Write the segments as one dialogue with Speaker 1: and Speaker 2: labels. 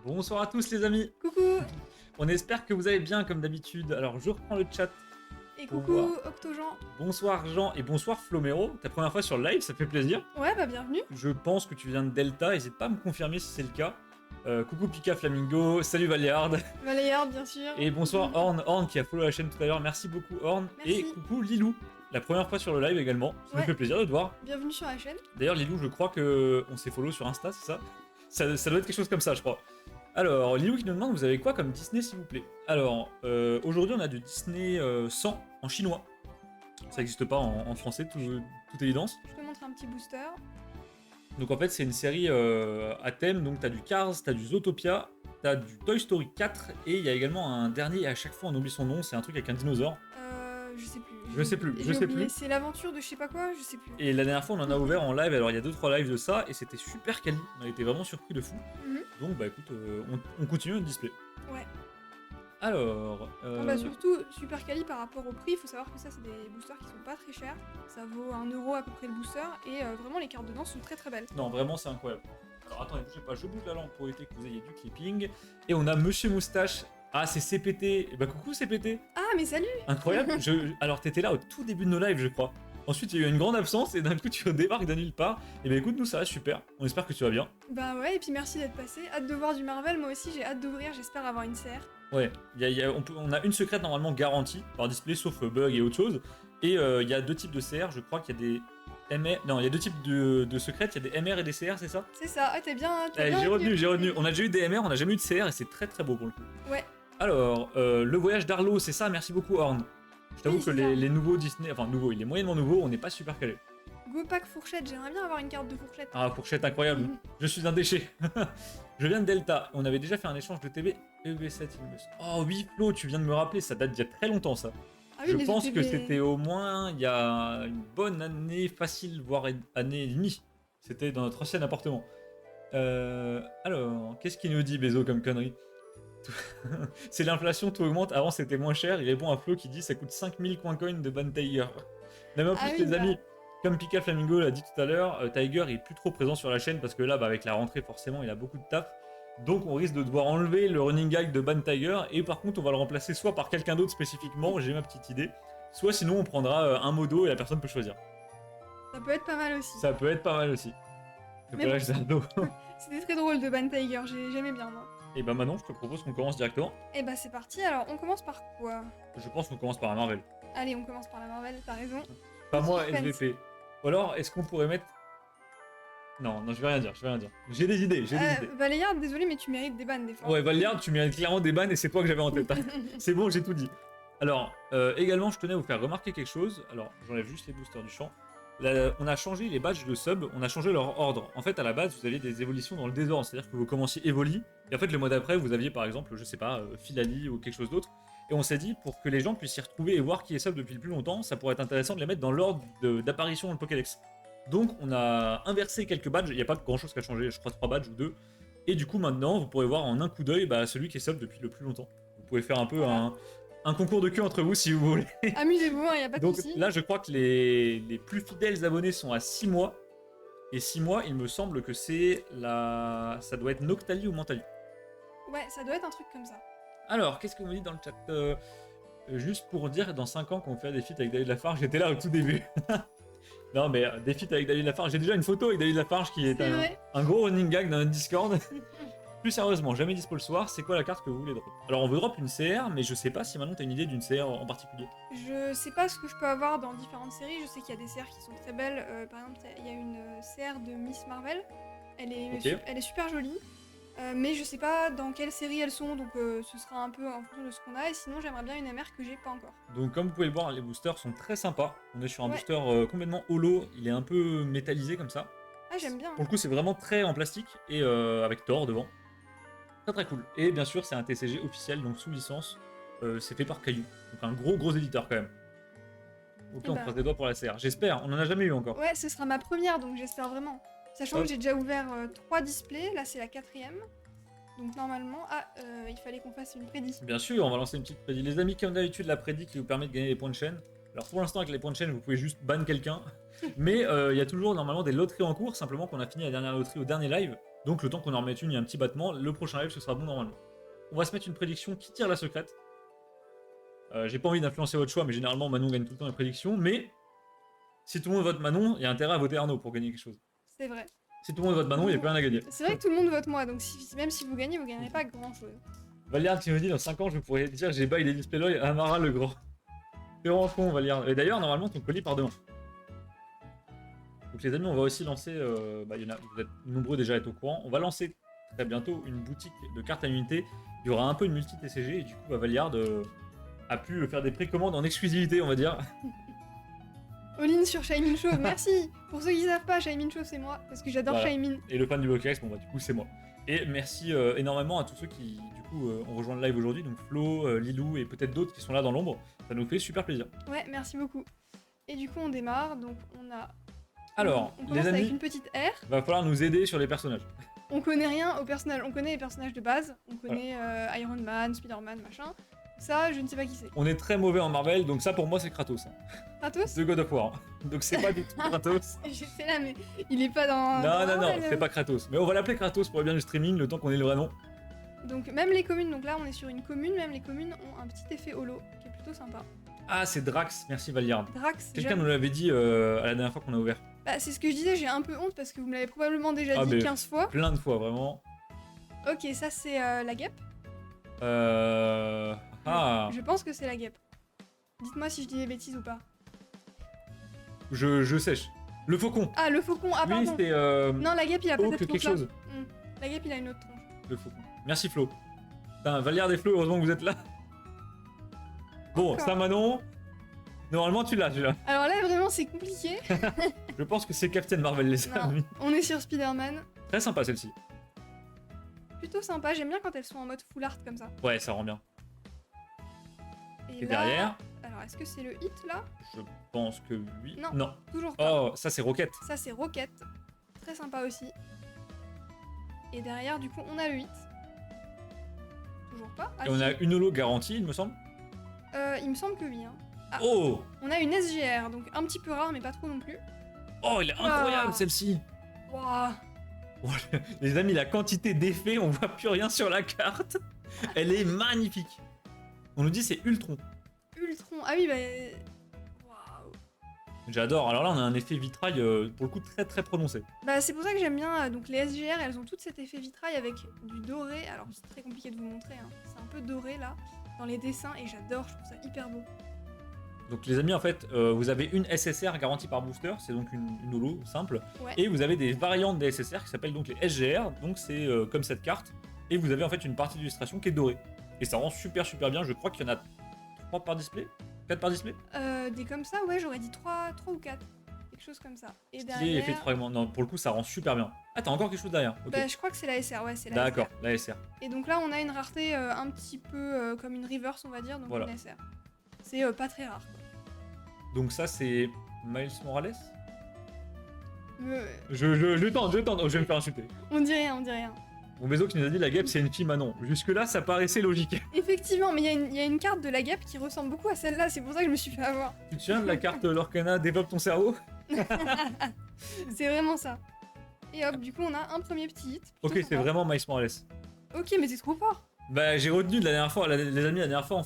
Speaker 1: Bonsoir à tous les amis.
Speaker 2: Coucou.
Speaker 1: On espère que vous allez bien comme d'habitude. Alors je reprends le chat.
Speaker 2: Et
Speaker 1: Pour
Speaker 2: coucou
Speaker 1: voir.
Speaker 2: Octojean.
Speaker 1: Bonsoir Jean et bonsoir Flomero. Ta première fois sur le live, ça fait plaisir.
Speaker 2: Ouais, bah bienvenue.
Speaker 1: Je pense que tu viens de Delta, n'hésite pas à me confirmer si c'est le cas. Coucou Pika Flamingo, salut Valéard.
Speaker 2: Valéard, bien sûr.
Speaker 1: Et bonsoir Horn qui a follow la chaîne tout à l'heure. Merci beaucoup Horn.
Speaker 2: Merci.
Speaker 1: Et coucou Lilou, la première fois sur le live également. Ça
Speaker 2: Ouais.
Speaker 1: me fait plaisir de te voir.
Speaker 2: Bienvenue sur la chaîne.
Speaker 1: D'ailleurs Lilou, je crois que on s'est follow sur Insta, c'est ça, ça doit être quelque chose comme ça, je crois. Alors, Lilou qui nous demande, vous avez quoi comme Disney s'il vous plaît? Alors, aujourd'hui on a du Disney 100 en chinois. Ça n'existe pas en français, toute évidence.
Speaker 2: Je te montre un petit booster.
Speaker 1: Donc en fait c'est une série à thème, donc t'as du Cars, t'as du Zootopia, t'as du Toy Story 4, et il y a également un dernier, et à chaque fois on oublie son nom, c'est un truc avec un dinosaure.
Speaker 2: Je sais plus.
Speaker 1: Je sais plus, je
Speaker 2: J'ai
Speaker 1: sais
Speaker 2: oublié.
Speaker 1: plus.
Speaker 2: C'est l'aventure de je sais pas quoi, je sais plus.
Speaker 1: Et la dernière fois on en a ouvert en live, alors il y a 2-3 lives de ça, et c'était super quali, on a été vraiment surpris de fou.
Speaker 2: Mhm.
Speaker 1: Donc bah écoute, on continue notre display.
Speaker 2: Ouais.
Speaker 1: Alors...
Speaker 2: Bah surtout, super quali par rapport au prix. Il faut savoir que ça, c'est des boosters qui sont pas très chers. Ça vaut 1 euro à peu près le booster. Et vraiment, les cartes dedans sont très très belles.
Speaker 1: Non, vraiment, c'est incroyable. Alors attendez, bougez pas, je bouge la lampe pour éviter que vous ayez du clipping. Et on a Monsieur Moustache. Ah, c'est CPT. Et bah coucou CPT.
Speaker 2: Ah, mais salut.
Speaker 1: Incroyable. Alors t'étais là au tout début de nos lives, je crois. Ensuite, il y a eu une grande absence et d'un coup, tu débarques de nulle part. Et bah écoute, nous, ça va super. On espère que tu vas bien.
Speaker 2: Bah ouais, et puis merci d'être passé. Hâte de voir du Marvel. Moi aussi, j'ai hâte d'ouvrir. J'espère avoir une CR.
Speaker 1: Ouais, on a une secrète normalement garantie par display, sauf bug et autre chose. Et il y a deux types de CR, je crois qu'il y a des MR... Non, il y a deux types de secrètes, il y a des MR et des CR, c'est ça?
Speaker 2: C'est ça. Ah, t'es bien.
Speaker 1: J'ai retenu. On a déjà eu des MR, on a jamais eu de CR et c'est très très beau pour le coup.
Speaker 2: Ouais.
Speaker 1: Alors, le voyage d'Arlo, c'est ça, merci beaucoup Horn. Je t'avoue
Speaker 2: Oui,
Speaker 1: que
Speaker 2: c'est ça.
Speaker 1: les nouveaux Disney, enfin nouveaux, il est moyennement nouveau, on n'est pas super calé.
Speaker 2: Go pack fourchette. J'aimerais bien avoir une carte de fourchette.
Speaker 1: Ah, fourchette incroyable,
Speaker 2: Mhm.
Speaker 1: je suis un déchet. Je viens de Delta, on avait déjà fait un échange de TB EV7 il me semble. Oh oui Flo, tu viens de me rappeler, ça date d'il y a très longtemps ça.
Speaker 2: Ah oui,
Speaker 1: Je
Speaker 2: les
Speaker 1: pense que
Speaker 2: ETB.
Speaker 1: c'était au moins il y a une bonne année facile, voire une année et demie. C'était dans notre ancien appartement. Alors, qu'est-ce qu'il nous dit Bézo comme connerie? C'est l'inflation, tout augmente. Avant c'était moins cher. Il répond à Flo qui dit ça coûte 5000 coin coin de Ban Tiger. Même en plus,
Speaker 2: Ah oui,
Speaker 1: les
Speaker 2: bah.
Speaker 1: amis, comme Pika Flamingo l'a dit tout à l'heure, Tiger est plus trop présent sur la chaîne parce que là, bah, avec la rentrée, forcément, il a beaucoup de taf. Donc on risque de devoir enlever le running gag de Ban Tiger et par contre on va le remplacer soit par quelqu'un d'autre spécifiquement, j'ai ma petite idée, soit sinon on prendra un modo et la personne peut choisir.
Speaker 2: Ça peut être pas mal aussi.
Speaker 1: Ça peut être pas mal aussi. Le
Speaker 2: Mais
Speaker 1: pelage d'Arnaud.
Speaker 2: C'était très drôle de Ban Tiger, j'aimais bien moi.
Speaker 1: Et bah maintenant je te propose qu'on commence directement.
Speaker 2: Et bah c'est parti, alors on commence par quoi?
Speaker 1: Je pense qu'on commence par la Marvel.
Speaker 2: Allez, on commence par la Marvel, t'as raison.
Speaker 1: Pas moi,
Speaker 2: Suspense.
Speaker 1: SVP. Ou alors est-ce qu'on pourrait mettre... Non, je vais rien dire, J'ai des idées.
Speaker 2: Valéard, désolé, mais tu mérites des bannes des fois.
Speaker 1: Ouais, Valéard, tu mérites clairement des bannes et c'est toi que j'avais en tête. C'est bon, j'ai tout dit. Alors, également, je tenais à vous faire remarquer quelque chose. Alors, j'enlève juste les boosters du champ. Là, on a changé les badges de sub, on a changé leur ordre. En fait, à la base, vous aviez des évolutions dans le désordre, c'est-à-dire que vous commenciez Evoli, et en fait, le mois d'après, vous aviez par exemple, je sais pas, Filali ou quelque chose d'autre. Et on s'est dit, pour que les gens puissent s'y retrouver et voir qui est sub depuis le plus longtemps, ça pourrait être intéressant de les mettre dans l'ordre d'apparition dans le Pokédex. Donc, on a inversé quelques badges, il n'y a pas grand-chose qui a changé, je crois 3 badges ou 2. Et du coup, maintenant, vous pourrez voir en un coup d'œil celui qui est sub depuis le plus longtemps. Vous pouvez faire un peu
Speaker 2: Voilà.
Speaker 1: un concours de queue entre vous si vous voulez.
Speaker 2: Amusez-vous, hein, y a pas de
Speaker 1: Donc
Speaker 2: soucis.
Speaker 1: là, je crois que les plus fidèles abonnés sont à 6 mois. Et 6 mois, il me semble que c'est la... Ça doit être Noctali ou Mentali.
Speaker 2: Ouais, ça doit être un truc comme ça.
Speaker 1: Alors, qu'est-ce que vous me dites dans le chat juste pour dire, dans 5 ans, quand on fait des feats avec David Lafarge, j'étais là au tout début. Non, mais des feats avec David Lafarge, j'ai déjà une photo avec David Lafarge qui est
Speaker 2: C'est vrai.
Speaker 1: un gros running gag dans notre Discord. Plus sérieusement, jamais dispo le soir, c'est quoi la carte que vous voulez drop? Alors, on veut drop une CR, mais je sais pas si maintenant t'as une idée d'une CR en particulier.
Speaker 2: Je sais pas ce que je peux avoir dans différentes séries, je sais qu'il y a des CR qui sont très belles. Par exemple, il y a une CR de Miss Marvel. Elle est,
Speaker 1: Ok.
Speaker 2: elle est super jolie. Mais je sais pas dans quelle série elles sont, donc ce sera un peu en fonction de ce qu'on a. Et sinon, j'aimerais bien une MR que j'ai pas encore.
Speaker 1: Donc comme vous pouvez le voir, les boosters sont très sympas. On est sur un
Speaker 2: Ouais.
Speaker 1: booster complètement holo, il est un peu métallisé comme ça.
Speaker 2: Ah, j'aime bien.
Speaker 1: Pour le coup, c'est vraiment très en plastique et avec Thor devant. Très très cool. Et bien sûr, c'est un TCG officiel, donc sous licence. C'est fait par Caillou. Donc un gros éditeur quand même. Ok,
Speaker 2: Eh
Speaker 1: on
Speaker 2: ben.
Speaker 1: croise les doigts pour la CR. J'espère, on en a jamais eu encore.
Speaker 2: Ouais, ce sera ma première, donc j'espère vraiment. Sachant
Speaker 1: Hop.
Speaker 2: que j'ai déjà ouvert 3 displays, là c'est la 4ème. Donc normalement, il fallait qu'on fasse une prédiction.
Speaker 1: Bien sûr, on va lancer une petite prédit. Les amis, comme d'habitude, la prédit qui vous permet de gagner des points de chaîne. Alors pour l'instant avec les points de chaîne vous pouvez juste ban quelqu'un, mais il y a toujours normalement des loteries en cours, simplement qu'on a fini la dernière loterie au dernier live, donc le temps qu'on en remette une, il y a un petit battement, le prochain live ce sera bon normalement. On va se mettre une prédiction qui tire la secrète. J'ai pas envie d'influencer votre choix, mais généralement Manon gagne tout le temps les prédictions, mais si tout le monde vote Manon, il y a intérêt à voter Arnaud pour gagner quelque chose.
Speaker 2: C'est vrai.
Speaker 1: Si tout le monde vote Manon, il n'y a plus rien à gagner.
Speaker 2: C'est vrai que tout le monde vote moi, donc même si vous gagnerez pas grand chose.
Speaker 1: Valiard qui me dit dans 5 ans je pourrais dire j'ai bail les displays à Amara le grand. C'est vraiment con Valiard. Et d'ailleurs normalement ton colis part demain. Donc les amis on va aussi lancer, vous êtes nombreux déjà à être au courant, on va lancer très bientôt une boutique de cartes à l'unité. Il y aura un peu de multi-TCG et du coup Valiard a pu faire des précommandes en exclusivité on va dire.
Speaker 2: All-in sur Shaymin Show, merci. Pour ceux qui savent pas, Shaymin Show c'est moi, parce que j'adore
Speaker 1: Voilà.
Speaker 2: Shaymin.
Speaker 1: Et le fan du Blockhex, bon bah du coup c'est moi. Et merci énormément à tous ceux qui du coup ont rejoint le live aujourd'hui, donc Flo, Lilou et peut-être d'autres qui sont là dans l'ombre. Ça nous fait super plaisir.
Speaker 2: Ouais, merci beaucoup. Et du coup on démarre, donc on a...
Speaker 1: Alors,
Speaker 2: on commence
Speaker 1: les
Speaker 2: avec
Speaker 1: amis,
Speaker 2: une petite R.
Speaker 1: va falloir nous aider sur les personnages.
Speaker 2: On connaît rien aux personnages, on connaît les personnages de base, on connaît Iron Man, Spider-Man, machin. Ça, je ne sais pas qui c'est.
Speaker 1: On est très mauvais en Marvel, donc ça pour moi c'est Kratos. Hein.
Speaker 2: Kratos?
Speaker 1: De God of War. Hein. Donc c'est pas du tout Kratos.
Speaker 2: J'étais là, mais il est pas dans...
Speaker 1: Non, c'est pas Kratos. Mais on va l'appeler Kratos pour le bien du streaming, le temps qu'on ait le vrai nom.
Speaker 2: Donc même les communes, donc là on est sur une commune, même les communes ont un petit effet holo, qui est plutôt sympa.
Speaker 1: Ah, c'est Drax, merci Valiard.
Speaker 2: Drax,
Speaker 1: Quelqu'un nous l'avait dit à la dernière fois qu'on a ouvert.
Speaker 2: Bah c'est ce que je disais, j'ai un peu honte parce que vous me l'avez probablement déjà dit
Speaker 1: mais
Speaker 2: 15 fois.
Speaker 1: Plein de fois, vraiment.
Speaker 2: Ok, ça c'est la guêpe.
Speaker 1: Ah,
Speaker 2: Je pense que c'est la guêpe. Dites-moi si je dis des bêtises ou pas.
Speaker 1: je sèche. Le faucon.
Speaker 2: Ah, le faucon, ah
Speaker 1: Lui,
Speaker 2: pardon.
Speaker 1: c'était
Speaker 2: Non, la guêpe il a pas
Speaker 1: Hawk
Speaker 2: cette
Speaker 1: quelque
Speaker 2: tronche-là.
Speaker 1: chose.
Speaker 2: La guêpe il a une autre tronche.
Speaker 1: Le faucon. Merci Flo. Putain, Valiard et Flo, heureusement que vous êtes là. Bon,
Speaker 2: Encore.
Speaker 1: ça Manon. Normalement tu l'as, celui-là.
Speaker 2: Alors là vraiment c'est compliqué.
Speaker 1: Je pense que c'est Captain Marvel les
Speaker 2: Non,
Speaker 1: amis.
Speaker 2: on est sur Spider-Man.
Speaker 1: Très sympa celle-ci.
Speaker 2: Plutôt sympa, j'aime bien quand elles sont en mode full art comme ça.
Speaker 1: Ouais, ça rend bien. Et
Speaker 2: là,
Speaker 1: derrière,
Speaker 2: alors est-ce que c'est le hit là?
Speaker 1: je pense que oui.
Speaker 2: Non. Toujours pas.
Speaker 1: Oh, ça c'est Rocket.
Speaker 2: Ça c'est Rocket. Très sympa aussi. Et derrière du coup on a le hit. Toujours pas. Ah,
Speaker 1: Et on
Speaker 2: si.
Speaker 1: a une holo garantie, il me semble.
Speaker 2: Il me semble que oui. Hein. Ah.
Speaker 1: Oh,
Speaker 2: On a une SGR, donc un petit peu rare mais pas trop non plus.
Speaker 1: oh, elle est incroyable
Speaker 2: Ah.
Speaker 1: celle-ci.
Speaker 2: Waouh.
Speaker 1: Oh, les amis, la quantité d'effets, on voit plus rien sur la carte. Elle est magnifique. On nous dit c'est Ultron.
Speaker 2: Ultron. Ah oui bah... Waouh.
Speaker 1: J'adore. Alors là, on a un effet vitrail pour le coup très très prononcé.
Speaker 2: Bah c'est pour ça que j'aime bien, donc les SGR elles ont toutes cet effet vitrail avec du doré. Alors c'est très compliqué de vous montrer, hein. C'est un peu doré là, dans les dessins et j'adore, je trouve ça hyper beau.
Speaker 1: Donc les amis, en fait, vous avez une SSR garantie par booster, c'est donc une holo simple.
Speaker 2: Ouais.
Speaker 1: Et vous avez des variantes des SSR qui s'appellent donc les SGR, donc c'est comme cette carte. Et vous avez en fait une partie d'illustration qui est dorée. Et ça rend super bien, je crois qu'il y en a 3 par display 4 par display.
Speaker 2: Des comme ça, ouais j'aurais dit 3 ou 4. Quelque chose comme ça. Et
Speaker 1: Stylé,
Speaker 2: derrière...
Speaker 1: effet de fragment. Non, pour le coup, ça rend super bien. Ah, t'as encore quelque chose derrière. Ok.
Speaker 2: Bah je crois que c'est la SR, ouais c'est la
Speaker 1: D'accord,
Speaker 2: SR.
Speaker 1: la SR.
Speaker 2: Et donc là on a une rareté un petit peu comme une reverse on va dire, donc
Speaker 1: Voilà.
Speaker 2: une SR. C'est pas très rare. Quoi.
Speaker 1: Donc ça, c'est Miles Morales.
Speaker 2: Me-
Speaker 1: Je tente. Oh, je vais me faire insulter.
Speaker 2: On dit rien, on dit rien.
Speaker 1: Mon Bézo qui nous a dit la guêpe, c'est une fille Manon. Jusque-là, ça paraissait logique.
Speaker 2: Effectivement, mais il y a une carte de la guêpe qui ressemble beaucoup à celle-là, c'est pour ça que je me suis fait avoir.
Speaker 1: Tu te souviens de la carte Lorcana développe ton cerveau?
Speaker 2: C'est vraiment ça. Et hop, du coup on a un premier petit hit.
Speaker 1: Ok,
Speaker 2: Plutôt
Speaker 1: c'est
Speaker 2: sympa.
Speaker 1: vraiment Miles Morales.
Speaker 2: Ok, mais c'est trop fort.
Speaker 1: Bah, j'ai retenu de la dernière fois, les amis, la dernière fois, on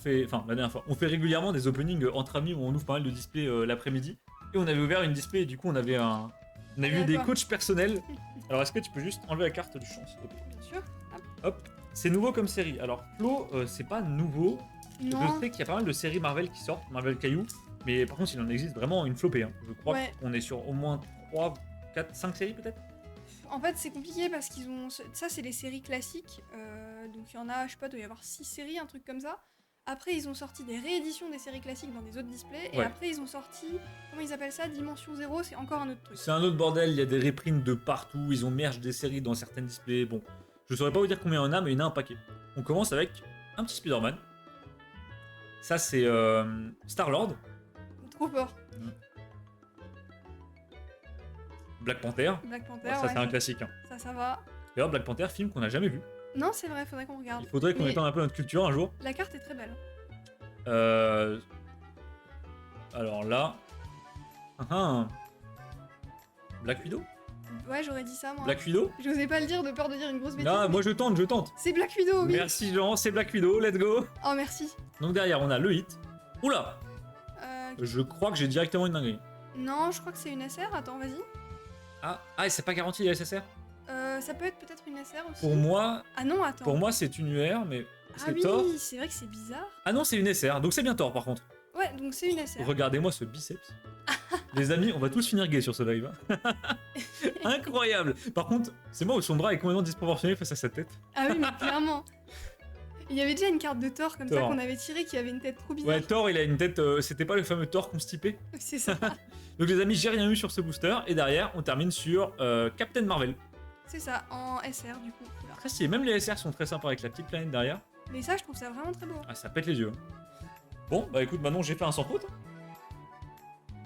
Speaker 1: fait régulièrement des openings entre amis où on ouvre pas mal de displays l'après-midi. Et on avait ouvert une display et du coup, on avait vu des
Speaker 2: D'accord.
Speaker 1: coachs personnels. Alors, est-ce que tu peux juste enlever la carte du champ, s'il te plaît?
Speaker 2: Bien sûr.
Speaker 1: Hop, c'est nouveau comme série. Alors, Flo, c'est pas nouveau.
Speaker 2: Non.
Speaker 1: Je sais qu'il y a pas mal de séries Marvel qui sortent, Marvel Caillou. Mais par contre, il en existe vraiment une flopée. Hein. Je crois
Speaker 2: Ouais.
Speaker 1: qu'on est sur au moins 3, 4, 5 séries peut-être.
Speaker 2: En fait, c'est compliqué parce qu'ils ont. Ça, c'est les séries classiques. Donc il y en a, je sais pas, il doit y avoir 6 séries, un truc comme ça. Après, ils ont sorti des rééditions des séries classiques dans des autres displays. Et
Speaker 1: Ouais.
Speaker 2: après, ils ont sorti. Comment ils appellent ça? Dimension 0, c'est encore un autre truc.
Speaker 1: C'est un autre bordel, il y a des reprints de partout, ils ont merge des séries dans certains displays. Bon, je saurais pas vous dire combien il y en a, mais il y en a un paquet. On commence avec un petit Spider-Man. Ça, c'est Star-Lord,
Speaker 2: Trop fort.
Speaker 1: Black Panther.
Speaker 2: Black Panther,
Speaker 1: Ça,
Speaker 2: ouais.
Speaker 1: c'est un classique. Hein.
Speaker 2: Ça va.
Speaker 1: D'ailleurs, Black Panther, film qu'on n'a jamais vu.
Speaker 2: Non, c'est vrai, faudrait qu'on regarde.
Speaker 1: Il faudrait qu'on
Speaker 2: Mais
Speaker 1: étende un peu notre culture un jour.
Speaker 2: la carte est très belle.
Speaker 1: Alors là... Ah, Black Widow?
Speaker 2: Ouais, j'aurais dit ça moi.
Speaker 1: Black Widow?
Speaker 2: J'osais pas le dire de peur de dire une grosse bêtise.
Speaker 1: Là,
Speaker 2: mais
Speaker 1: moi je tente, je tente.
Speaker 2: C'est Black Widow, oui.
Speaker 1: Merci Jean, c'est Black Widow, let's go.
Speaker 2: Oh, merci.
Speaker 1: Donc derrière, on a le hit. Oula,
Speaker 2: Euh,
Speaker 1: je crois que j'ai directement une dinguerie.
Speaker 2: non, je crois que c'est une SR. Attends, vas-y.
Speaker 1: Ah, et c'est pas garanti les SSR?
Speaker 2: Ça peut être peut-être une SR aussi.
Speaker 1: Pour moi,
Speaker 2: Ah non, attends.
Speaker 1: c'est une UR, mais
Speaker 2: Ah
Speaker 1: c'est
Speaker 2: oui,
Speaker 1: Thor.
Speaker 2: c'est vrai que c'est bizarre.
Speaker 1: Ah non, c'est une SR, donc c'est bien Thor par contre.
Speaker 2: Ouais, donc c'est une SR.
Speaker 1: Regardez-moi ce biceps. Les amis, on va tous finir gay sur ce live. Hein. Incroyable. Par contre, c'est moi où son bras est complètement disproportionné face à sa tête.
Speaker 2: Ah oui, mais clairement. Il y avait déjà une carte de Thor comme ça
Speaker 1: Thor.
Speaker 2: qu'on avait tirée qui avait une tête trop bizarre.
Speaker 1: Ouais, Thor, il a une tête... c'était pas le fameux Thor constipé.
Speaker 2: C'est ça.
Speaker 1: Donc les amis, j'ai rien eu sur ce booster. Et derrière, on termine sur Captain Marvel.
Speaker 2: C'est ça, en SR du coup. Oula.
Speaker 1: Très stylé. Même les SR sont très sympas avec la petite planète derrière.
Speaker 2: Mais ça, je trouve ça vraiment très beau.
Speaker 1: Ah, ça pète les yeux. Bon, bah écoute, maintenant j'ai fait un sans faute.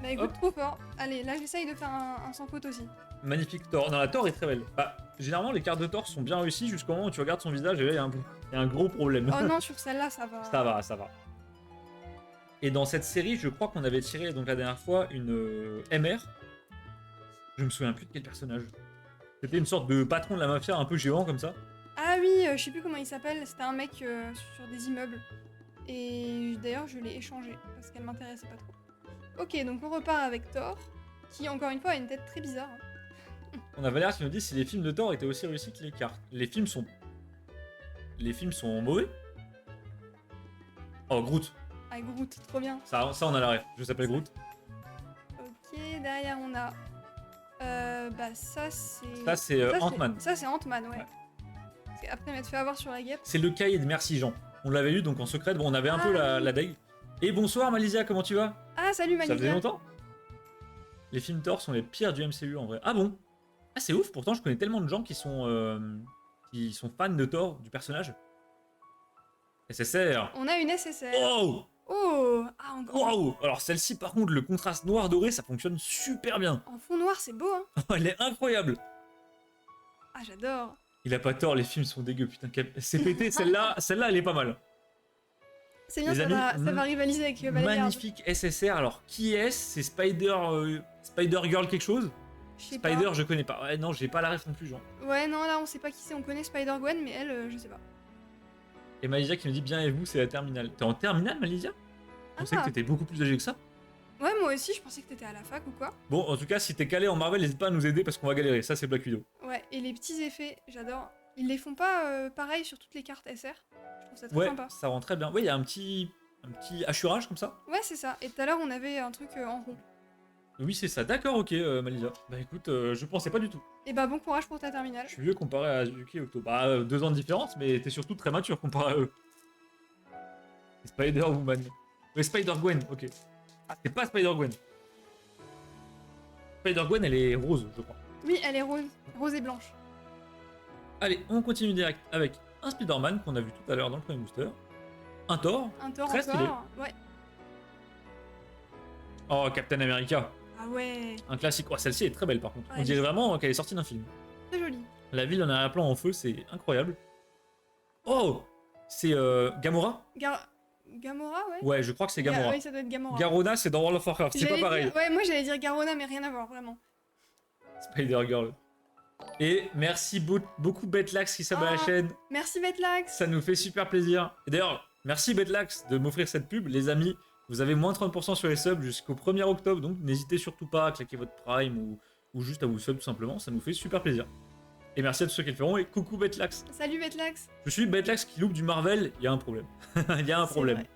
Speaker 2: Bah écoute,
Speaker 1: Hop.
Speaker 2: trop fort. Allez, là j'essaye de faire un sans faute aussi.
Speaker 1: Magnifique Thor. Non, la Thor est très belle. Bah, généralement, les cartes de Thor sont bien réussies jusqu'au moment où tu regardes son visage et là, il y a un gros problème.
Speaker 2: Oh non, sur celle-là, ça va.
Speaker 1: Ça va, ça va. Et dans cette série, je crois qu'on avait tiré donc la dernière fois une MR. Je me souviens plus de quel personnage. C'était une sorte de patron de la mafia un peu géant comme ça.
Speaker 2: Ah oui, je sais plus comment il s'appelle. C'était un mec sur des immeubles. Et d'ailleurs, je l'ai échangé parce qu'elle m'intéressait pas trop. Ok, donc on repart avec Thor, qui encore une fois a une tête très bizarre.
Speaker 1: On a Valère qui nous dit si les films de Thor étaient aussi réussis que les cartes. Les films sont mauvais. Oh, Groot.
Speaker 2: Ah, Groot, trop bien.
Speaker 1: Ça on a la ref. Je s'appelle Groot.
Speaker 2: Ok, derrière on a. Bah ça c'est.
Speaker 1: Ça, c'est Ant-Man.
Speaker 2: Ça c'est Ant-Man, ouais.
Speaker 1: Ouais.
Speaker 2: Parce qu'après m'être fait avoir sur la guêpe.
Speaker 1: C'est le cahier de Merci Jean. On l'avait eu donc en secret. Bon, on avait un peu
Speaker 2: Ah,
Speaker 1: la dague. Et bonsoir Malizia, comment tu vas?
Speaker 2: Ah, salut
Speaker 1: Ça faisait
Speaker 2: Malikia.
Speaker 1: longtemps? Les films Thor sont les pires du MCU en vrai. Ah bon? Ah c'est ouf, pourtant je connais tellement de gens qui sont fans de Thor, du personnage. SSR.
Speaker 2: On a une SSR.
Speaker 1: Wow!
Speaker 2: Oh, ah encore.
Speaker 1: Wow! Alors celle-ci par contre, le contraste noir-doré, ça fonctionne super bien.
Speaker 2: En fond noir, c'est beau, hein.
Speaker 1: Elle est incroyable.
Speaker 2: Ah, j'adore.
Speaker 1: Il a pas tort, les films sont dégueux, putain. C'est pété, celle-là elle est pas mal.
Speaker 2: C'est bien,
Speaker 1: Les
Speaker 2: ça,
Speaker 1: amis,
Speaker 2: va rivaliser avec Valérie.
Speaker 1: Magnifique SSR. Alors qui est-ce? C'est Spider-Girl quelque chose?
Speaker 2: Je sais
Speaker 1: Spider, je connais pas. Ouais, non, j'ai pas la ref non plus, genre.
Speaker 2: pas. Ouais, non, là on sait pas qui c'est. On connaît Spider-Gwen, mais elle, je sais pas.
Speaker 1: Et Malizia qui me dit bien et vous, c'est la terminale. T'es en terminale, Malizia? Je pensais que t'étais beaucoup plus âgé que ça.
Speaker 2: Ouais, moi aussi, je pensais que t'étais à la fac ou quoi.
Speaker 1: Bon, en tout cas, si t'es calé en Marvel, n'hésite pas à nous aider parce qu'on va galérer. Ça, c'est Black Widow.
Speaker 2: Ouais, et les petits effets, j'adore. Ils les font pas pareil sur toutes les cartes SR. Je trouve ça très
Speaker 1: Ouais,
Speaker 2: sympa.
Speaker 1: ça rend très bien. Ouais, il y a un petit hachurage comme ça.
Speaker 2: Ouais, c'est ça. Et tout à l'heure, on avait un truc en rond.
Speaker 1: Oui, c'est ça. D'accord, ok, Malizia. Bah écoute, je pensais pas du tout.
Speaker 2: Et bah, bon courage pour ta terminale.
Speaker 1: Je suis vieux comparé à Yuki et Octo. Bah, 2 ans de différence, mais t'es surtout très mature comparé à eux. Et Spider-Woman. Ouais, Spider-Gwen, ok. Ah, c'est pas Spider-Gwen. Spider-Gwen, elle est rose, je crois.
Speaker 2: Oui, elle est rose. Rose et blanche.
Speaker 1: Allez, on continue direct avec un Spider-Man qu'on a vu tout à l'heure dans le premier booster. Un Thor.
Speaker 2: Un Thor
Speaker 1: Très stylé.
Speaker 2: encore. Ouais.
Speaker 1: Oh, Captain America.
Speaker 2: Ah ouais.
Speaker 1: Un classique. Oh, celle-ci est très belle par contre.
Speaker 2: Ouais,
Speaker 1: On dirait vraiment qu'elle est sortie d'un film.
Speaker 2: Très jolie.
Speaker 1: La ville en arrière-plan en feu, c'est incroyable. Oh, c'est Gamora.
Speaker 2: Gamora, ouais.
Speaker 1: Ouais, je crois que c'est Gamora.
Speaker 2: Oui, ça doit être Gamora.
Speaker 1: Garona, c'est dans World of Warcraft, c'est pas
Speaker 2: J'allais
Speaker 1: pareil.
Speaker 2: dire- Ouais, moi j'allais dire Garona, mais rien à voir, vraiment.
Speaker 1: Spider-Girl. Et merci beaucoup Betlax qui s'abonne à la
Speaker 2: Ah.
Speaker 1: chaîne.
Speaker 2: Merci Betlax.
Speaker 1: Ça nous fait super plaisir. Et d'ailleurs, merci Betlax de m'offrir cette pub. Les amis, vous avez moins 30% sur les subs jusqu'au 1er octobre, donc n'hésitez surtout pas à claquer votre prime ou juste à vous sub tout simplement, ça nous fait super plaisir. Et merci à tous ceux qui le feront, et coucou Betlax.
Speaker 2: Salut Betlax.
Speaker 1: Je suis Betlax qui loupe du Marvel, il y a un problème. Il y a un
Speaker 2: C'est
Speaker 1: problème.
Speaker 2: vrai.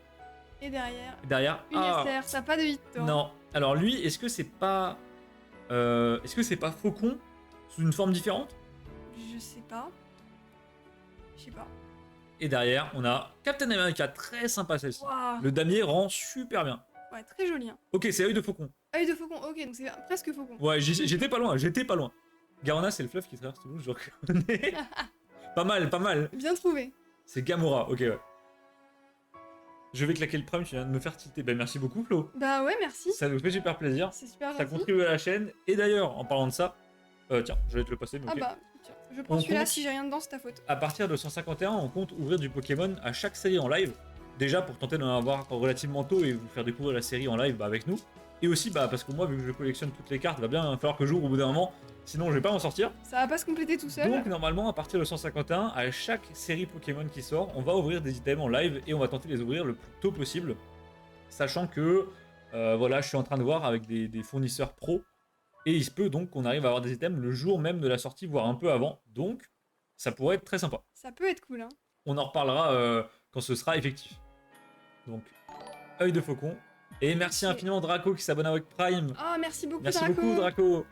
Speaker 2: Et derrière,
Speaker 1: Et derrière,
Speaker 2: une SR, ça a pas de 8 toi.
Speaker 1: non. Alors lui, est-ce que c'est pas Faucon sous une forme différente?
Speaker 2: Je sais pas. Je sais pas.
Speaker 1: Et derrière, on a Captain America, très sympa celle-ci.
Speaker 2: Waouh.
Speaker 1: Le damier rend super bien.
Speaker 2: Ouais, très joli. Hein.
Speaker 1: Ok, c'est œil de faucon.
Speaker 2: Œil de faucon, ok, donc c'est presque faucon.
Speaker 1: Ouais, j'étais pas loin, j'étais pas loin. Garona, c'est le fleuve qui traverse Toulouse, je reconnais. Pas mal, pas mal.
Speaker 2: Bien trouvé.
Speaker 1: C'est Gamora, ok, ouais. Je vais claquer le prime, tu viens de me faire tilter. Ben merci beaucoup, Flo.
Speaker 2: Bah ouais, merci.
Speaker 1: Ça nous fait super plaisir.
Speaker 2: C'est super
Speaker 1: Ça
Speaker 2: gentil.
Speaker 1: contribue à la chaîne. Et d'ailleurs, en parlant de ça, tiens, je vais te le passer, mais
Speaker 2: Ah
Speaker 1: ok.
Speaker 2: bah, tiens, je prends
Speaker 1: On
Speaker 2: celui-là
Speaker 1: compte-
Speaker 2: si j'ai rien dedans, c'est ta faute.
Speaker 1: À partir de 151, on compte ouvrir du Pokémon à chaque série en live. Déjà pour tenter d'en avoir relativement tôt et vous faire découvrir la série en live avec nous. Et aussi parce que moi, vu que je collectionne toutes les cartes, il va bien falloir que j'ouvre au bout d'un moment, sinon je vais pas m'en sortir.
Speaker 2: Ça va pas se compléter tout seul.
Speaker 1: Donc normalement, à partir de 151, à chaque série Pokémon qui sort, on va ouvrir des items en live et on va tenter de les ouvrir le plus tôt possible. Sachant que, voilà, je suis en train de voir avec des fournisseurs pro. Et il se peut donc qu'on arrive à avoir des items le jour même de la sortie, voire un peu avant. Donc, ça pourrait être très sympa.
Speaker 2: Ça peut être cool, hein.
Speaker 1: On en reparlera quand ce sera effectif. Donc, œil de faucon. Et merci infiniment Draco qui s'abonne avec Prime.
Speaker 2: Ah, merci beaucoup,
Speaker 1: Merci
Speaker 2: Draco.
Speaker 1: beaucoup Draco.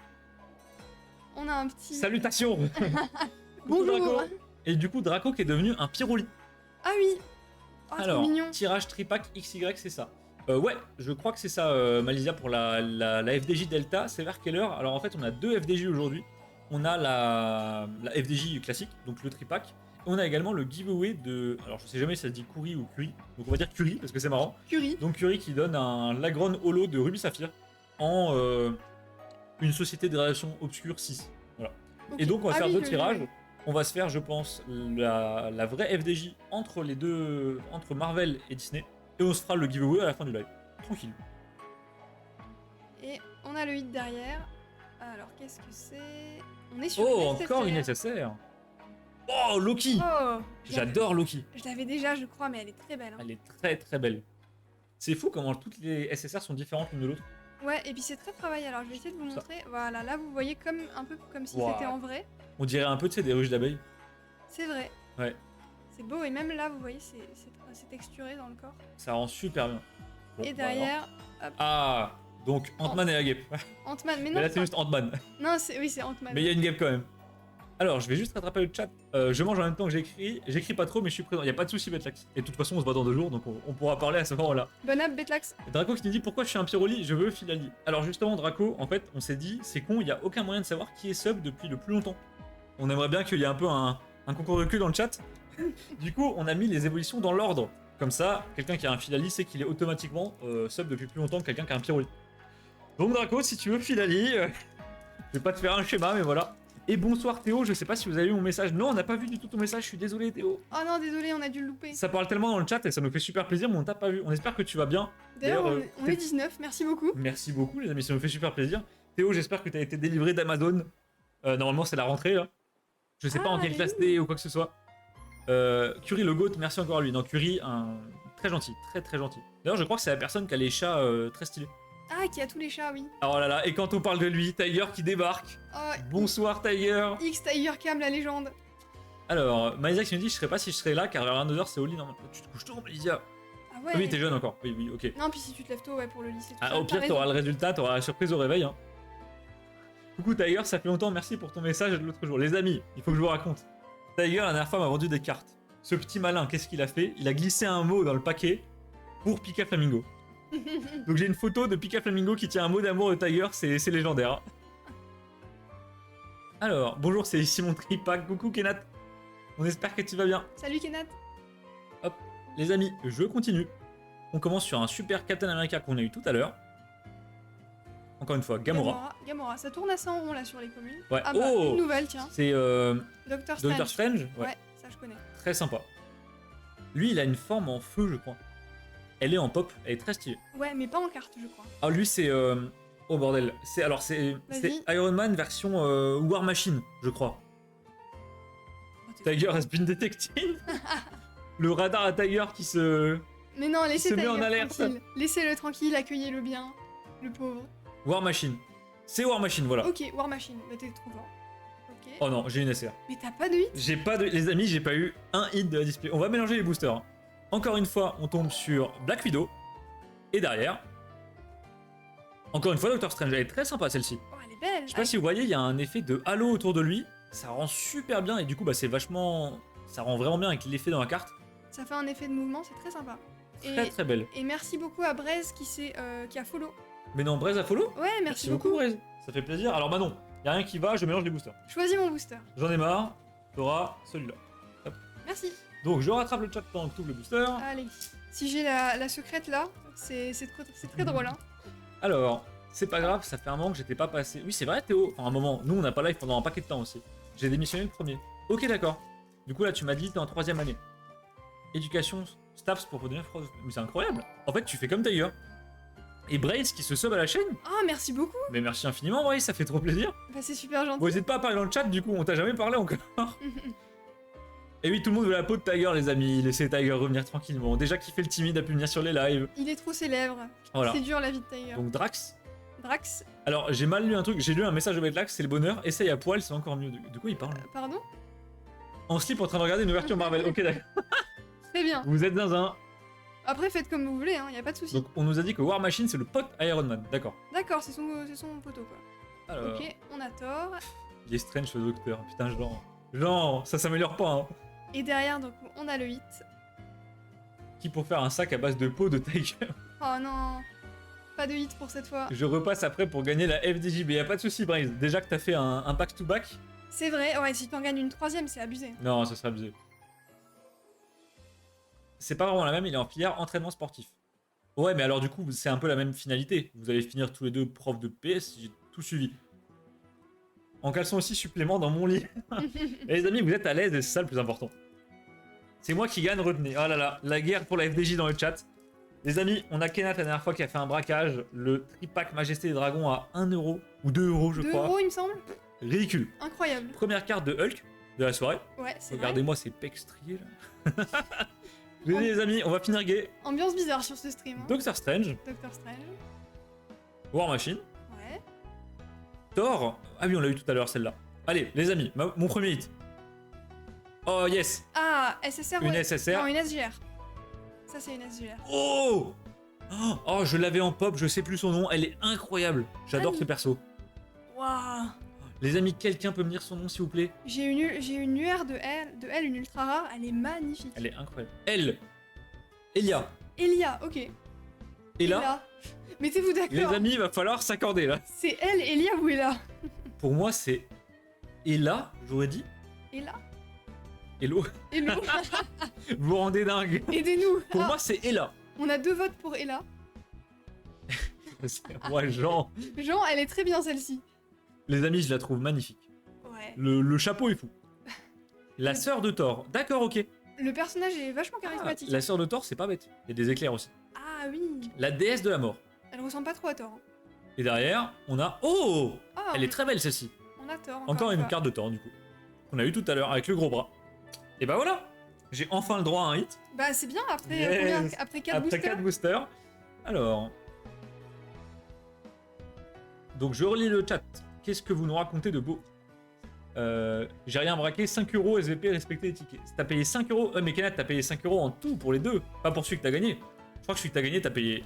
Speaker 2: On a un petit...
Speaker 1: Salutations.
Speaker 2: Bonjour.
Speaker 1: Draco. Et du coup, Draco qui est devenu un Pyroli.
Speaker 2: Ah oui. Ah,
Speaker 1: Alors,
Speaker 2: trop mignon.
Speaker 1: tirage tripack XY, c'est ça. Ouais, je crois que c'est ça, Malizia, pour la FDJ Delta. C'est vers quelle heure? Alors en fait, on a deux FDJ aujourd'hui. On a la FDJ classique, donc le tripack. Et on a également le giveaway de... Alors je sais jamais si ça se dit Curie ou Curie. Donc on va dire Curie, parce que c'est marrant.
Speaker 2: Curie.
Speaker 1: Donc Curie qui donne un Lagron Holo de Ruby Saphir en une société de relations obscure 6. Voilà.
Speaker 2: Ok.
Speaker 1: Et donc on va faire
Speaker 2: oui,
Speaker 1: deux
Speaker 2: je-
Speaker 1: tirages. On va se faire, je pense, la vraie FDJ entre les deux, entre Marvel et Disney. Et on se fera le giveaway à la fin du live. Tranquille.
Speaker 2: Et on a le hit derrière. Alors, qu'est-ce que c'est? On est sur
Speaker 1: Oh,
Speaker 2: une
Speaker 1: encore une
Speaker 2: SFR.
Speaker 1: SSR. Oh, Loki.
Speaker 2: Oh,
Speaker 1: J'adore Loki.
Speaker 2: Je l'avais déjà, je crois, mais elle est très belle, hein.
Speaker 1: Elle est très très belle. C'est fou comment toutes les SSR sont différentes l'une de l'autre.
Speaker 2: Ouais, et puis c'est très travaillé. Alors, je vais essayer de vous
Speaker 1: Ça.
Speaker 2: montrer. Voilà, là, vous voyez comme un peu comme si
Speaker 1: Wow.
Speaker 2: c'était en vrai.
Speaker 1: On dirait un peu, tu sais, des ruches d'abeilles.
Speaker 2: C'est vrai.
Speaker 1: Ouais.
Speaker 2: C'est beau, et même là, vous voyez, c'est texturé dans le corps.
Speaker 1: Ça rend super bien. Bon,
Speaker 2: Et
Speaker 1: bah alors.
Speaker 2: derrière,
Speaker 1: Ah, donc Ant-Man et la guêpe.
Speaker 2: Ant-Man. Mais
Speaker 1: Mais
Speaker 2: non,
Speaker 1: là, c'est juste Ant-Man.
Speaker 2: non, oui, c'est Ant-Man.
Speaker 1: Mais il y a une guêpe quand même. Alors, je vais juste rattraper le chat. Je mange en même temps que j'écris. J'écris pas trop, mais je suis présent. Il y a pas de souci, Betlax. Et de toute façon, on se voit dans 2 jours, donc on pourra parler à ce moment-là.
Speaker 2: Bon app, Betlax.
Speaker 1: Draco qui nous dit pourquoi je suis un Pyroli, je veux Filali. Alors justement Draco, en fait on s'est dit c'est con, il y a aucun moyen de savoir qui est sub depuis le plus longtemps. On aimerait bien qu'il y ait un peu un concours de cul dans le chat. Du coup on a mis les évolutions dans l'ordre. Comme ça, quelqu'un qui a un Filali sait qu'il est automatiquement sub depuis plus longtemps que quelqu'un qui a un Pyroli. Donc Draco, si tu veux Filali, je vais pas te faire un schéma mais voilà. Et bonsoir Théo, je sais pas si vous avez eu mon message. Non, on n'a pas vu du tout ton message, je suis désolé Théo.
Speaker 2: Oh non, désolé, on a dû le louper.
Speaker 1: Ça parle tellement dans le chat et ça nous fait super plaisir, mais on t'a pas vu. On espère que tu vas bien.
Speaker 2: D'ailleurs,
Speaker 1: d'ailleurs,
Speaker 2: on est 19, merci beaucoup.
Speaker 1: Merci beaucoup les amis, ça me fait super plaisir. Théo, j'espère que tu as été délivré d'Amazon. Normalement c'est la rentrée là. Je sais pas en quelle
Speaker 2: mais
Speaker 1: classe
Speaker 2: oui.
Speaker 1: t'es ou quoi que ce soit. Curie le GOAT, merci encore à lui. Non, Curie, très gentil, très très gentil. D'ailleurs je crois que c'est la personne qui a les chats très stylés.
Speaker 2: Ah, qui a tous les chats, oui.
Speaker 1: Oh là là, et quand on parle de lui, Tiger qui débarque.
Speaker 2: Oh,
Speaker 1: Bonsoir Tiger.
Speaker 2: X Tiger Cam, la légende.
Speaker 1: Alors, Maïsa qui me dit je serais pas si je serais là car vers 22h c'est au lit normalement. Tu te couches tôt Maïsa.
Speaker 2: Ah ouais.
Speaker 1: Ah oui, t'es jeune encore. Oui, oui, ok.
Speaker 2: Non, puis si tu te lèves tôt, ouais, pour le lycée. Tout
Speaker 1: Ah,
Speaker 2: ça,
Speaker 1: au
Speaker 2: t'as
Speaker 1: pire,
Speaker 2: raison.
Speaker 1: t'auras le résultat, t'auras la surprise au réveil. Hein. Coucou Tiger, ça fait longtemps, merci pour ton message de l'autre jour. Les amis, il faut que je vous raconte. Tiger, la dernière fois, m'a vendu des cartes. Ce petit malin, qu'est-ce qu'il a fait? Il a glissé un mot dans le paquet pour Pika Flamingo. Donc j'ai une photo de Pika Flamingo qui tient un mot d'amour de Tiger, c'est légendaire. Alors, bonjour, c'est ici mon tripack. Coucou Kenat. On espère que tu vas bien.
Speaker 2: Salut Kenat.
Speaker 1: Les amis, je continue. On commence sur un super Captain America qu'on a eu tout à l'heure. Encore une fois, Gamora.
Speaker 2: Gamora, ça tourne à 100 rond là sur les communes.
Speaker 1: Ouais.
Speaker 2: Ah bah,
Speaker 1: Oh
Speaker 2: une nouvelle, tiens.
Speaker 1: C'est
Speaker 2: Doctor Strange.
Speaker 1: Doctor Strange.
Speaker 2: Ouais, ça je connais.
Speaker 1: Très sympa. Lui, il a une forme en feu, je crois. Elle est en pop, elle est très stylée.
Speaker 2: Ouais, mais pas en carte, je crois.
Speaker 1: Ah, lui, c'est. Oh bordel. C'est
Speaker 2: Vas-y.
Speaker 1: Iron Man version War Machine, je crois.
Speaker 2: Oh, t'es
Speaker 1: Tiger
Speaker 2: fou.
Speaker 1: has been detected. Le radar à Tiger qui se.
Speaker 2: Mais non, laissez
Speaker 1: se met
Speaker 2: Tiger
Speaker 1: en alerte.
Speaker 2: tranquille. Laissez-le tranquille, accueillez-le bien. Le pauvre.
Speaker 1: War Machine. C'est War Machine, voilà.
Speaker 2: Ok, War Machine. Bah, t'es trop fort. Ok.
Speaker 1: Oh non, j'ai une SR.
Speaker 2: Mais t'as pas de hit?
Speaker 1: J'ai pas de. Les amis, j'ai pas eu un hit de la display. On va mélanger les boosters. Hein. Encore une fois, on tombe sur Black Widow. Et derrière. Encore une fois, Doctor Strange. Elle est très sympa celle-ci.
Speaker 2: Oh, elle est belle.
Speaker 1: Je sais pas si vous voyez, il y a un effet de halo autour de lui. Ça rend super bien et du coup, bah, c'est vachement. Ça rend vraiment bien avec l'effet dans la carte.
Speaker 2: Ça fait un effet de mouvement, c'est très sympa.
Speaker 1: Très très belle.
Speaker 2: Et merci beaucoup à Braise qui a follow.
Speaker 1: Mais non, Braise a follow.
Speaker 2: Ouais, merci beaucoup.
Speaker 1: Braise. Ça fait plaisir. Alors, bah non, y a rien qui va, je mélange les boosters.
Speaker 2: Choisis mon booster.
Speaker 1: J'en ai marre. T'auras celui-là.
Speaker 2: Merci.
Speaker 1: Donc, je rattrape le chat pendant que tout le booster.
Speaker 2: Allez. Si j'ai la secrète là, c'est très drôle, hein.
Speaker 1: Alors, c'est pas grave, ça fait un moment que j'étais pas passé. Oui, c'est vrai, Théo. Enfin, un moment. Nous, on n'a pas live pendant un paquet de temps aussi. J'ai démissionné le premier. Ok, d'accord. Du coup, là, tu m'as dit, t'es en 3ème année. Éducation Staps pour devenir Frost. Mais c'est incroyable. En fait, tu fais comme Tiger. Et Brace qui se sub à la chaîne.
Speaker 2: Ah, merci beaucoup.
Speaker 1: Mais merci infiniment, Brace, ça fait trop plaisir.
Speaker 2: Bah, c'est super gentil.
Speaker 1: Bon, n'hésite pas à parler dans le chat, du coup, on t'a jamais parlé encore. Et oui, tout le monde veut la peau de Tiger, les amis. Laissez Tiger revenir tranquillement. Déjà qu'il fait le timide, a pu venir sur les lives.
Speaker 2: Il est trop célèbre.
Speaker 1: Voilà.
Speaker 2: C'est dur la vie de Tiger.
Speaker 1: Donc Drax.
Speaker 2: Drax,
Speaker 1: Alors, j'ai mal lu un truc. J'ai lu un message de Betlax, c'est le bonheur. Essaye à poil, c'est encore mieux. De quoi il parle?
Speaker 2: pardon?
Speaker 1: En slip en train de regarder une ouverture Marvel. Ok, d'accord.
Speaker 2: Très bien.
Speaker 1: Vous êtes dans un.
Speaker 2: Après, faites comme vous voulez, hein, y a pas de souci.
Speaker 1: Donc, on nous a dit que War Machine, c'est le pote Iron Man. D'accord.
Speaker 2: D'accord, c'est son poteau quoi.
Speaker 1: Alors,
Speaker 2: Ok, on a Thor.
Speaker 1: il est strange ce docteur. Putain, genre, ça s'améliore pas, hein.
Speaker 2: Et derrière, donc, on a le 8.
Speaker 1: Qui pour faire un sac à base de peau de Tiger.
Speaker 2: Oh non, pas de 8 pour cette fois.
Speaker 1: Je repasse après pour gagner la FDJB. Y a pas de souci, Brace. Déjà que t'as fait un back-to-back.
Speaker 2: C'est vrai, ouais, si t'en gagnes une troisième, c'est abusé.
Speaker 1: Non, ça serait abusé. C'est pas vraiment la même, il est en filière entraînement sportif. Ouais, mais alors du coup, c'est un peu la même finalité. Vous allez finir tous les deux profs de PS, j'ai tout suivi. En caleçon aussi, supplément dans mon lit. Et les amis, vous êtes à l'aise et c'est ça le plus important. C'est moi qui gagne, retenez. Oh là là, la guerre pour la FDJ dans le chat. Les amis, on a Kenat la dernière fois qui a fait un braquage. Le tripack Majesté des Dragons à 1€ ou 2€, je
Speaker 2: 2
Speaker 1: crois.
Speaker 2: euros, il me semble.
Speaker 1: Ridicule.
Speaker 2: Incroyable.
Speaker 1: Première carte de Hulk de la soirée.
Speaker 2: Ouais, c'est vrai.
Speaker 1: Regardez-moi ces pecs striés là. Je vous dis, les amis, on va finir gay.
Speaker 2: Ambiance bizarre sur ce stream. Hein.
Speaker 1: Doctor Strange,
Speaker 2: Doctor Strange.
Speaker 1: War Machine,
Speaker 2: Ouais.
Speaker 1: Thor. Ah oui, on l'a eu tout à l'heure celle-là. Allez, les amis, mon premier hit. Oh yes,
Speaker 2: Ah, SSR,
Speaker 1: une
Speaker 2: ouais.
Speaker 1: SSR.
Speaker 2: Non, une SGR. Ça, c'est une SGR.
Speaker 1: Oh Oh, je l'avais en pop, je sais plus son nom. Elle est incroyable. J'adore
Speaker 2: Annie.
Speaker 1: ce perso.
Speaker 2: Waouh.
Speaker 1: Les amis, quelqu'un peut me dire son nom s'il vous plaît?
Speaker 2: J'ai une UR de L, une ultra rare. Elle est magnifique.
Speaker 1: Elle est incroyable. Elle. Elia.
Speaker 2: Elia, ok.
Speaker 1: Ella.
Speaker 2: Mettez-vous
Speaker 1: Les
Speaker 2: d'accord.
Speaker 1: amis, il va falloir s'accorder là.
Speaker 2: C'est elle, Elia ou Ella?
Speaker 1: Pour moi, c'est Ella, j'aurais dit.
Speaker 2: Ella.
Speaker 1: Hello.
Speaker 2: Hello.
Speaker 1: Vous vous rendez dingue.
Speaker 2: Aidez-nous.
Speaker 1: Pour
Speaker 2: Ah,
Speaker 1: moi, c'est Ella.
Speaker 2: on a 2 votes pour Ella.
Speaker 1: Moi, Jean.
Speaker 2: Jean, elle est très bien celle-ci.
Speaker 1: Les amis, je la trouve magnifique.
Speaker 2: Ouais.
Speaker 1: Le chapeau est fou. La sœur de Thor. D'accord, ok.
Speaker 2: Le personnage est vachement
Speaker 1: Ah,
Speaker 2: charismatique.
Speaker 1: la sœur de Thor, c'est pas bête. Il y a des éclairs aussi.
Speaker 2: Ah oui.
Speaker 1: La déesse de la mort.
Speaker 2: Elle ressemble pas trop à Thor. Hein.
Speaker 1: Et derrière, on a... Oh
Speaker 2: Ah,
Speaker 1: Elle est très belle, celle-ci.
Speaker 2: on a Thor.
Speaker 1: Encore une
Speaker 2: fois.
Speaker 1: carte de Thor, du coup. Qu'on a eu tout à l'heure, avec le gros bras. Et bah voilà. J'ai enfin le droit à un hit.
Speaker 2: Bah c'est bien, après,
Speaker 1: Yes.
Speaker 2: combien après 4
Speaker 1: Après
Speaker 2: boosters.
Speaker 1: 4 boosters. Alors... Donc je relis le chat. Qu'est-ce que vous nous racontez de beau? J'ai rien braqué, 5€ SVP, respecter les tickets. T'as payé 5€. Mais Kenneth, t'as payé 5€ en tout pour les deux. Pas pour celui que t'as gagné. Je crois que celui que t'as gagné, t'as payé...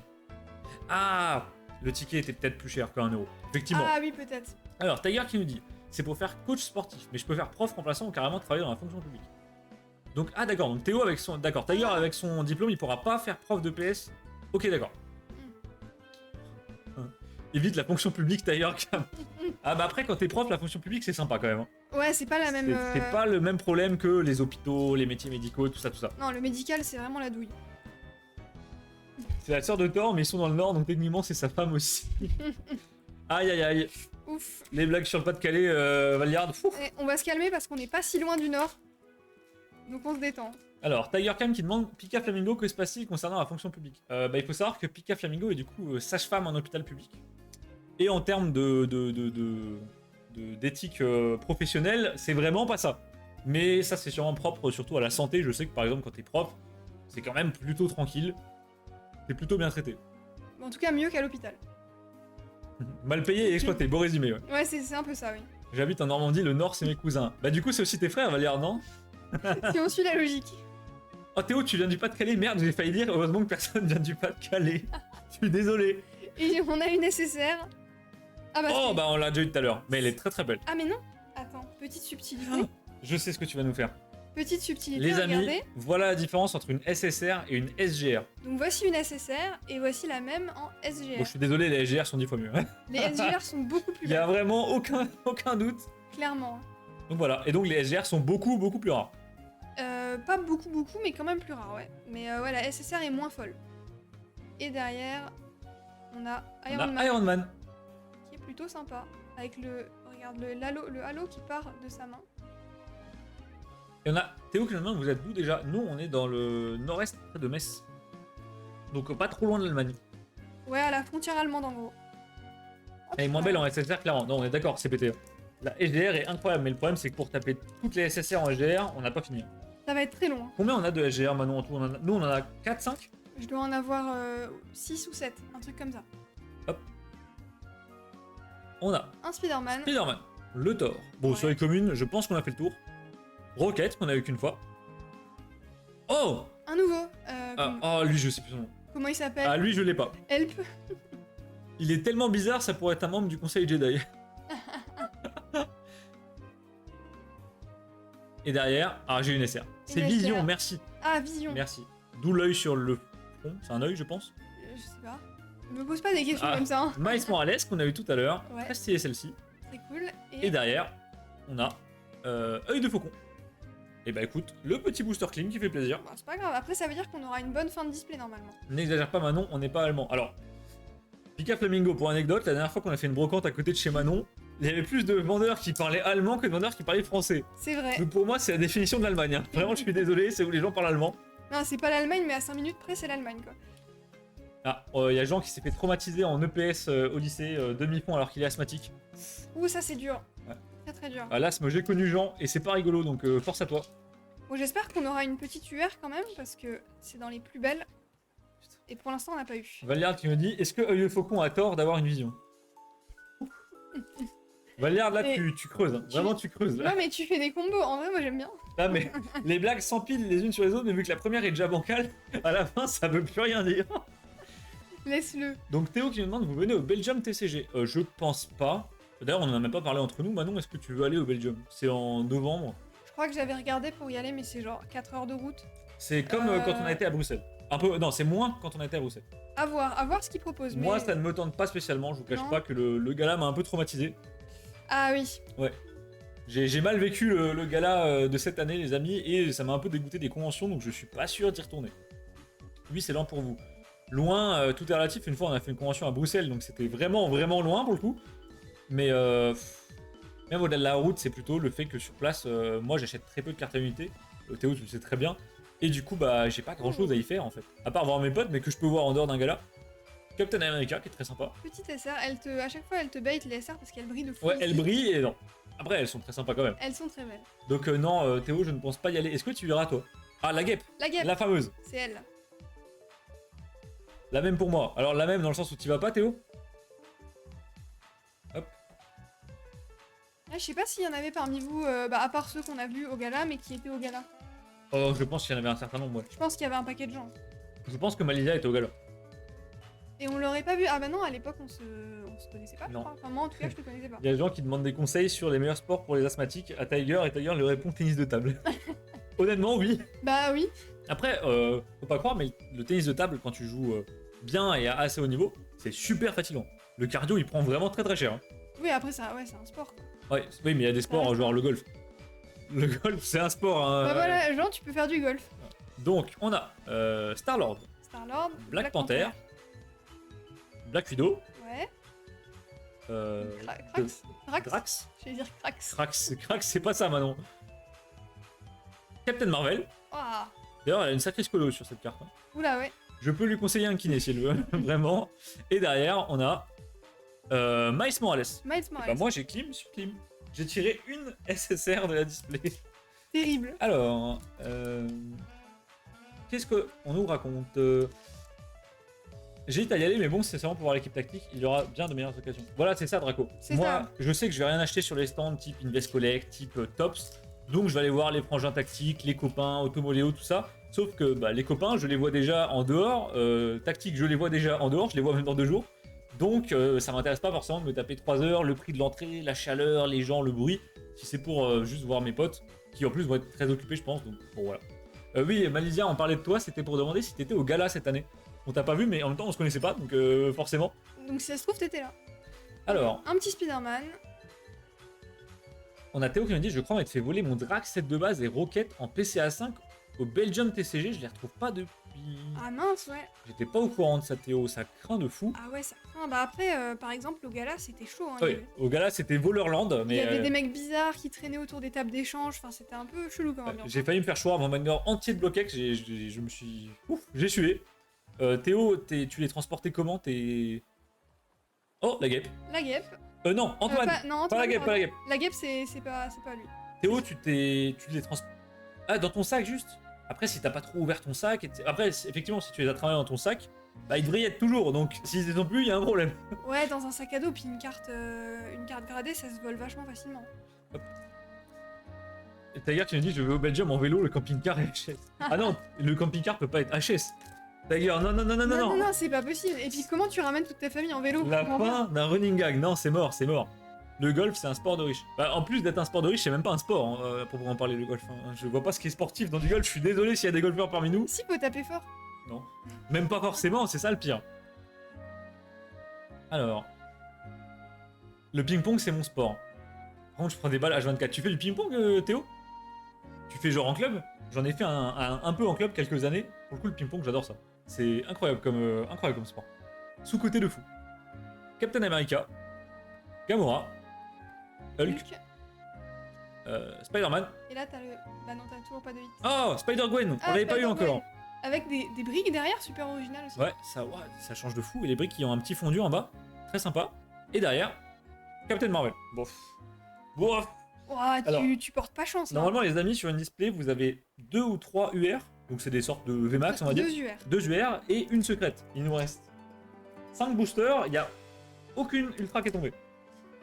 Speaker 1: Ah, le ticket était peut-être plus cher qu'un euro. Effectivement.
Speaker 2: Ah oui, peut-être.
Speaker 1: Alors, Tiger qui nous dit, c'est pour faire coach sportif, mais je peux faire prof remplaçant ou carrément travailler dans la fonction publique. Donc, ah d'accord, donc Théo avec son... D'accord, Tiger avec son diplôme, il pourra pas faire prof de PS. Ok, d'accord. Évite la fonction publique, Tiger. Ah bah après, quand t'es prof, la fonction publique, c'est sympa quand même. Hein.
Speaker 2: Ouais, c'est pas la même.
Speaker 1: C'est pas le même problème que les hôpitaux, les métiers médicaux, tout ça, tout ça.
Speaker 2: Non, le médical, c'est vraiment la douille.
Speaker 1: C'est la sœur de Thor, mais ils sont dans le Nord, donc techniquement, c'est sa femme aussi. Aïe aïe aïe.
Speaker 2: Ouf.
Speaker 1: Les blagues sur le Pas-de-Calais, Valliard. Ouf.
Speaker 2: Eh, on va se calmer parce qu'on n'est pas si loin du nord. Donc on se détend.
Speaker 1: Alors, Tiger Cam qui demande Pika Flamingo, que se passe-t-il concernant la fonction publique? Bah, il faut savoir que Pika Flamingo est du coup sage-femme en hôpital public. Et en termes d'éthique professionnelle, c'est vraiment pas ça. Mais ça, c'est sûrement propre surtout à la santé. Je sais que par exemple, quand t'es prof, c'est quand même plutôt tranquille. T'es plutôt bien traité.
Speaker 2: En tout cas, mieux qu'à l'hôpital.
Speaker 1: Mal payé et exploité, beau résumé, ouais.
Speaker 2: Ouais, c'est un peu ça, oui.
Speaker 1: J'habite en Normandie, le Nord, c'est mes cousins. Bah, du coup, c'est aussi tes frères, Valère, non?
Speaker 2: Si on suit la logique.
Speaker 1: Oh, Théo, tu viens du Pas-de-Calais? Merde, j'ai failli dire, heureusement que personne vient du Pas-de-Calais. Je suis désolé.
Speaker 2: Et on a une nécessaire. Ah bah,
Speaker 1: Oh,
Speaker 2: c'est-
Speaker 1: bah, on l'a déjà eu tout à l'heure. Mais elle est très très belle.
Speaker 2: Ah mais non. Attends, petite subtilité.
Speaker 1: Je sais ce que tu vas nous faire.
Speaker 2: Petite subtilité,
Speaker 1: Les amis,
Speaker 2: regardez.
Speaker 1: voilà la différence entre une SSR et une SGR.
Speaker 2: Donc voici une SSR et voici la même en SGR.
Speaker 1: Bon, je suis désolé, les SGR sont 10 fois mieux.
Speaker 2: Les SGR sont beaucoup plus
Speaker 1: Il y a
Speaker 2: belles,
Speaker 1: vraiment aucun doute.
Speaker 2: clairement.
Speaker 1: Donc voilà, et donc les SGR sont beaucoup plus rares.
Speaker 2: Pas beaucoup, mais quand même plus rare, ouais. Mais ouais, la SSR est moins folle. Et derrière, on a
Speaker 1: On
Speaker 2: Iron
Speaker 1: a
Speaker 2: Man,
Speaker 1: Iron Man.
Speaker 2: qui est plutôt sympa. Avec regarde, le halo qui part de sa main.
Speaker 1: Et on a Théo qui nous demande, vous êtes d'où déjà? Nous, on est dans le nord-est, près de Metz. Donc pas trop loin de l'Allemagne.
Speaker 2: Ouais, à la frontière allemande en gros.
Speaker 1: Elle est moins belle en SSR, clairement. Non, on est d'accord, c'est pété. La HDR est incroyable, mais le problème, c'est que pour taper toutes les SSR en HDR, on n'a pas fini.
Speaker 2: Ça va être très long.
Speaker 1: Combien on a de HDR, Manon, en tout? Nous, on en a 4, 5?
Speaker 2: Je dois en avoir 6 ou 7, un truc comme ça.
Speaker 1: On a
Speaker 2: Un Spider-Man.
Speaker 1: Spider-Man, le Thor. Bon,
Speaker 2: Ouais.
Speaker 1: sur les communes, je pense qu'on a fait le tour. Rocket, qu'on a eu qu'une fois. Oh,
Speaker 2: Un nouveau.
Speaker 1: lui, je sais plus son nom.
Speaker 2: Comment il s'appelle?
Speaker 1: Ah, lui, je l'ai pas.
Speaker 2: Help.
Speaker 1: Il est tellement bizarre, ça pourrait être un membre du Conseil Jedi. Et derrière, j'ai une SR. C'est
Speaker 2: Une
Speaker 1: Vision,
Speaker 2: SR.
Speaker 1: merci.
Speaker 2: Ah, Vision.
Speaker 1: Merci. D'où l'œil sur le front. C'est un œil, je pense.
Speaker 2: Je sais pas. Me pose pas des questions
Speaker 1: Ah.
Speaker 2: comme ça. Hein.
Speaker 1: Miles Morales, qu'on a eu tout à l'heure.
Speaker 2: Ouais.
Speaker 1: Très stylé celle-ci.
Speaker 2: Très cool.
Speaker 1: Et derrière, on a œil de faucon. Et bah écoute, le petit booster clean qui fait plaisir.
Speaker 2: Bon, c'est pas grave. Après, ça veut dire qu'on aura une bonne fin de display normalement.
Speaker 1: N'exagère pas Manon, on n'est pas allemand. Alors, Pika Flamingo, pour anecdote, la dernière fois qu'on a fait une brocante à côté de chez Manon, il y avait plus de vendeurs qui parlaient allemand que de vendeurs qui parlaient français.
Speaker 2: C'est vrai.
Speaker 1: Donc pour moi, c'est la définition de l'Allemagne. Hein. Vraiment, je suis désolé, c'est où les gens parlent allemand.
Speaker 2: Non, c'est pas l'Allemagne, mais à 5 minutes près, c'est l'Allemagne quoi.
Speaker 1: Ah, il y a Jean qui s'est fait traumatiser en EPS au lycée, demi-fond alors qu'il est asthmatique.
Speaker 2: Ouh, ça c'est dur.
Speaker 1: Ouais.
Speaker 2: Très très dur.
Speaker 1: Ah, l'asthme, j'ai connu Jean et c'est pas rigolo, donc force à toi.
Speaker 2: Bon, j'espère qu'on aura une petite UR quand même, parce que c'est dans les plus belles. Et pour l'instant, on n'a pas eu.
Speaker 1: Valliard qui me dit, est-ce que œil de faucon a tort d'avoir une vision? Valliard, là,
Speaker 2: Et-
Speaker 1: tu creuses. Hein. Vraiment, tu creuses. Là.
Speaker 2: Non, mais tu fais des combos. En vrai, moi j'aime bien.
Speaker 1: Ah, mais les blagues s'empilent les unes sur les autres, mais vu que la première est déjà bancale, à la fin, ça veut plus rien dire.
Speaker 2: Laisse-le.
Speaker 1: Donc Théo qui nous demande, vous venez au Belgium TCG? Je pense pas. D'ailleurs, on en a même pas parlé entre nous. Manon, est-ce que tu veux aller au Belgium? C'est en novembre.
Speaker 2: Je crois que j'avais regardé pour y aller, mais c'est genre 4 heures de route.
Speaker 1: C'est comme quand on a été à Bruxelles. Un peu, non, c'est moins quand on a été à Bruxelles.
Speaker 2: À voir ce qu'ils proposent.
Speaker 1: Moi,
Speaker 2: mais...
Speaker 1: ça ne me tente pas spécialement. Je vous cache
Speaker 2: Non.
Speaker 1: pas que le gala m'a un peu traumatisé.
Speaker 2: Ah oui.
Speaker 1: J'ai mal vécu le gala de cette année, les amis, et ça m'a un peu dégoûté des conventions, donc je suis pas sûr d'y retourner. Oui, c'est lent pour vous. Loin, tout est relatif. Une fois, on a fait une convention à Bruxelles, donc c'était vraiment, vraiment loin pour le coup. Mais même au-delà de la route, c'est plutôt le fait que sur place, moi, j'achète très peu de cartes à unité. Théo, tu le sais très bien. Et du coup, bah, j'ai pas grand-chose à y faire, en fait. À part voir mes potes, mais que je peux voir en dehors d'un gala. Captain America, qui est très sympa.
Speaker 2: Petite SR, à chaque fois, elle te bait les SR parce qu'elles brillent de fou.
Speaker 1: Ouais, elle brille et non. Après, elles sont très sympas quand même.
Speaker 2: Elles sont très belles.
Speaker 1: Donc non, Théo, je ne pense pas y aller. Est-ce que tu iras, toi? Ah, la guêpe,
Speaker 2: La guêpe,
Speaker 1: la fameuse.
Speaker 2: c'est elle.
Speaker 1: La même pour moi. Alors la même dans le sens où tu vas pas, Théo? Hop.
Speaker 2: Ah, je sais pas s'il y en avait parmi vous, à part ceux qu'on a vus au gala, mais qui étaient au gala.
Speaker 1: Oh, je pense qu'il y en avait un certain nombre, ouais.
Speaker 2: Je pense qu'il y avait un paquet de gens.
Speaker 1: Je pense que Malisia était au gala.
Speaker 2: Et on l'aurait pas vu. Ah bah non, à l'époque, on se connaissait pas, je
Speaker 1: Non.
Speaker 2: crois. Enfin, moi, en tout cas, je te connaissais pas.
Speaker 1: Il y a des gens qui demandent des conseils sur les meilleurs sports pour les asthmatiques à Tiger, et Tiger lui répond tennis de table. Honnêtement, oui.
Speaker 2: Bah oui.
Speaker 1: Après, faut pas croire, mais le tennis de table, quand tu joues bien et à assez haut niveau, c'est super fatigant. Le cardio, il prend vraiment très très cher. Hein.
Speaker 2: Oui, après, ça, ouais, c'est un sport, quoi.
Speaker 1: Ouais, oui, mais il y a des sports,
Speaker 2: Ouais.
Speaker 1: genre le golf. Le golf, c'est un sport. Hein.
Speaker 2: Bah voilà, genre, tu peux faire du golf.
Speaker 1: Donc, on a Star-Lord,
Speaker 2: Star-Lord,
Speaker 1: Black Panther, Black Widow,
Speaker 2: Ouais.
Speaker 1: Drax.
Speaker 2: Drax. Je vais dire Crax.
Speaker 1: Crax, c'est pas ça, Manon. Captain Marvel.
Speaker 2: Ah.
Speaker 1: D'ailleurs, elle a une sacrée scolo sur cette carte. Hein.
Speaker 2: Oula, ouais.
Speaker 1: Je peux lui conseiller un kiné s'il veut, vraiment. Et derrière, on a Miles Morales.
Speaker 2: Miles
Speaker 1: Bah,
Speaker 2: Morales.
Speaker 1: moi, j'ai Clim sur Clim. J'ai tiré une SSR de la display.
Speaker 2: Terrible.
Speaker 1: Alors, qu'est-ce qu'on nous raconte J'ai hésité à y aller, mais bon, c'est seulement pour voir l'équipe tactique. Il y aura bien de meilleures occasions. Voilà, c'est ça, Draco.
Speaker 2: C'est
Speaker 1: Moi,
Speaker 2: ça.
Speaker 1: je sais que je vais rien acheter sur les stands type Invest Collect, type Tops. Donc, je vais aller voir les frangins tactiques, les copains, Automoléo, tout ça. Sauf que bah, les copains, je les vois déjà en dehors. Tactique, je les vois déjà en dehors. Je les vois même dans 2 jours. Donc, ça m'intéresse pas forcément de me taper 3 heures, le prix de l'entrée, la chaleur, les gens, le bruit. Si c'est pour juste voir mes potes, qui en plus vont être très occupés, je pense. Donc, bon, voilà. Oui, Malisia, on parlait de toi. C'était pour demander si t'étais au gala cette année. On t'a pas vu, mais en même temps, on se connaissait pas. Donc, forcément.
Speaker 2: Donc, si ça se trouve, t'étais là.
Speaker 1: Alors,
Speaker 2: Un petit Spider-Man.
Speaker 1: on a Théo qui nous dit, je crois m'être fait voler mon Drax set de base et Rocket en PCA 5 au Belgium TCG. Je les retrouve pas depuis...
Speaker 2: Ah mince, ouais.
Speaker 1: J'étais pas au courant de ça, Théo, ça craint de fou.
Speaker 2: Ah ouais, ça craint. Bah après, par exemple, au gala, c'était chaud. Hein.
Speaker 1: Oui, au gala, c'était Volerland, mais...
Speaker 2: Il y avait des mecs bizarres qui traînaient autour des tables d'échange. Enfin, c'était un peu chelou comme ambiance.
Speaker 1: j'ai failli me faire choir avant un entier de bloquex, je me suis... Ouf, j'ai sué. Théo, tu les transportais comment? Oh, la guêpe.
Speaker 2: La guêpe.
Speaker 1: Non, Antoine.
Speaker 2: Non,
Speaker 1: Pas la guêpe, pas la guêpe.
Speaker 2: La guêpe, c'est pas lui.
Speaker 1: Théo, tu les transportes... Ah, dans ton sac, juste. Après, si t'as pas trop ouvert ton sac... Après, effectivement, si tu les as travaillés dans ton sac, bah, ils devraient y être toujours. Donc, s'ils les ont plus, il y a un problème.
Speaker 2: Ouais, dans un sac à dos, puis une carte gradée, ça se vole vachement facilement.
Speaker 1: Et Tiger qui nous dit, je vais au Belgium en vélo, le camping-car est HS. Ah non, le camping-car peut pas être HS. Tiger, non.
Speaker 2: Non, c'est pas possible. Et puis, comment tu ramènes toute ta famille en vélo?
Speaker 1: La fin d'un running gag. Non, c'est mort, c'est mort. Le golf, c'est un sport de riche. Bah, en plus d'être un sport de riche, c'est même pas un sport, hein, pour en parler, le golf. Hein. Je vois pas ce qui est sportif dans du golf. Je suis désolé s'il y a des golfeurs parmi nous.
Speaker 2: Si, peut taper fort.
Speaker 1: Non. Même pas forcément, c'est ça le pire. Alors. Le ping-pong, c'est mon sport. Par contre, je prends des balles H24. Tu fais du ping-pong, Théo? Tu fais genre en club? J'en ai fait un peu en club quelques années. Pour le coup, le ping-pong, j'adore ça. C'est incroyable comme sport. Sous-côté de fou. Captain America. Gamora. Hulk. Spider-Man.
Speaker 2: Et là, t'as le. Bah non, t'as toujours pas de hit.
Speaker 1: Oh, Spider-Gwen, on l'avait pas eu
Speaker 2: Spider-Gwen.
Speaker 1: encore.
Speaker 2: Avec des briques derrière, super original aussi.
Speaker 1: Ouais, ça change de fou. Et les briques qui ont un petit fondu en bas. Très sympa. Et derrière, Captain Marvel. Bof.
Speaker 2: Ouah,
Speaker 1: Alors,
Speaker 2: tu portes pas chance. Là.
Speaker 1: Normalement, les amis, sur une display, vous avez 2 ou 3 UR. Donc, c'est des sortes de VMAX, on va dire.
Speaker 2: 2 UR.
Speaker 1: 2 UR et une secrète. Il nous reste 5 boosters. Il n'y a aucune ultra qui est tombée.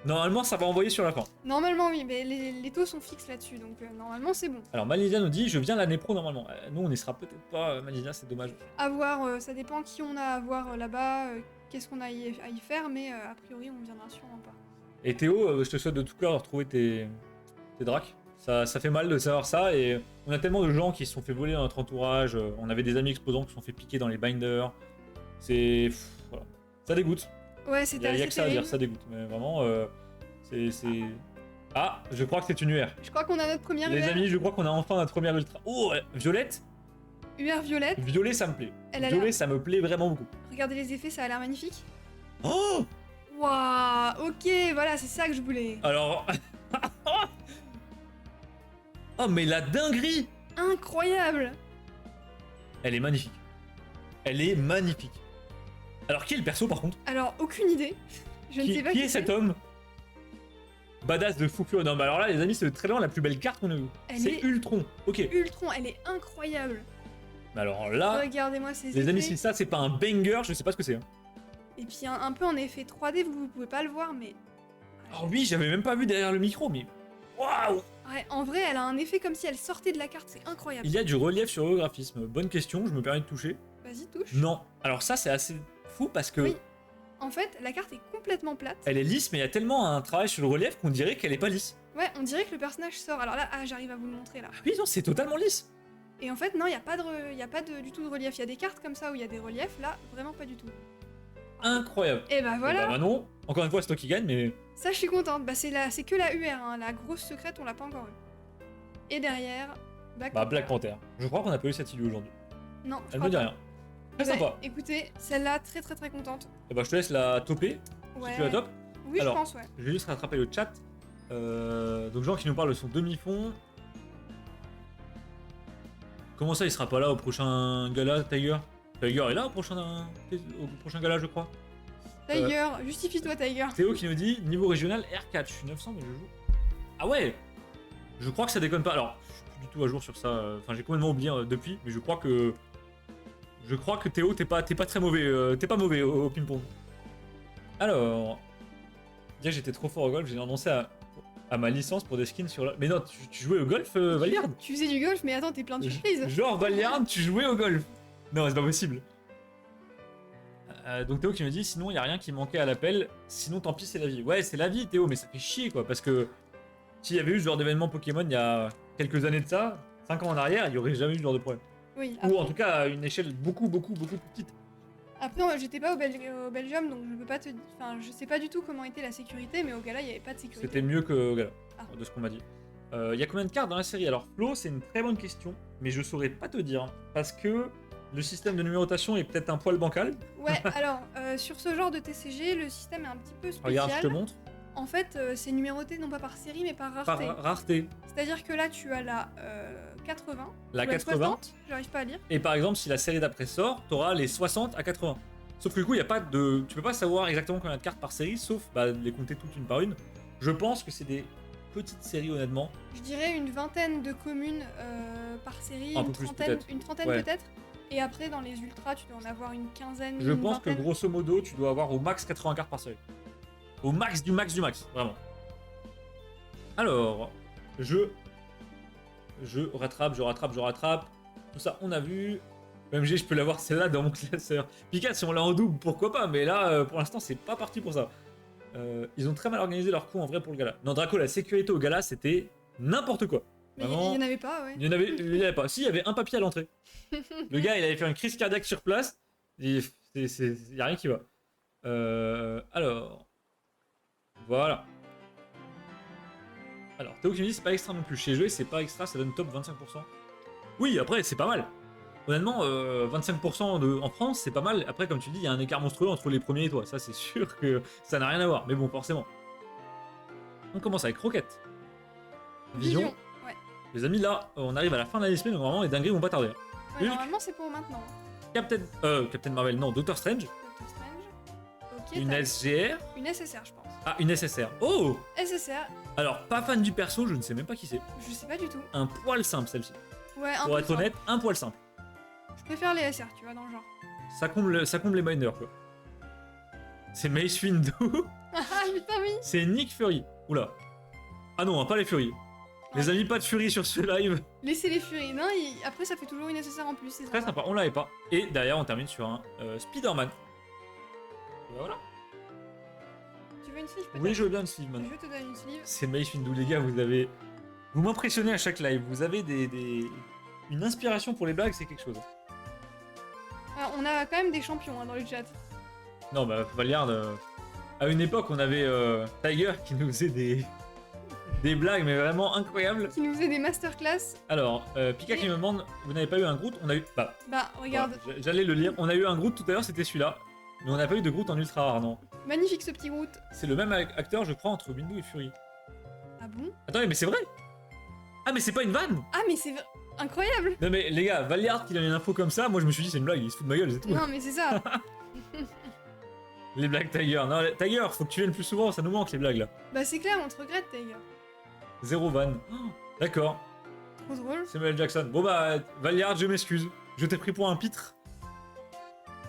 Speaker 1: Normalement, ça va envoyer sur la fin.
Speaker 2: Normalement, oui, mais les taux sont fixes là-dessus, donc normalement, c'est bon.
Speaker 1: Alors, Malizia nous dit, je viens l'année pro normalement. Nous, on n'y sera peut-être pas, Malizia, c'est dommage.
Speaker 2: À voir, ça dépend qui on a à voir là-bas, qu'est-ce qu'on a à y faire, mais a priori, on viendra sûrement pas.
Speaker 1: Et Théo, je te souhaite de tout cœur de retrouver tes dracs. Ça fait mal de savoir ça, et on a tellement de gens qui se sont fait voler dans notre entourage. On avait des amis exposants qui se sont fait piquer dans les binders. C'est... Voilà. Ça dégoûte.
Speaker 2: Ouais,
Speaker 1: Il
Speaker 2: c'était
Speaker 1: y a
Speaker 2: assez
Speaker 1: que ça à
Speaker 2: terrible.
Speaker 1: dire, ça dégoûte. Mais vraiment, c'est... Ah, je crois que c'est une UR.
Speaker 2: Je crois qu'on a notre première
Speaker 1: Les
Speaker 2: UR.
Speaker 1: amis, je crois qu'on a enfin notre première ultra. Oh, violette.
Speaker 2: UR violette.
Speaker 1: Violet, ça me plaît.
Speaker 2: Elle a
Speaker 1: Violet,
Speaker 2: l'air-
Speaker 1: ça me plaît vraiment beaucoup.
Speaker 2: Regardez les effets, ça a l'air magnifique.
Speaker 1: Oh,
Speaker 2: Waouh, ok, voilà, c'est ça que je voulais.
Speaker 1: alors... Oh, mais la dinguerie.
Speaker 2: Incroyable.
Speaker 1: Elle est magnifique. Elle est magnifique. Alors, qui est le perso, par contre?
Speaker 2: Alors, aucune idée. Je ne sais pas
Speaker 1: Qui est
Speaker 2: c'est.
Speaker 1: cet homme? Badass de fou furieux. Non, mais alors là, les amis, c'est très loin la plus belle carte qu'on a eue.
Speaker 2: Elle
Speaker 1: C'est
Speaker 2: est-
Speaker 1: Ultron. Ok.
Speaker 2: Ultron, elle est incroyable.
Speaker 1: Mais alors là,
Speaker 2: Regardez-moi ces
Speaker 1: les amis,
Speaker 2: effets.
Speaker 1: si ça, c'est pas un banger, je sais pas ce que c'est. Hein.
Speaker 2: Et puis un peu en effet 3D, vous pouvez pas le voir, mais...
Speaker 1: Oh oui, j'avais même pas vu derrière le micro, mais... Waouh!
Speaker 2: Ouais, en vrai, elle a un effet comme si elle sortait de la carte, c'est incroyable.
Speaker 1: Il y a du relief sur le graphisme. Bonne question, je me permets de toucher.
Speaker 2: Vas-y, touche.
Speaker 1: Non. Alors ça, c'est assez fou parce que...
Speaker 2: Oui. En fait, la carte est complètement plate.
Speaker 1: Elle est lisse, mais il y a tellement un travail sur le relief qu'on dirait qu'elle est pas lisse.
Speaker 2: Ouais, on dirait que le personnage sort. Alors là, j'arrive à vous le montrer là.
Speaker 1: Oui, non, c'est totalement lisse.
Speaker 2: Et en fait, non, il n'y a pas, du tout de relief. Il y a des cartes comme ça où il y a des reliefs, là, vraiment pas du tout.
Speaker 1: Incroyable.
Speaker 2: Et bah voilà,
Speaker 1: Bah non, encore une fois, c'est toi qui gagne, mais...
Speaker 2: ça je suis contente. Bah c'est que la UR, hein. La grosse secrète, on l'a pas encore eu. Et derrière,
Speaker 1: Bah, Black Panther. Je crois qu'on a pas eu cette idée aujourd'hui.
Speaker 2: Non, je
Speaker 1: Elle
Speaker 2: crois
Speaker 1: me dit
Speaker 2: pas.
Speaker 1: rien. Très
Speaker 2: Ouais,
Speaker 1: sympa.
Speaker 2: Écoutez, celle-là, très très très contente.
Speaker 1: Et bah, je te laisse la toper,
Speaker 2: Ouais.
Speaker 1: si tu la topes.
Speaker 2: Oui,
Speaker 1: Alors,
Speaker 2: je pense, ouais.
Speaker 1: Je vais juste rattraper le chat. Donc, Jean qui nous parle de son demi-fond. Comment ça, il sera pas là au prochain gala, Tiger? Tiger est là au prochain gala, je crois.
Speaker 2: Tiger, justifie-toi, Tiger.
Speaker 1: Théo qui nous dit niveau régional R4, je suis 900 mais je joue. Ah ouais. Je crois que ça déconne pas. Alors, je suis plus du tout à jour sur ça. Enfin, j'ai complètement oublié depuis, mais je crois que Théo, t'es pas très mauvais. T'es pas mauvais au ping-pong. Alors, dire j'étais trop fort au golf, j'ai renoncé à ma licence pour des skins sur la. Mais non, tu jouais au golf, Valiard?
Speaker 2: Tu faisais du golf, mais attends, t'es plein de surprises.
Speaker 1: Genre Valiard, tu jouais au golf? Non, c'est pas possible. Donc Théo qui me dit sinon il y a rien qui manquait à l'appel, sinon tant pis c'est la vie. Ouais, c'est la vie Théo, mais ça fait chier quoi, parce que s'il y avait eu ce genre d'événement Pokémon il y a quelques années de ça, 5 ans en arrière, il y aurait jamais eu ce genre de problème.
Speaker 2: Oui,
Speaker 1: Ou en tout cas à une échelle beaucoup plus petite.
Speaker 2: après moi, j'étais pas au Belgium, donc je peux pas te... Enfin, je sais pas du tout comment était la sécurité, mais au gala, il y avait pas de sécurité.
Speaker 1: C'était mieux que Gala,
Speaker 2: Ah.
Speaker 1: de ce qu'on m'a dit. Il y a combien de cartes dans la série? Alors Flo, c'est une très bonne question, mais je saurais pas te dire, parce que Le système de numérotation est peut-être un poil bancal.
Speaker 2: Ouais, alors, sur ce genre de TCG, le système est un petit peu
Speaker 1: Regarde, je te
Speaker 2: spécial.
Speaker 1: montre.
Speaker 2: En fait, c'est numéroté non pas par série, mais par
Speaker 1: Par
Speaker 2: rareté.
Speaker 1: rareté.
Speaker 2: C'est-à-dire que là, tu as la 80,
Speaker 1: La
Speaker 2: ou
Speaker 1: 80.
Speaker 2: 60, j'arrive pas à lire.
Speaker 1: Et par exemple, si la série d'après sort, t'auras les 60 à 80. Sauf que du coup, il y a pas de. Tu peux pas savoir exactement combien de cartes par série, sauf les compter toutes une par une. Je pense que c'est des petites séries, honnêtement.
Speaker 2: Je dirais une vingtaine de communes par série,
Speaker 1: Un peu plus, peut-être.
Speaker 2: une trentaine
Speaker 1: Ouais.
Speaker 2: peut-être. Et après, dans les ultras, tu dois en avoir une quinzaine,
Speaker 1: Je
Speaker 2: une
Speaker 1: pense que
Speaker 2: vingtaine.
Speaker 1: grosso modo, tu dois avoir au max 80 cartes par série. Au max du max du max, vraiment. Alors, je rattrape. Tout ça, on a vu. MG, je peux l'avoir celle-là dans mon classeur. Pika, si on l'a en double, pourquoi pas, mais là, pour l'instant, c'est pas parti pour ça. Ils ont très mal organisé leur coup en vrai pour le gala. Non, Draco, la sécurité au gala, c'était n'importe quoi.
Speaker 2: Mais il
Speaker 1: Vraiment,
Speaker 2: y en avait pas, ouais.
Speaker 1: il y en avait pas. Si, il y avait un papier à l'entrée. Le gars, il avait fait une crise cardiaque sur place. Il y a rien qui va. Alors. Voilà. Alors, Théo qui me dit c'est pas extra non plus. Chez Jouet, c'est pas extra, ça donne top 25%. Oui, après, c'est pas mal. Honnêtement, 25% en France, c'est pas mal. Après, comme tu dis, il y a un écart monstrueux entre les premiers et toi. Ça, c'est sûr que ça n'a rien à voir. Mais bon, forcément. On commence avec Rocket. Vision.
Speaker 2: Ouais.
Speaker 1: Les amis, là, on arrive à la fin de la display, donc normalement, les dingueries vont pas tarder.
Speaker 2: Ouais,
Speaker 1: Hulk.
Speaker 2: normalement, c'est pour maintenant.
Speaker 1: Captain Marvel, non, Doctor Strange.
Speaker 2: Doctor Strange. Ok,
Speaker 1: Une
Speaker 2: t'as
Speaker 1: SGR.
Speaker 2: une SSR, je pense.
Speaker 1: Ah, une SSR. Oh!
Speaker 2: SSR,
Speaker 1: Alors, pas fan du perso, je ne sais même pas qui c'est.
Speaker 2: je sais pas du tout.
Speaker 1: Un poil simple, celle-ci.
Speaker 2: Ouais, un
Speaker 1: Pour
Speaker 2: peu
Speaker 1: être
Speaker 2: simple.
Speaker 1: honnête, un poil simple.
Speaker 2: Je préfère les SR, tu vois, dans le genre.
Speaker 1: Ça comble les miners, quoi. C'est Mace Windu.
Speaker 2: Ah putain, oui.
Speaker 1: C'est Nick Fury. Oula. Ah non, pas les Fury. Les
Speaker 2: Ouais.
Speaker 1: amis, pas de Fury sur ce live.
Speaker 2: Laissez les furies. Non, après, ça fait toujours une SSR en plus, c'est
Speaker 1: Très sympa, on l'avait pas. Et derrière, on termine sur un Spider-Man. Et voilà.
Speaker 2: Tu veux une sleeve peut-être?
Speaker 1: Oui, je veux bien une sleeve maintenant.
Speaker 2: Je te donne une sleeve.
Speaker 1: C'est Mace Windu, les gars, vous m'impressionnez à chaque live. Vous avez une inspiration pour les blagues, c'est quelque chose.
Speaker 2: Alors, on a quand même des champions hein, dans le chat.
Speaker 1: Non, bah, Valiard, à une époque, on avait Tiger qui nous faisait des blagues, mais vraiment incroyables.
Speaker 2: Qui nous faisait des masterclass.
Speaker 1: Alors, Pika qui me demande, vous n'avez pas eu un Groot? On a eu. Bah,
Speaker 2: Bah, regarde.
Speaker 1: voilà, j'allais le lire. On a eu un Groot tout à l'heure, c'était celui-là. Mais on n'a pas eu de Groot en ultra rare, non.
Speaker 2: Magnifique ce petit Groot.
Speaker 1: C'est le même acteur, je crois, entre Windu et Fury.
Speaker 2: Ah bon?
Speaker 1: Attendez, mais c'est vrai? Ah, mais c'est pas une vanne!
Speaker 2: Ah, mais c'est incroyable.
Speaker 1: Non, mais les gars, Valiard qui donne une info comme ça, moi je me suis dit, c'est une blague, il se fout de ma gueule, c'est tout.
Speaker 2: Non, mais c'est ça.
Speaker 1: Les blagues Tiger. Non, Tiger, faut que tu viennes plus souvent, ça nous manque les blagues là.
Speaker 2: Bah, c'est clair, on te regrette, Tiger.
Speaker 1: Zéro vanne. Oh, d'accord,
Speaker 2: Trop drôle.
Speaker 1: Samuel Jackson. Bon bah, Valiard, je m'excuse. Je t'ai pris pour un pitre.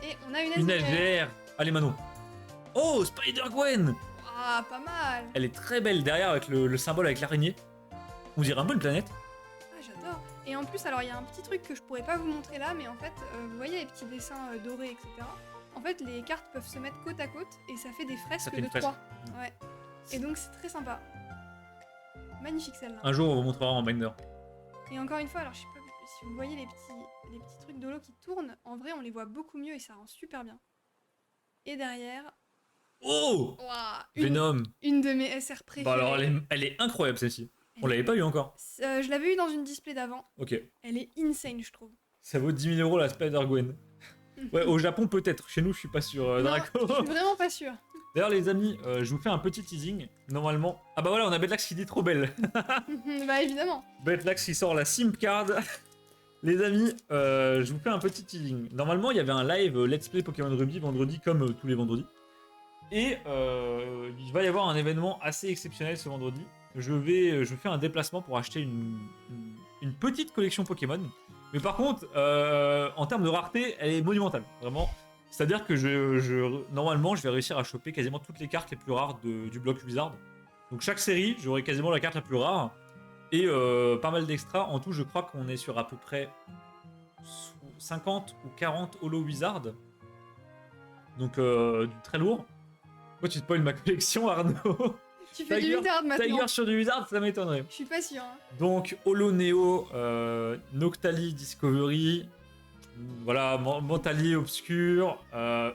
Speaker 2: Et on a une
Speaker 1: Une
Speaker 2: SDR.
Speaker 1: LGR. Allez, Manon. Oh, Spider-Gwen!
Speaker 2: Ah, pas mal.
Speaker 1: Elle est très belle derrière avec le symbole avec l'araignée. On dirait un peu une planète.
Speaker 2: Ah, j'adore. Et en plus, alors, il y a un petit truc que je pourrais pas vous montrer là, mais en fait, vous voyez les petits dessins dorés, etc. En fait, les cartes peuvent se mettre côte à côte et ça fait des fresques
Speaker 1: fait une
Speaker 2: de
Speaker 1: fresque.
Speaker 2: 3. Ouais. Et donc, c'est très sympa. Magnifique celle-là.
Speaker 1: Un jour, on vous montrera en binder.
Speaker 2: Et encore une fois, alors je sais pas si vous voyez les petits trucs d'holo qui tournent, en vrai on les voit beaucoup mieux et ça rend super bien. Et derrière,
Speaker 1: Oh!
Speaker 2: ouah,
Speaker 1: Venom.
Speaker 2: une de mes SR préférées.
Speaker 1: Bah alors, elle est incroyable celle-ci. On l'avait pas eu encore.
Speaker 2: Je l'avais eu dans une display d'avant.
Speaker 1: Ok.
Speaker 2: Elle est insane, je trouve.
Speaker 1: Ça vaut 10 000 € la Spider-Gwen. Ouais, au Japon peut-être. Chez nous, je suis pas sûr,
Speaker 2: Non,
Speaker 1: Draco.
Speaker 2: je suis vraiment pas sûre.
Speaker 1: D'ailleurs, les amis, je vous fais un petit teasing. Normalement. Ah bah voilà, on a Betlax qui dit trop belle.
Speaker 2: Bah évidemment.
Speaker 1: Betlax qui sort la SIM card. Les amis, je vous fais un petit teasing. Normalement, il y avait un live Let's Play Pokémon Ruby vendredi, comme tous les vendredis. Et il va y avoir un événement assez exceptionnel ce vendredi. Je fais un déplacement pour acheter une petite collection Pokémon. Mais par contre, en termes de rareté, elle est monumentale, vraiment. C'est-à-dire que normalement, je vais réussir à choper quasiment toutes les cartes les plus rares du bloc Wizard. Donc chaque série, j'aurai quasiment la carte la plus rare. Et pas mal d'extras. En tout, je crois qu'on est sur à peu près 50 ou 40 Holo Wizard. Donc du très lourd. Pourquoi tu spoil ma collection, Arnaud?
Speaker 2: Tu fais du Wizard maintenant.
Speaker 1: Tiger sur du Wizard, ça m'étonnerait.
Speaker 2: Je suis pas sûre. Hein.
Speaker 1: Donc Holo Neo, Noctali Discovery, voilà, Mentali Obscur,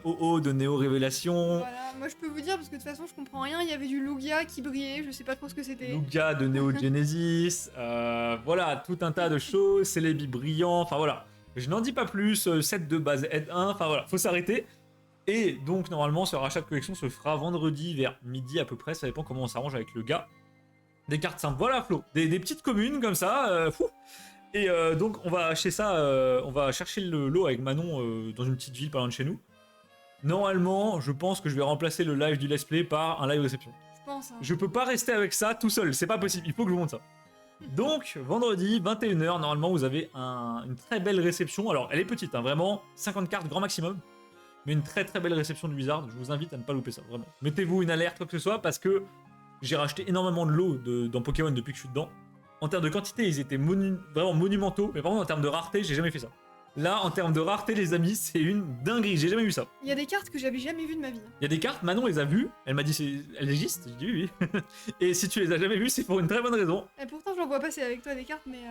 Speaker 1: OO de Neo Révélation,
Speaker 2: Voilà, moi je peux vous dire parce que de toute façon je comprends rien. Il y avait du Lugia qui brillait, je sais pas trop ce que c'était.
Speaker 1: Lugia de Neo Genesis, voilà, tout un tas de choses, Celebi brillant, enfin voilà. Je n'en dis pas plus, set de base aide 1, enfin voilà, faut s'arrêter. Et donc normalement ce rachat de collection se fera vendredi vers midi à peu près, ça dépend comment on s'arrange avec le gars. Des cartes simples, voilà Flo, des petites communes comme ça, fou. Et donc on va acheter ça, on va chercher le lot avec Manon dans une petite ville pas loin de chez nous. Normalement, je pense que je vais remplacer le live du let's play par un live réception.
Speaker 2: Je pense. Hein.
Speaker 1: Je peux pas rester avec ça tout seul, c'est pas possible, il faut que je vous montre ça. Donc, vendredi, 21h, normalement, vous avez une très belle réception. Alors, elle est petite, hein, vraiment, 50 cartes grand maximum. Mais une très très belle réception du Wizard. Je vous invite à ne pas louper ça, vraiment. Mettez-vous une alerte, quoi que ce soit, parce que j'ai racheté énormément de lots dans Pokémon depuis que je suis dedans. En termes de quantité, ils étaient vraiment monumentaux. Mais par contre, en termes de rareté, j'ai jamais fait ça. Là, en termes de rareté, les amis, c'est une dinguerie. J'ai jamais vu ça.
Speaker 2: Il y a des cartes que j'avais jamais vues de ma vie.
Speaker 1: Il y a des cartes, Manon les a vues. Elle m'a dit, elles existent. J'ai dit oui, oui. Et si tu les as jamais vues, c'est pour une très bonne raison.
Speaker 2: Et pourtant, j'en vois passer avec toi des cartes, mais.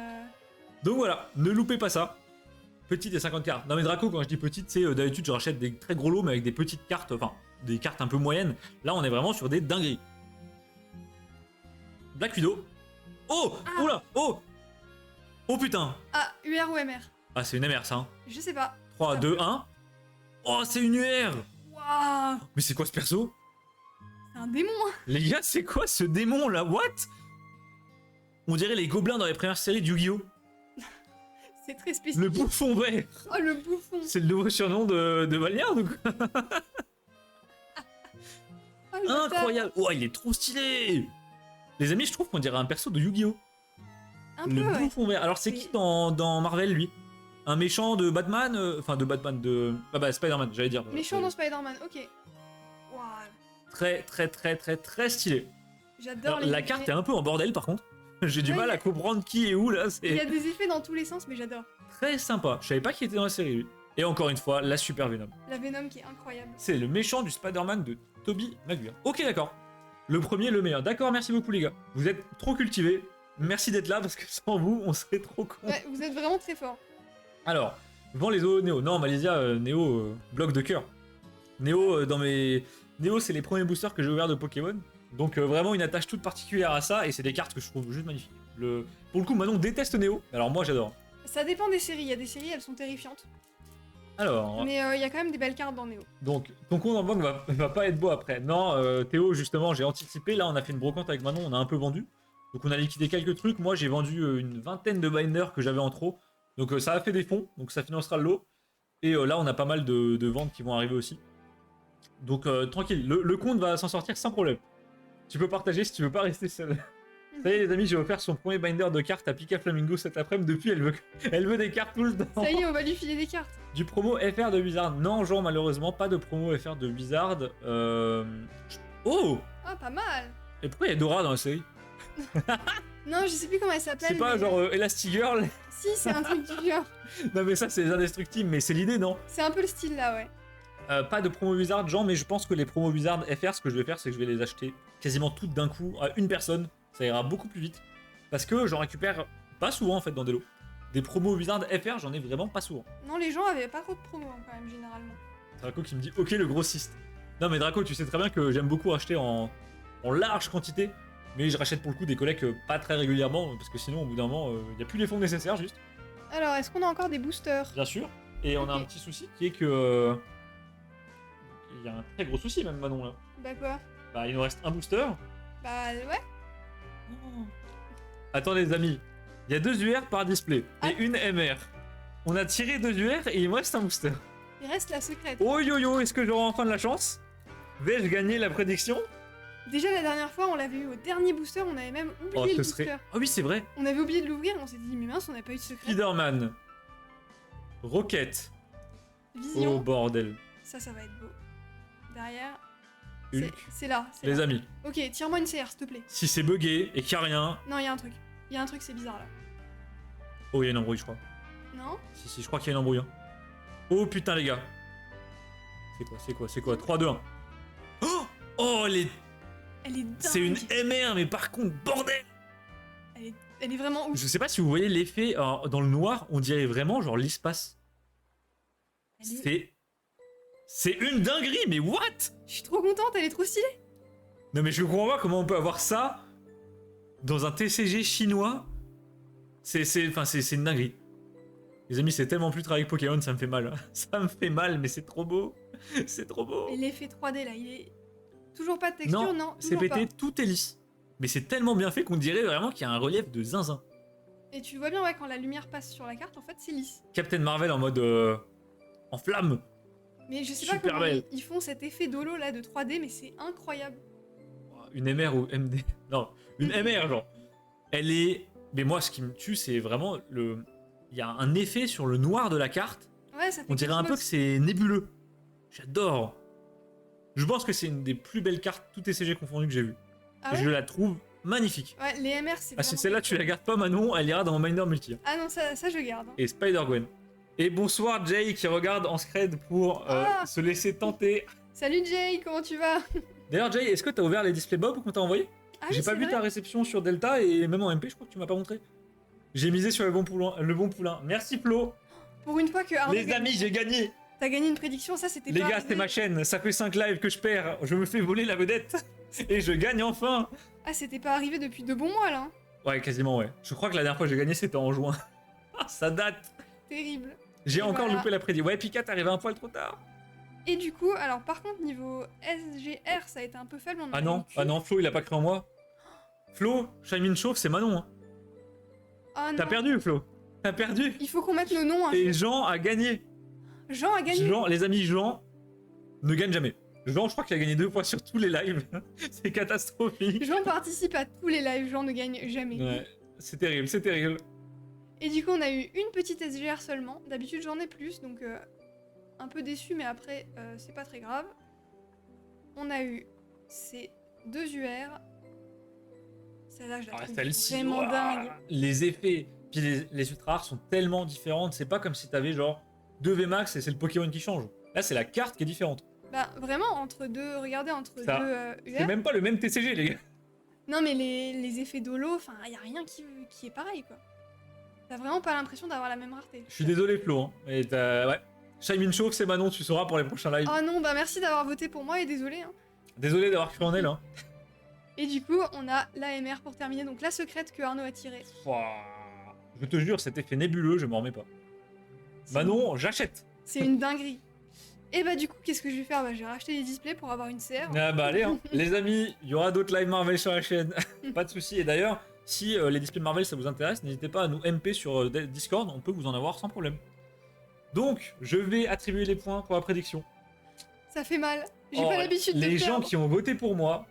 Speaker 1: Donc voilà, ne loupez pas ça. Petite et 50 cartes. Non mais Draco, quand je dis petite, c'est d'habitude je rachète des très gros lots mais avec des petites cartes, enfin des cartes un peu moyennes. Là on est vraiment sur des dingueries. Black Widow. Oh,
Speaker 2: ah.
Speaker 1: Oula. Oh. Oh putain.
Speaker 2: Ah, UR ou MR?
Speaker 1: Ah c'est une MR ça. Hein.
Speaker 2: Je sais pas.
Speaker 1: 3, 2, 1. Oh c'est une UR.
Speaker 2: Waouh.
Speaker 1: Mais c'est quoi ce perso?
Speaker 2: C'est un démon.
Speaker 1: Les gars, c'est quoi ce démon là? What? On dirait les gobelins dans les premières séries de Yu-Gi-Oh!
Speaker 2: C'est très spécifique.
Speaker 1: Le bouffon vert.
Speaker 2: Oh le bouffon.
Speaker 1: C'est le nouveau surnom de Valniard ou quoi?
Speaker 2: Oh,
Speaker 1: Incroyable. Oh il est trop stylé. Les amis, je trouve qu'on dirait un perso de Yu-Gi-Oh!
Speaker 2: Un
Speaker 1: Le
Speaker 2: peu, ouais.
Speaker 1: bouffon vert. Alors c'est qui dans Marvel lui? Un méchant de Batman? Enfin de Batman, de... Ah bah Spider-Man, j'allais dire.
Speaker 2: Méchant dans Spider-Man, ok. Waouh.
Speaker 1: Très très très très très stylé.
Speaker 2: J'adore
Speaker 1: Alors, la carte est un peu en bordel par contre. J'ai du mal à comprendre qui est où là.
Speaker 2: Il y a des effets dans tous les sens, mais j'adore.
Speaker 1: Très sympa. Je savais pas qu'il était dans la série lui. Et encore une fois, la Super Venom.
Speaker 2: La Venom qui est incroyable.
Speaker 1: C'est le méchant du Spider-Man de Tobey Maguire. Ok d'accord. Le premier, le meilleur. D'accord, merci beaucoup les gars. Vous êtes trop cultivés. Merci d'être là parce que sans vous, on serait trop con.
Speaker 2: Ouais, vous êtes vraiment très fort.
Speaker 1: Alors, vends les os Néo. Non, Malaysia, Néo, bloc de cœur. Néo, Néo, c'est les premiers boosters que j'ai ouverts de Pokémon. Donc vraiment une attache toute particulière à ça. Et c'est des cartes que je trouve juste magnifiques. Pour le coup, Manon déteste Néo. Alors moi, j'adore.
Speaker 2: Ça dépend des séries. Il y a des séries, elles sont terrifiantes.
Speaker 1: Alors...
Speaker 2: Mais il y a quand même des belles cartes dans Néo.
Speaker 1: Donc, ton compte en banque va pas être beau après. Non, Théo, justement, j'ai anticipé. Là, on a fait une brocante avec Manon. On a un peu vendu. Donc, on a liquidé quelques trucs. Moi, j'ai vendu une vingtaine de binders que j'avais en trop. Donc, ça a fait des fonds. Donc, ça financera le lot. Et là, on a pas mal de ventes qui vont arriver aussi. Donc, tranquille. Le compte va s'en sortir sans problème. Tu peux partager si tu veux pas rester seul. Ça y est, les amis, j'ai offert son premier binder de cartes à Pika Flamingo cet après-midi. Depuis, elle veut des cartes tout le temps.
Speaker 2: Ça y est, on va lui filer des cartes.
Speaker 1: Du promo FR de Wizard. Non, genre, malheureusement, pas de promo FR de Wizard. Oh!
Speaker 2: Ah, pas mal.
Speaker 1: Et pourquoi il y a Dora dans la série?
Speaker 2: Non, je sais plus comment elle s'appelle.
Speaker 1: C'est pas
Speaker 2: mais...
Speaker 1: genre Elastigirl?
Speaker 2: Si, c'est un truc du genre.
Speaker 1: Non, mais ça, c'est les indestructibles, mais c'est l'idée, non?
Speaker 2: C'est un peu le style là, ouais.
Speaker 1: Pas de promo Wizard, genre, mais je pense que les promos Wizard FR, ce que je vais faire, c'est que je vais les acheter quasiment toutes d'un coup à une personne. Ça ira beaucoup plus vite. Parce que j'en récupère pas souvent, en fait, dans des lots. Des promos Wizard FR, j'en ai vraiment pas souvent.
Speaker 2: Non, les gens avaient pas trop de promos hein, quand même, généralement.
Speaker 1: Draco qui me dit, ok, le grossiste. Non, mais Draco, tu sais très bien que j'aime beaucoup acheter en large quantité. Mais je rachète pour le coup des collègues pas très régulièrement. Parce que sinon, au bout d'un moment, il n'y a plus les fonds nécessaires, juste.
Speaker 2: Alors, est-ce qu'on a encore des boosters?
Speaker 1: Bien sûr. Et on a
Speaker 2: Ok.
Speaker 1: un petit souci qui est que... il y a un très gros souci, même, Manon, là.
Speaker 2: Bah quoi?
Speaker 1: Bah, il nous reste un booster.
Speaker 2: Bah ouais.
Speaker 1: Attends les amis, il y a 2 UR par display
Speaker 2: Ah.
Speaker 1: et une MR. On a tiré 2 UR et il me reste un booster.
Speaker 2: Il reste la secrète.
Speaker 1: Oh yo yo, est-ce que j'aurai enfin de la chance? Vais-je gagner la prédiction?
Speaker 2: Déjà la dernière fois, on l'avait eu au dernier booster, on avait même oublié le
Speaker 1: ce
Speaker 2: booster.
Speaker 1: serait... Ah oui, c'est vrai.
Speaker 2: On avait oublié de l'ouvrir, on s'est dit mais mince, on n'a pas eu de secret.
Speaker 1: Spider-Man. Rocket.
Speaker 2: Vision,
Speaker 1: Oh bordel.
Speaker 2: ça va être beau. Derrière,
Speaker 1: Hulk.
Speaker 2: c'est là. c'est
Speaker 1: Les
Speaker 2: là.
Speaker 1: amis,
Speaker 2: Ok, tire-moi une CR, s'il te plaît.
Speaker 1: si c'est bugué et qu'il n'y a rien...
Speaker 2: Non, il y a un truc. Il y a un truc, c'est bizarre là.
Speaker 1: Oh, il y a une embrouille, je crois.
Speaker 2: Non?
Speaker 1: Si, je crois qu'il y a une embrouille. Hein. Oh putain, les gars. C'est quoi 3, 2, 1. Oh, oh les...
Speaker 2: Elle est dingue.
Speaker 1: C'est une MR, mais par contre, bordel.
Speaker 2: Elle est vraiment ouf.
Speaker 1: Je sais pas si vous voyez l'effet dans le noir, on dirait vraiment genre l'espace.
Speaker 2: Elle est-
Speaker 1: C'est une dinguerie, mais what?
Speaker 2: Je suis trop contente, elle est trop stylée.
Speaker 1: Non mais je comprends pas comment on peut avoir ça dans un TCG chinois. C'est une dinguerie. Les amis, c'est tellement plus travailler avec Pokémon, ça me fait mal. Ça me fait mal, mais c'est trop beau. C'est trop beau.
Speaker 2: Et l'effet 3D là, il est toujours pas de texture, non,
Speaker 1: c'est
Speaker 2: toujours
Speaker 1: pété,
Speaker 2: pas.
Speaker 1: tout est lisse. Mais c'est tellement bien fait qu'on dirait vraiment qu'il y a un relief de zinzin.
Speaker 2: Et tu vois bien, ouais, quand la lumière passe sur la carte, en fait, c'est lisse.
Speaker 1: Captain Marvel en mode en flamme.
Speaker 2: Mais je sais pas
Speaker 1: Super
Speaker 2: comment
Speaker 1: belle.
Speaker 2: ils font cet effet d'holo là de 3D, mais c'est incroyable.
Speaker 1: Une MR ou MD. Non, une MR genre. Elle est. Mais moi, ce qui me tue, c'est vraiment le. Il y a un effet sur le noir de la carte.
Speaker 2: Ouais, ça fait
Speaker 1: On dirait un peu que
Speaker 2: Cosmos.
Speaker 1: c'est nébuleux. J'adore. Je pense que c'est une des plus belles cartes, toutes TCG confondues que j'ai vues.
Speaker 2: Ah
Speaker 1: Et
Speaker 2: ouais,
Speaker 1: je la trouve magnifique.
Speaker 2: ouais, les MR, c'est
Speaker 1: Ah, si
Speaker 2: vraiment-
Speaker 1: celle-là, tu la gardes pas, Manon, elle ira dans mon Minder Multi.
Speaker 2: Ah non, ça je garde. Hein.
Speaker 1: Et Spider-Gwen. Et bonsoir, Jay, qui regarde en scred pour
Speaker 2: Ah.
Speaker 1: se laisser tenter.
Speaker 2: Salut Jay, comment tu vas?
Speaker 1: D'ailleurs, Jay, est-ce que t'as ouvert les displays Bob qu'on t'a envoyé?
Speaker 2: Ah
Speaker 1: J'ai
Speaker 2: oui,
Speaker 1: pas
Speaker 2: c'est
Speaker 1: vu
Speaker 2: vrai.
Speaker 1: ta réception sur Delta et même en MP, je crois que tu m'as pas montré. J'ai misé sur le bon poulain. Merci Flo.
Speaker 2: Pour une fois que Arnaud
Speaker 1: Les amis, j'ai gagné.
Speaker 2: t'as gagné une prédiction, ça c'était
Speaker 1: Les
Speaker 2: pas
Speaker 1: gars,
Speaker 2: arrivé.
Speaker 1: c'était ma chaîne. Ça fait 5 lives que je perds. Je me fais voler la vedette. Et je gagne enfin.
Speaker 2: Ah, c'était pas arrivé depuis 2 bons mois là. Hein.
Speaker 1: Ouais, quasiment, ouais. Je crois que la dernière fois que j'ai gagné, c'était en juin. Ah, ça date.
Speaker 2: Terrible.
Speaker 1: J'ai
Speaker 2: Et
Speaker 1: encore
Speaker 2: voilà.
Speaker 1: loupé la prédiction. Ouais, Pika, t'es arrivé un poil trop tard.
Speaker 2: Et du coup, alors par contre, niveau SGR, ça a été un peu faible. On en a eu
Speaker 1: Ah non, Flo, il a pas cru en moi. Flo, Shaimin Chauve, c'est Manon. Hein.
Speaker 2: Ah non.
Speaker 1: T'as perdu, Flo. T'as perdu.
Speaker 2: Il faut qu'on mette nos noms. Hein.
Speaker 1: Et Jean a gagné.
Speaker 2: Jean a gagné.
Speaker 1: Jean, les amis, Jean ne gagne jamais. Jean, je crois qu'il a gagné 2 fois sur tous les lives. C'est catastrophique.
Speaker 2: Jean participe à tous les lives, Jean ne gagne jamais.
Speaker 1: Ouais, c'est terrible, c'est terrible.
Speaker 2: Et du coup, on a eu une petite SGR seulement. D'habitude, j'en ai plus, donc un peu déçu, mais après, c'est pas très grave. On a eu ces 2 UR. Celle-là, je la
Speaker 1: Ah,
Speaker 2: trouve
Speaker 1: celle-ci,
Speaker 2: vraiment
Speaker 1: ouah,
Speaker 2: dingue.
Speaker 1: les effets, puis les ultra rares sont tellement différentes. C'est pas comme si t'avais genre 2 VMAX et c'est le Pokémon qui change. Là, c'est la carte qui est différente.
Speaker 2: Bah, vraiment, entre deux, regardez, entre
Speaker 1: Ça,
Speaker 2: deux
Speaker 1: C'est
Speaker 2: UR.
Speaker 1: même pas le même TCG, les gars.
Speaker 2: Non, mais les effets d'holo, enfin, y a rien qui est pareil, quoi. T'as vraiment pas l'impression d'avoir la même rareté.
Speaker 1: Je suis désolé, Flo. Hein. Mais ouais. Shaimin Chauve, c'est Manon, tu sauras pour les prochains lives.
Speaker 2: Oh non, bah merci d'avoir voté pour moi et désolé. Hein.
Speaker 1: Désolé d'avoir cru en elle. Hein.
Speaker 2: Et du coup, on a l'AMR pour terminer, donc la secrète que Arnaud a tirée.
Speaker 1: Ouah. Je te jure, cet effet nébuleux, je m'en remets pas.
Speaker 2: C'est-
Speaker 1: Manon, j'achète.
Speaker 2: C'est une dinguerie. Et bah du coup, qu'est-ce que je vais faire? Bah je vais racheter les displays pour avoir une serre.
Speaker 1: Ah bah allez, hein. Les amis, il y aura d'autres lives Marvel sur la chaîne. Pas de soucis. Et d'ailleurs, si les displays Marvel ça vous intéresse, n'hésitez pas à nous MP sur Discord, on peut vous en avoir sans problème. Donc, je vais attribuer les points pour la prédiction.
Speaker 2: Ça fait mal. J'ai
Speaker 1: Oh,
Speaker 2: pas l'habitude de
Speaker 1: les gens
Speaker 2: perdre.
Speaker 1: qui ont voté pour moi,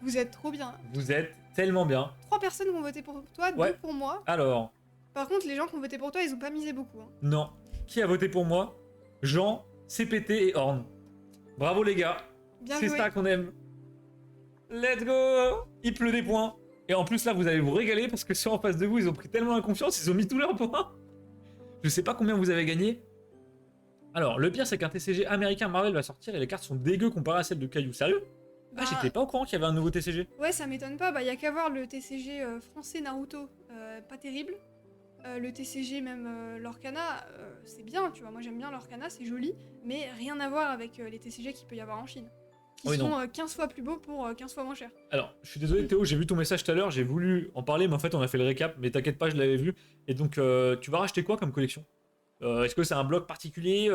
Speaker 2: Vous êtes trop bien.
Speaker 1: vous êtes tellement bien.
Speaker 2: 3 personnes qui ont voté pour toi, 2
Speaker 1: Ouais.
Speaker 2: pour moi.
Speaker 1: Alors,
Speaker 2: Par contre, les gens qui ont voté pour toi, ils ont pas misé beaucoup. Hein.
Speaker 1: non. Qui a voté pour moi? Jean, CPT et Horn. Bravo les gars.
Speaker 2: Bien
Speaker 1: C'est
Speaker 2: joué.
Speaker 1: ça qu'on aime. Let's go. Il pleut des points. Et en plus là, vous allez vous régaler parce que ceux en face de vous, ils ont pris tellement la confiance, ils ont mis tous leurs points. Je sais pas combien vous avez gagné. Alors, le pire, c'est qu'un TCG américain Marvel va sortir et les cartes sont dégueu comparées à celles de Caillou. Sérieux?
Speaker 2: Bah,
Speaker 1: Ah, j'étais pas au courant qu'il y avait un nouveau TCG.
Speaker 2: Ouais, ça m'étonne pas. Bah, y a qu'à voir le TCG français Naruto. Pas terrible. Le TCG même Lorcana, c'est bien, tu vois. Moi, j'aime bien Lorcana, c'est joli. Mais rien à voir avec les TCG qu'il peut y avoir en Chine. Qui
Speaker 1: Oui,
Speaker 2: sont
Speaker 1: non.
Speaker 2: 15 fois plus beaux pour 15 fois moins cher.
Speaker 1: Alors, je suis désolé Théo, j'ai vu ton message tout à l'heure, j'ai voulu en parler, mais en fait on a fait le récap, mais t'inquiète pas, je l'avais vu. Et donc, tu vas racheter quoi comme collection? Est-ce que c'est un bloc particulier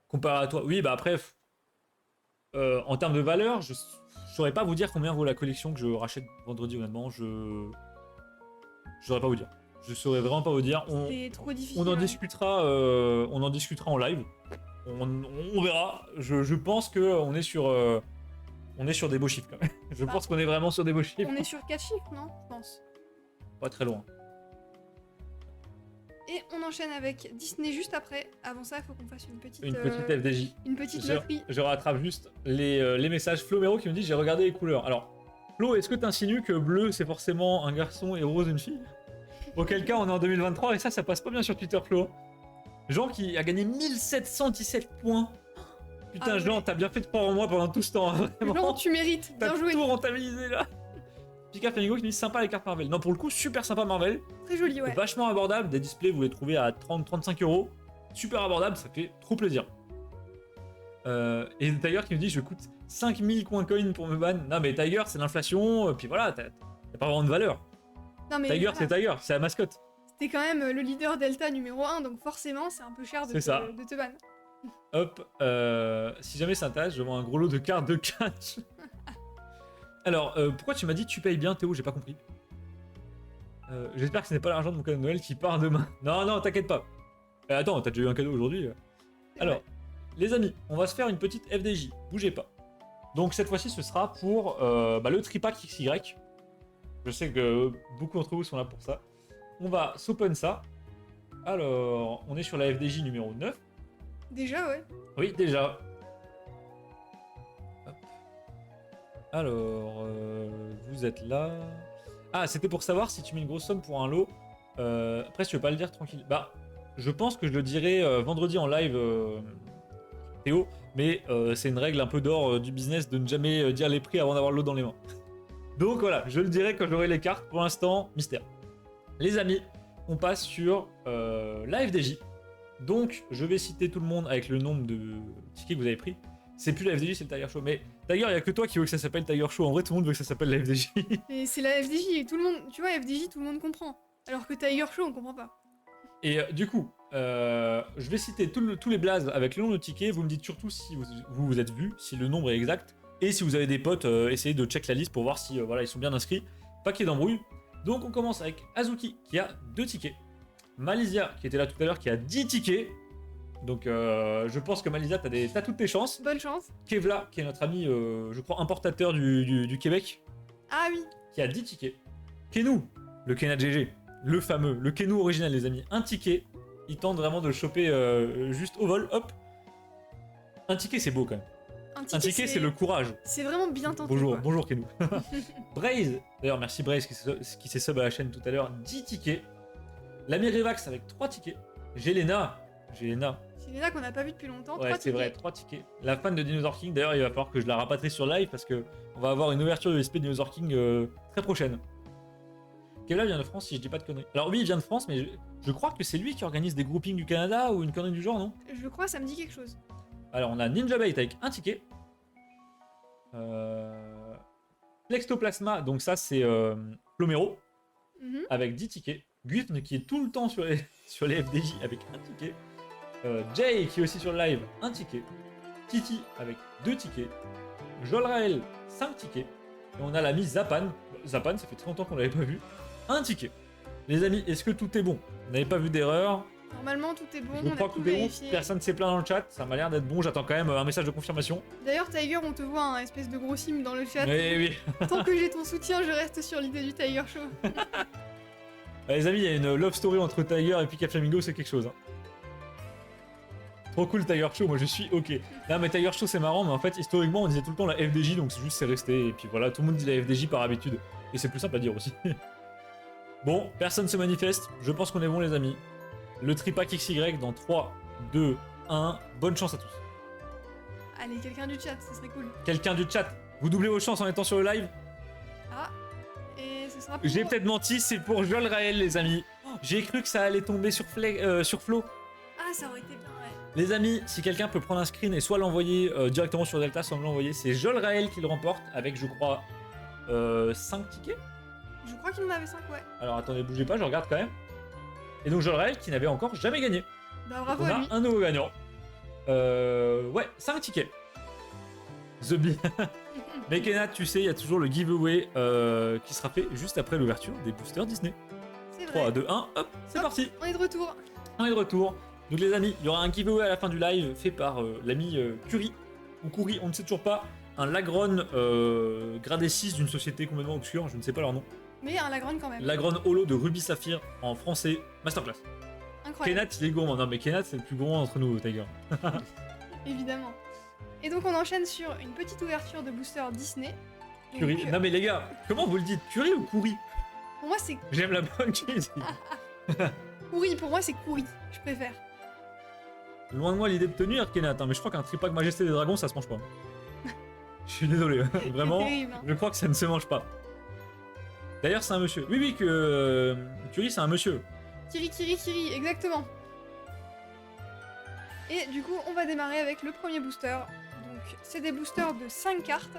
Speaker 1: comparé à toi? Oui, bah après, en termes de valeur, je saurais pas vous dire combien vaut la collection que je rachète vendredi, honnêtement, je saurais pas vous dire. Je saurais vraiment pas vous dire.
Speaker 2: C'est trop difficile.
Speaker 1: On en
Speaker 2: hein.
Speaker 1: discutera, en live. On verra. Je pense que on est sur des beaux chiffres quand même. Je
Speaker 2: Bah.
Speaker 1: pense qu'on est vraiment sur des beaux chiffres.
Speaker 2: On est sur 4 chiffres, non? Je pense.
Speaker 1: Pas très loin.
Speaker 2: Et on enchaîne avec Disney juste après. Avant ça, il faut qu'on fasse une petite
Speaker 1: FDJ.
Speaker 2: une petite
Speaker 1: Je,
Speaker 2: loterie.
Speaker 1: je rattrape juste les messages. Flo Mero qui me dit j'ai regardé les couleurs. Alors, Flo, est-ce que tu insinues que bleu c'est forcément un garçon et rose une fille? Auquel cas on est en 2023 et ça passe pas bien sur Twitter, Flo. Jean qui a gagné 1717 points. Putain,
Speaker 2: Ah ouais.
Speaker 1: Jean, t'as bien fait de croire en moi pendant tout ce temps. Hein, vraiment.
Speaker 2: Jean, tu mérites.
Speaker 1: T'as
Speaker 2: Bien joué.
Speaker 1: tout rentabilisé là. Pika Flamingo qui me dit sympa les cartes Marvel. Non, pour le coup, super sympa Marvel.
Speaker 2: Très joli, ouais.
Speaker 1: Vachement abordable. Des displays, vous les trouvez à 30-35 euros. Super abordable, ça fait trop plaisir. Et Tiger qui me dit je coûte 5000 coins coin pour me ban. Non, mais Tiger, c'est l'inflation. Puis voilà, t'as pas vraiment de valeur.
Speaker 2: Non, mais
Speaker 1: Tiger,
Speaker 2: voilà,
Speaker 1: c'est Tiger, c'est la mascotte.
Speaker 2: T'es quand même le leader Delta numéro 1, donc forcément, c'est un peu cher de
Speaker 1: C'est ça.
Speaker 2: de te ban.
Speaker 1: Hop, si jamais ça t'intéresse, je vends un gros lot de cartes de catch. Alors, pourquoi tu m'as dit tu payes bien Théo? J'ai pas compris. J'espère que ce n'est pas l'argent de mon cadeau de Noël qui part demain. Non, non, t'inquiète pas. Attends, t'as déjà eu un cadeau aujourd'hui.
Speaker 2: C'est
Speaker 1: Alors,
Speaker 2: vrai.
Speaker 1: les amis, on va se faire une petite FDJ. Bougez pas. Donc cette fois-ci, ce sera pour le tripack XY. Je sais que beaucoup d'entre vous sont là pour ça. On va s'open ça. Alors, on est sur la FDJ numéro 9.
Speaker 2: Déjà, ouais.
Speaker 1: Oui, déjà. Hop. Alors, vous êtes là. Ah, c'était pour savoir si tu mets une grosse somme pour un lot. Après, si tu veux pas le dire tranquille. Bah, je pense que je le dirai vendredi en live, Théo. Mais c'est une règle un peu d'or du business de ne jamais dire les prix avant d'avoir le lot dans les mains. Donc voilà, je le dirai quand j'aurai les cartes. Pour l'instant, mystère. Les amis, on passe sur la FDJ. Donc, je vais citer tout le monde avec le nombre de tickets que vous avez pris. C'est plus la FDJ, c'est le Tiger Show. Mais Tiger, il n'y a que toi qui veux que ça s'appelle Tiger Show. En vrai, tout le monde veut que ça s'appelle la FDJ.
Speaker 2: Et c'est la FDJ, et tout le monde, tu vois, FDJ, tout le monde comprend. Alors que Tiger Show, on comprend pas.
Speaker 1: Et du coup, je vais citer tous les blazes avec le nombre de tickets. Vous me dites surtout si vous êtes vu, si le nombre est exact. Et si vous avez des potes, essayez de check la liste pour voir si voilà, ils sont bien inscrits. Pas qu'il y ait d'embrouille. Donc, on commence avec Azuki qui a 2 tickets. Malizia qui était là tout à l'heure qui a 10 tickets. Donc je pense que Malizia, t'as toutes tes chances.
Speaker 2: Bonne chance.
Speaker 1: Kevla qui est notre ami, je crois, importateur du Québec,
Speaker 2: Ah oui.
Speaker 1: qui a 10 tickets. Kenu, le Kena GG, le fameux, le Kenu original les amis, un ticket. Il tente vraiment de le choper juste au vol, hop. Un ticket c'est beau quand même. Un ticket c'est le courage.
Speaker 2: C'est vraiment bien tenté.
Speaker 1: Bonjour,
Speaker 2: quoi.
Speaker 1: bonjour Kenu. Braze, d'ailleurs merci Braze qui s'est sub à la chaîne tout à l'heure, 10 tickets. L'ami Revax avec 3 tickets. Jelena.
Speaker 2: C'est Léna qu'on n'a pas vu depuis longtemps.
Speaker 1: Ouais,
Speaker 2: 3
Speaker 1: c'est vrai, 3 tickets. La fan de Dinosaur King, d'ailleurs, il va falloir que je la rapatrie sur live parce que on va avoir une ouverture de SP Dinosaur King très prochaine. Kevla vient de France, si je dis pas de conneries. Alors oui, il vient de France, mais je crois que c'est lui qui organise des groupings du Canada ou une connerie du genre, non?
Speaker 2: Je crois, ça me dit quelque chose.
Speaker 1: Alors on a Ninja Bait avec un ticket. Plextoplasma, donc ça c'est Plomero,
Speaker 2: Mhm.
Speaker 1: avec 10 tickets. Guthn qui est tout le temps sur les FDJ avec un ticket. Jay qui est aussi sur le live, un ticket. Titi avec 2 tickets. Jolrael, 5 tickets. Et on a l'ami Zapan. Zapan, ça fait très longtemps qu'on l'avait pas vu. Un ticket. Les amis, est-ce que tout est bon? Vous n'avez pas vu d'erreur?
Speaker 2: Normalement, tout est bon.
Speaker 1: Je
Speaker 2: On
Speaker 1: crois
Speaker 2: a
Speaker 1: que
Speaker 2: tout
Speaker 1: tout est bon.
Speaker 2: vérifié.
Speaker 1: Personne ne s'est plaint dans le chat. Ça m'a l'air d'être bon. J'attends quand même un message de confirmation.
Speaker 2: D'ailleurs, Tiger, on te voit, un espèce de gros sim dans le chat.
Speaker 1: Mais oui.
Speaker 2: Tant que j'ai ton soutien, je reste sur l'idée du Tiger Show.
Speaker 1: Les amis, il y a une love story entre Tiger et Pika Flamingo, c'est quelque chose. Hein. Trop cool Tiger Show, moi je suis ok. Non mais Tiger Show c'est marrant, mais en fait historiquement on disait tout le temps la FDJ, donc c'est juste c'est resté, et puis voilà, tout le monde dit la FDJ par habitude. Et c'est plus simple à dire aussi. Bon, personne se manifeste, je pense qu'on est bon les amis. Le tripack XY dans 3, 2, 1, bonne chance à tous.
Speaker 2: Allez, quelqu'un du chat, ça serait cool.
Speaker 1: Quelqu'un du chat, vous doublez vos chances en étant sur le live.
Speaker 2: Ah, et ce sera pour...
Speaker 1: J'ai peut-être menti, c'est pour Joel Raël les amis. J'ai cru que ça allait tomber sur Flo.
Speaker 2: Ah, ça aurait été bien, ouais.
Speaker 1: Les amis, si quelqu'un peut prendre un screen et soit l'envoyer directement sur Delta, soit me l'envoyer, c'est Joel Raël qui le remporte avec, je crois, 5 tickets.
Speaker 2: Je crois qu'il en avait 5, ouais.
Speaker 1: Alors attendez, bougez pas, je regarde quand même. Et donc Joel Raël qui n'avait encore jamais gagné.
Speaker 2: Bah bravo
Speaker 1: On
Speaker 2: à
Speaker 1: a
Speaker 2: lui.
Speaker 1: un nouveau gagnant. Ouais, 5 tickets. The Bee. Mais Kenat, tu sais, il y a toujours le giveaway qui sera fait juste après l'ouverture des boosters Disney.
Speaker 2: C'est vrai.
Speaker 1: 3, 2, 1, hop, c'est
Speaker 2: Hop.
Speaker 1: parti.
Speaker 2: On est de retour.
Speaker 1: On est de retour. Donc les amis, il y aura un giveaway à la fin du live fait par l'ami Curie, ou Curie, on ne sait toujours pas. Un Lagron gradé 6 d'une société complètement obscure, je ne sais pas leur nom.
Speaker 2: Mais un Lagrange quand même.
Speaker 1: Lagron Holo de Ruby Saphir en français, masterclass.
Speaker 2: Incroyable.
Speaker 1: Kenat, il est gourmand. Non mais Kenat, c'est le plus gourmand d'entre nous, Tiger.
Speaker 2: Évidemment. Et donc on enchaîne sur une petite ouverture de booster Disney. Donc,
Speaker 1: Curie. Non mais les gars, comment vous le dites, Curie ou Curie?
Speaker 2: pour moi c'est
Speaker 1: J'aime la bonne Curie.
Speaker 2: Courri, pour moi c'est Courri, je préfère.
Speaker 1: Loin de moi l'idée de tenir, Kenat, hein, mais je crois qu'un tripack Majesté des Dragons, ça se mange pas. Je suis désolé, vraiment,
Speaker 2: C'est terrible, hein.
Speaker 1: je crois que ça ne se mange pas. D'ailleurs, c'est un monsieur. Oui, oui, que Curie, c'est un monsieur.
Speaker 2: Kiri, exactement. Et du coup, on va démarrer avec le premier booster. Donc, c'est des boosters de 5 cartes.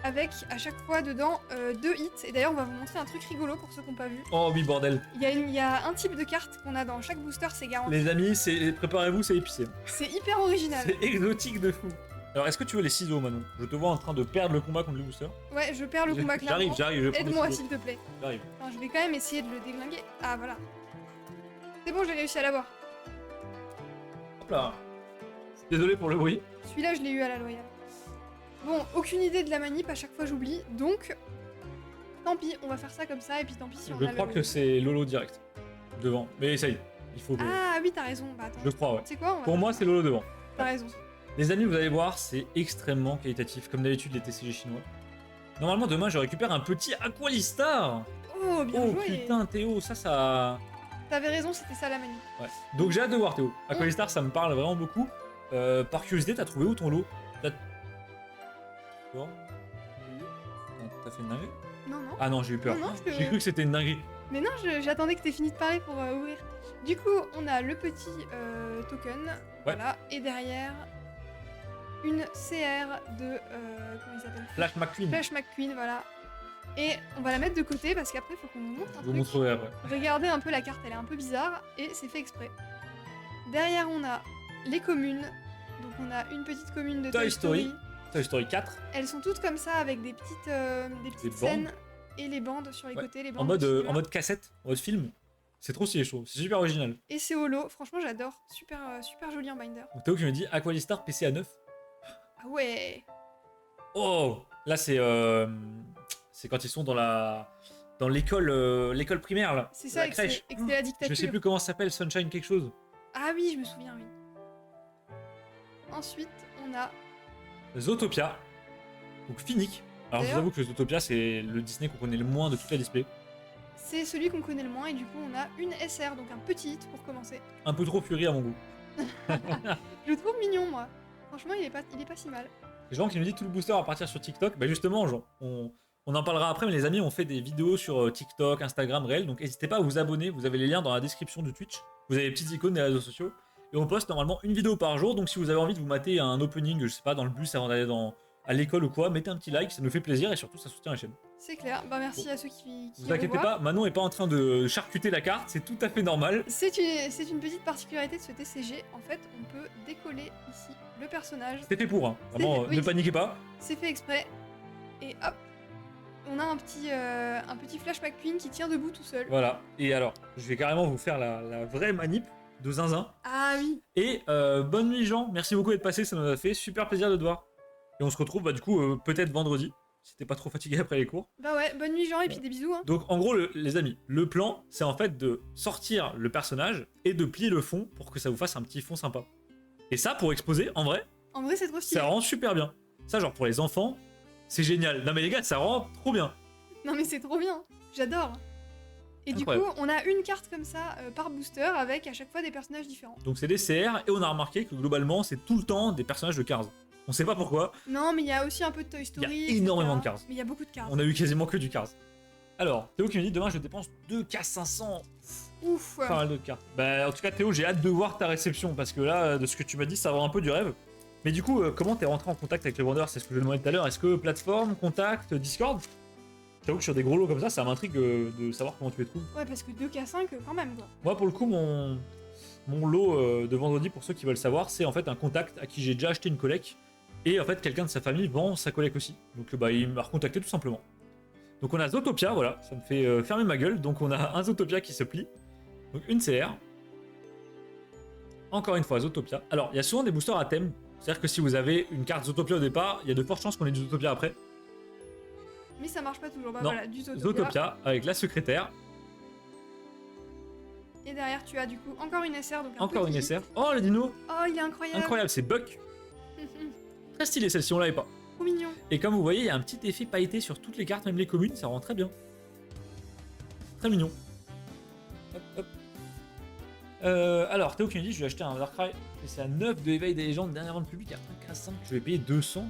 Speaker 2: avec à chaque fois dedans 2 hits. Et d'ailleurs, on va vous montrer un truc rigolo pour ceux qui n'ont pas vu.
Speaker 1: Oh oui, bordel.
Speaker 2: Il y a un type de carte qu'on a dans chaque booster, c'est garanti.
Speaker 1: Les amis, préparez-vous, c'est épicé.
Speaker 2: C'est hyper original.
Speaker 1: C'est exotique de fou. Alors, est-ce que tu veux les ciseaux, Manon? Je te vois en train de perdre le combat contre le booster.
Speaker 2: Ouais, je perds le combat clairement.
Speaker 1: J'arrive, je prends les
Speaker 2: Aide-moi
Speaker 1: ciseaux.
Speaker 2: s'il te plaît.
Speaker 1: J'arrive.
Speaker 2: Enfin, je vais quand même essayer de le déglinguer. Ah voilà. C'est bon, j'ai réussi à l'avoir.
Speaker 1: Hop là. Désolé pour le bruit.
Speaker 2: Celui-là, je l'ai eu à la loyale. Bon, aucune idée de la manip, à chaque fois j'oublie. Donc, tant pis, on va faire ça comme ça. Et puis tant pis si on
Speaker 1: Je
Speaker 2: a
Speaker 1: crois que c'est Lolo direct. Devant. Mais essaye. Il faut que...
Speaker 2: Ah oui, t'as raison. Bah attends.
Speaker 1: Je crois, ouais.
Speaker 2: C'est quoi on va
Speaker 1: Pour
Speaker 2: faire
Speaker 1: moi,
Speaker 2: ça.
Speaker 1: c'est Lolo devant.
Speaker 2: T'as raison.
Speaker 1: Les amis, vous allez voir, c'est extrêmement qualitatif, comme d'habitude les TCG chinois. Normalement, demain, je récupère un petit Aqualistar.
Speaker 2: Oh, bien
Speaker 1: Oh
Speaker 2: joué.
Speaker 1: putain, Théo, ça...
Speaker 2: T'avais raison, c'était ça la manip.
Speaker 1: Ouais. Donc j'ai hâte de voir, Théo. Aqualistar, ça me parle vraiment beaucoup. Par curiosité, t'as trouvé où ton lot? Bon. T'as fait une dinguerie?
Speaker 2: Non, non.
Speaker 1: Ah non, j'ai eu peur.
Speaker 2: Non, non, je te-
Speaker 1: J'ai cru que c'était une dinguerie.
Speaker 2: Mais non, j'attendais que t'aies fini de parler pour ouvrir. Du coup, on a le petit token. Voilà. Et derrière, une CR de. Comment il s'appelle?
Speaker 1: Flash McQueen.
Speaker 2: Flash McQueen, voilà. Et on va la mettre de côté parce qu'après, il faut qu'on vous montre un
Speaker 1: Je vous
Speaker 2: truc.
Speaker 1: montrerai après.
Speaker 2: Regardez un peu la carte, elle est un peu bizarre et c'est fait exprès. Derrière, on a les communes. Donc, on a une petite commune de
Speaker 1: Toy
Speaker 2: Toy Story.
Speaker 1: Story. Toy Story 4.
Speaker 2: Elles sont toutes comme ça avec des petites
Speaker 1: Des
Speaker 2: scènes et les bandes sur les
Speaker 1: Ouais.
Speaker 2: côtés. Les bandes
Speaker 1: En mode,
Speaker 2: qui sont là.
Speaker 1: en mode cassette, en mode film. C'est trop stylé, je trouve. C'est super original.
Speaker 2: Et c'est holo, franchement j'adore. Super, super joli en binder.
Speaker 1: Donc Théo qui me dit Aqualistar PC à 9.
Speaker 2: Ah ouais.
Speaker 1: Oh, là c'est quand ils sont dans l'école primaire là.
Speaker 2: C'est
Speaker 1: la
Speaker 2: ça, et que c'est
Speaker 1: crèche.
Speaker 2: et que c'est la dictature.
Speaker 1: Je sais plus comment ça s'appelle, Sunshine quelque chose.
Speaker 2: Ah oui, je me souviens, oui. Ensuite, on a.
Speaker 1: Zootopia. Donc Finnick. Alors je vous
Speaker 2: D'ailleurs-
Speaker 1: avoue que Zootopia c'est le Disney qu'on connaît le moins de toute la display.
Speaker 2: C'est celui qu'on connaît le moins et du coup on a une SR, donc un petit hit pour commencer.
Speaker 1: Un peu trop Fury à mon goût.
Speaker 2: Je le trouve mignon moi. Franchement il est pas si mal.
Speaker 1: Les gens qui nous disent tout le booster à partir sur TikTok, bah justement, on en parlera après, mais les amis, on fait des vidéos sur TikTok, Instagram, Reel, donc n'hésitez pas à vous abonner, vous avez les liens dans la description du Twitch, vous avez les petites icônes des réseaux sociaux, et on poste normalement une vidéo par jour, donc si vous avez envie de vous mater un opening, je sais pas, dans le bus avant d'aller à l'école ou quoi, mettez un petit like, ça nous fait plaisir, et surtout ça soutient la chaîne.
Speaker 2: C'est clair. Bah merci à ceux qui
Speaker 1: Vous inquiétez
Speaker 2: revoient.
Speaker 1: pas, Manon est pas en train de charcuter la carte, c'est tout à fait normal.
Speaker 2: C'est une petite particularité de ce TCG. En fait, on peut décoller ici le personnage.
Speaker 1: C'est fait pour, hein. Vraiment,
Speaker 2: Oui.
Speaker 1: ne paniquez pas.
Speaker 2: C'est fait exprès. Et hop, on a un petit Flash McQueen qui tient debout tout seul.
Speaker 1: Voilà, et alors, je vais carrément vous faire la vraie manip de Zinzin.
Speaker 2: Ah oui.
Speaker 1: Et bonne nuit Jean, merci beaucoup d'être passé, ça nous a fait super plaisir de te voir. Et on se retrouve bah, du coup peut-être vendredi, si t'es pas trop fatigué après les cours.
Speaker 2: Bah ouais, bonne nuit Jean et puis des bisous. Hein.
Speaker 1: Donc en gros les amis, le plan c'est en fait de sortir le personnage et de plier le fond pour que ça vous fasse un petit fond sympa. Et ça pour exposer, en vrai,
Speaker 2: En vrai, c'est trop stylé.
Speaker 1: ça rend super bien. Ça genre pour les enfants, c'est génial. Non mais les gars, ça rend trop bien.
Speaker 2: Non mais c'est trop bien. J'adore. Et
Speaker 1: Incroyable.
Speaker 2: du coup, on a une carte comme ça par booster avec à chaque fois des personnages différents.
Speaker 1: Donc c'est des CR et on a remarqué que globalement c'est tout le temps des personnages de Cars. On sait pas pourquoi,
Speaker 2: Non, mais il y a aussi un peu de Toy Story.
Speaker 1: Il y a
Speaker 2: etc.
Speaker 1: énormément de Cars.
Speaker 2: Mais il y a beaucoup de cartes.
Speaker 1: on a eu quasiment que du Cars. Alors, Théo qui me dit demain je dépense 2K500.
Speaker 2: Ouf.
Speaker 1: Pas mal de cartes. Bah, en tout cas, Théo, j'ai hâte de voir ta réception parce que là, de ce que tu m'as dit, ça va un peu du rêve. Mais du coup, comment t'es rentré en contact avec le vendeur? C'est ce que je demandais tout à l'heure. Est-ce que plateforme, contact, Discord? J'avoue que sur des gros lots comme ça m'intrigue de savoir comment tu les trouves.
Speaker 2: Ouais, parce que 2K5 quand même quoi.
Speaker 1: Moi, pour le coup, mon lot de vendredi, pour ceux qui veulent savoir, c'est en fait un contact à qui j'ai déjà acheté une collecte. Et en fait, quelqu'un de sa famille vend sa collecte aussi. Donc, bah, il m'a recontacté tout simplement. Donc, on a Zootopia, voilà, ça me fait fermer ma gueule. Donc, on a un Zootopia qui se plie. Donc, une CR. Encore une fois, Zootopia. Alors, il y a souvent des boosters à thème. C'est-à-dire que si vous avez une carte Zootopia au départ, il y a de fortes chances qu'on ait du Zootopia après.
Speaker 2: Mais ça marche pas toujours. Bah
Speaker 1: Non.
Speaker 2: voilà, du Zootopia.
Speaker 1: Zootopia avec la secrétaire.
Speaker 2: Et derrière, tu as du coup encore une SR. Donc un
Speaker 1: Encore une
Speaker 2: petit
Speaker 1: SR.
Speaker 2: hit.
Speaker 1: Oh, le dino.
Speaker 2: Oh, il est incroyable.
Speaker 1: Incroyable, c'est Buck. Très stylé celle-ci, on l'avait pas.
Speaker 2: Trop mignon.
Speaker 1: Et comme vous voyez, il y a un petit effet pailleté sur toutes les cartes, même les communes, ça rend très bien. Très mignon. Hop, hop. Alors, Théo qui me dit, je vais acheter un Darkrai, et c'est à 9 de éveil des légendes, dernière vente publique, à 5, je vais payer 200.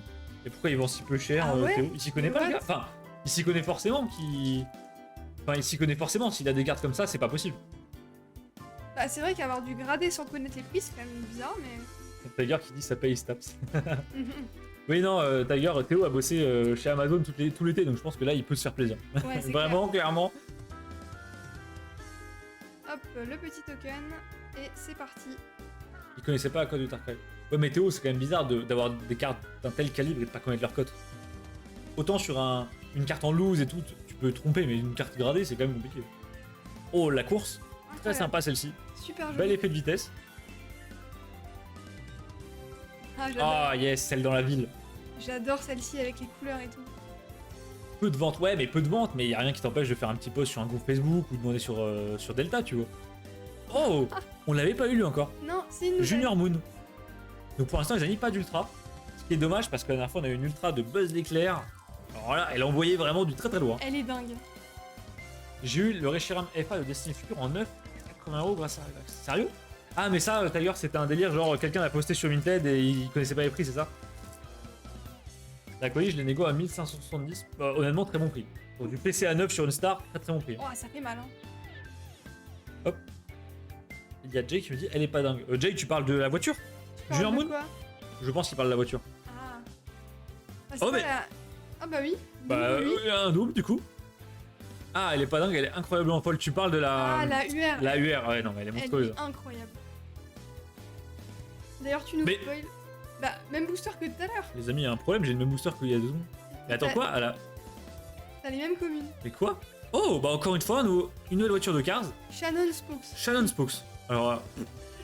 Speaker 1: Et pourquoi ils vendent si peu cher,
Speaker 2: Ah ouais
Speaker 1: Théo? Il s'y connaît pas, le
Speaker 2: What?
Speaker 1: gars. Enfin, il s'y connaît forcément, il s'y connaît forcément, s'il a des cartes comme ça, c'est pas possible.
Speaker 2: Bah, c'est vrai qu'avoir du gradé sans connaître les prix, c'est quand même bizarre, mais.
Speaker 1: Tiger qui dit ça paye Staps. Oui, non, d'ailleurs, Théo a bossé chez Amazon tout l'été, donc je pense que là, il peut se faire plaisir.
Speaker 2: Ouais, c'est
Speaker 1: Vraiment, clairement.
Speaker 2: Hop, le petit token, et c'est parti.
Speaker 1: Il connaissait pas la code de Tarkov. Ouais, mais Théo, c'est quand même bizarre d'avoir des cartes d'un tel calibre et de pas connaître leur code. Autant sur une carte en loose et tout, tu peux te tromper, mais une carte gradée, c'est quand même compliqué. Oh, la course. Très
Speaker 2: Incroyable.
Speaker 1: sympa celle-ci.
Speaker 2: Super joli.
Speaker 1: Bel effet de vitesse.
Speaker 2: Ah, j'adore.
Speaker 1: Ah, yes, celle dans la ville.
Speaker 2: J'adore celle-ci avec les couleurs et tout.
Speaker 1: Peu de ventes, ouais, mais peu de ventes, mais y a rien qui t'empêche de faire un petit post sur un groupe Facebook ou de demander sur Delta, tu vois. Oh, on l'avait pas eu lui encore.
Speaker 2: Non, c'est une nouvelle.
Speaker 1: Junior Moon. Donc pour l'instant, ils n'ont mis pas d'ultra. Ce qui est dommage parce que la dernière fois, on a eu une ultra de Buzz l'éclair. Alors là, elle a envoyé vraiment du très très loin.
Speaker 2: Elle est dingue.
Speaker 1: J'ai eu le Reshiram FA de Destiny Future en 9, 80€ grâce à Relax. Sérieux? Ah, mais ça, d'ailleurs, c'était un délire, genre quelqu'un l'a posté sur Vinted et il connaissait pas les prix, c'est ça? La colis, je l'ai négo à 1570. Honnêtement, très bon prix. Pour du PC à 9 sur une star, très très bon prix.
Speaker 2: Oh, ça fait mal, hein.
Speaker 1: Hop. Il y a Jay qui me dit, elle est pas dingue. Jay, tu parles de la voiture? Junior
Speaker 2: Parle de
Speaker 1: Moon?
Speaker 2: quoi?
Speaker 1: Je pense qu'il parle de la voiture.
Speaker 2: Ah. Bah, c'est
Speaker 1: Oh,
Speaker 2: pas
Speaker 1: mais-
Speaker 2: la- Ah bah oui.
Speaker 1: Bah,
Speaker 2: Oui.
Speaker 1: un double du coup. Ah, elle est pas dingue, elle est incroyablement folle. Tu parles de
Speaker 2: Ah, la UR.
Speaker 1: La UR, ouais, non, mais elle est
Speaker 2: Elle
Speaker 1: monstrueuse.
Speaker 2: est incroyable. D'ailleurs, tu nous
Speaker 1: Mais-
Speaker 2: spoil. Bah, même booster que tout à l'heure.
Speaker 1: Les amis, il y a un problème, j'ai le même booster qu'il y a 2 secondes. Mais attends,
Speaker 2: T'as-
Speaker 1: quoi?
Speaker 2: T'as les mêmes communes.
Speaker 1: Mais quoi? Oh, bah encore une fois, une nouvelle voiture de Cars,
Speaker 2: Shannon Spokes.
Speaker 1: Shannon Spokes. Alors,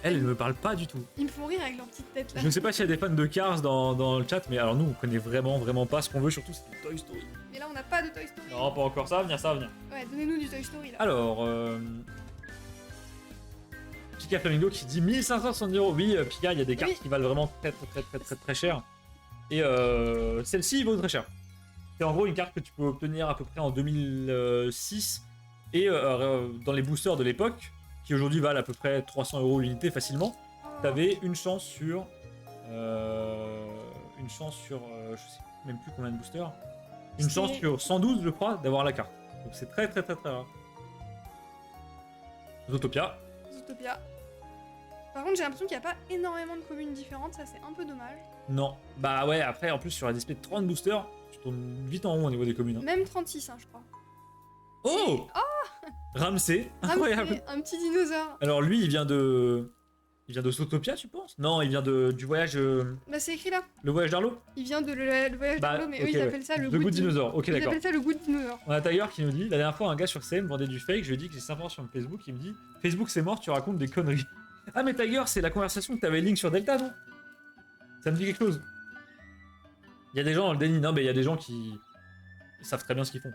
Speaker 1: elle me parle pas du tout.
Speaker 2: Ils me font rire avec leur petite tête là.
Speaker 1: Je ne sais pas s'il y a des fans de Cars dans le chat, mais alors nous, on connaît vraiment pas ce qu'on veut, surtout c'est Toy Story.
Speaker 2: Mais là, on n'a pas de Toy Story.
Speaker 1: Non, pas encore, ça va venir, ça va venir.
Speaker 2: Ouais, donnez-nous du Toy Story là.
Speaker 1: Alors, Pika Flamingo qui dit 1570€. Oui, Pika, il y a des cartes
Speaker 2: Oui.
Speaker 1: qui valent vraiment très cher. Et celle-ci vaut très cher. C'est en gros une carte que tu peux obtenir à peu près en 2006 et dans les boosters de l'époque, qui aujourd'hui valent à peu près 300€ l'unité facilement. T'avais une chance sur. Je sais même plus combien de boosters. Une
Speaker 2: C'est-
Speaker 1: chance sur 112, je crois, d'avoir la carte. Donc c'est très rare. Zootopia.
Speaker 2: Zootopia. Par contre, j'ai l'impression qu'il n'y a pas énormément de communes différentes, ça c'est un peu dommage.
Speaker 1: Non. Bah ouais, après, en plus, sur la display de 30 boosters, tu tournes vite en rond au niveau des communes. Hein.
Speaker 2: Même 36, hein, je crois.
Speaker 1: Oh Ramsey, incroyable.
Speaker 2: Ramsey, un petit dinosaure.
Speaker 1: Alors lui, il vient de Zootopia, tu penses? Non, il vient du voyage,
Speaker 2: Bah, c'est écrit là.
Speaker 1: le voyage d'Arlo.
Speaker 2: Il vient de le voyage
Speaker 1: Bah,
Speaker 2: de l'eau, mais
Speaker 1: ok,
Speaker 2: eux ils
Speaker 1: ouais.
Speaker 2: appellent ça le
Speaker 1: The Good Dinosaur. Ok,
Speaker 2: Ils
Speaker 1: d'accord.
Speaker 2: appellent ça le goût de dinosaure.
Speaker 1: On a Tiger qui nous dit, la dernière fois, un gars sur CM vendait du fake. Je lui ai dit que j'ai 5 sur Facebook. Il me dit, Facebook c'est mort, tu racontes des conneries. Ah mais Tiger, c'est la conversation que t'avais Link sur Delta, non? Ça me dit quelque chose. Il y a des gens dans le déni. Non, mais il y a des gens qui savent très bien ce qu'ils font. Et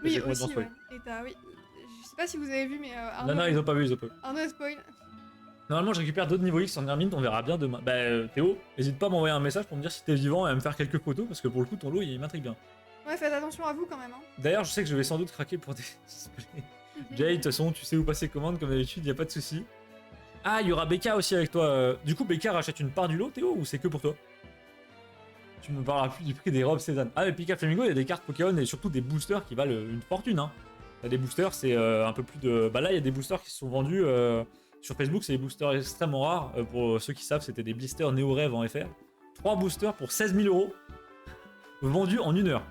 Speaker 2: Oui,
Speaker 1: c'est complètement
Speaker 2: aussi,
Speaker 1: spoil.
Speaker 2: ouais. Et t'as, oui. Je sais pas si vous avez vu, mais Arnaud,
Speaker 1: Non, ils ont pas vu,
Speaker 2: Arnaud a spoil.
Speaker 1: Normalement, je récupère d'autres niveaux X en Hermine, on verra bien demain. Bah, Théo, n'hésite pas à m'envoyer un message pour me dire si t'es vivant et à me faire quelques photos, parce que pour le coup, ton lot, il m'intrigue bien.
Speaker 2: Ouais, faites attention à vous quand même. Hein.
Speaker 1: D'ailleurs, je sais que je vais sans doute craquer pour des displays. Jay, de toute façon, tu sais où passer commande, comme d'habitude, y a pas de souci. Ah, il y aura Becca aussi avec toi. Du coup, Becca rachète une part du lot, Théo, ou c'est que pour toi? Tu me parleras plus du prix des robes Cézanne. Ah, mais Pika Flamingo, il y a des cartes Pokémon et surtout des boosters qui valent une fortune. Hein. T'as des boosters, c'est un peu plus de. Bah là, il y a des boosters qui se sont vendus sur Facebook, c'est des boosters extrêmement rares. Pour ceux qui savent, c'était des blisters Néo Rêve en FR. 3 boosters pour 16 000€. Vendus en 1 heure.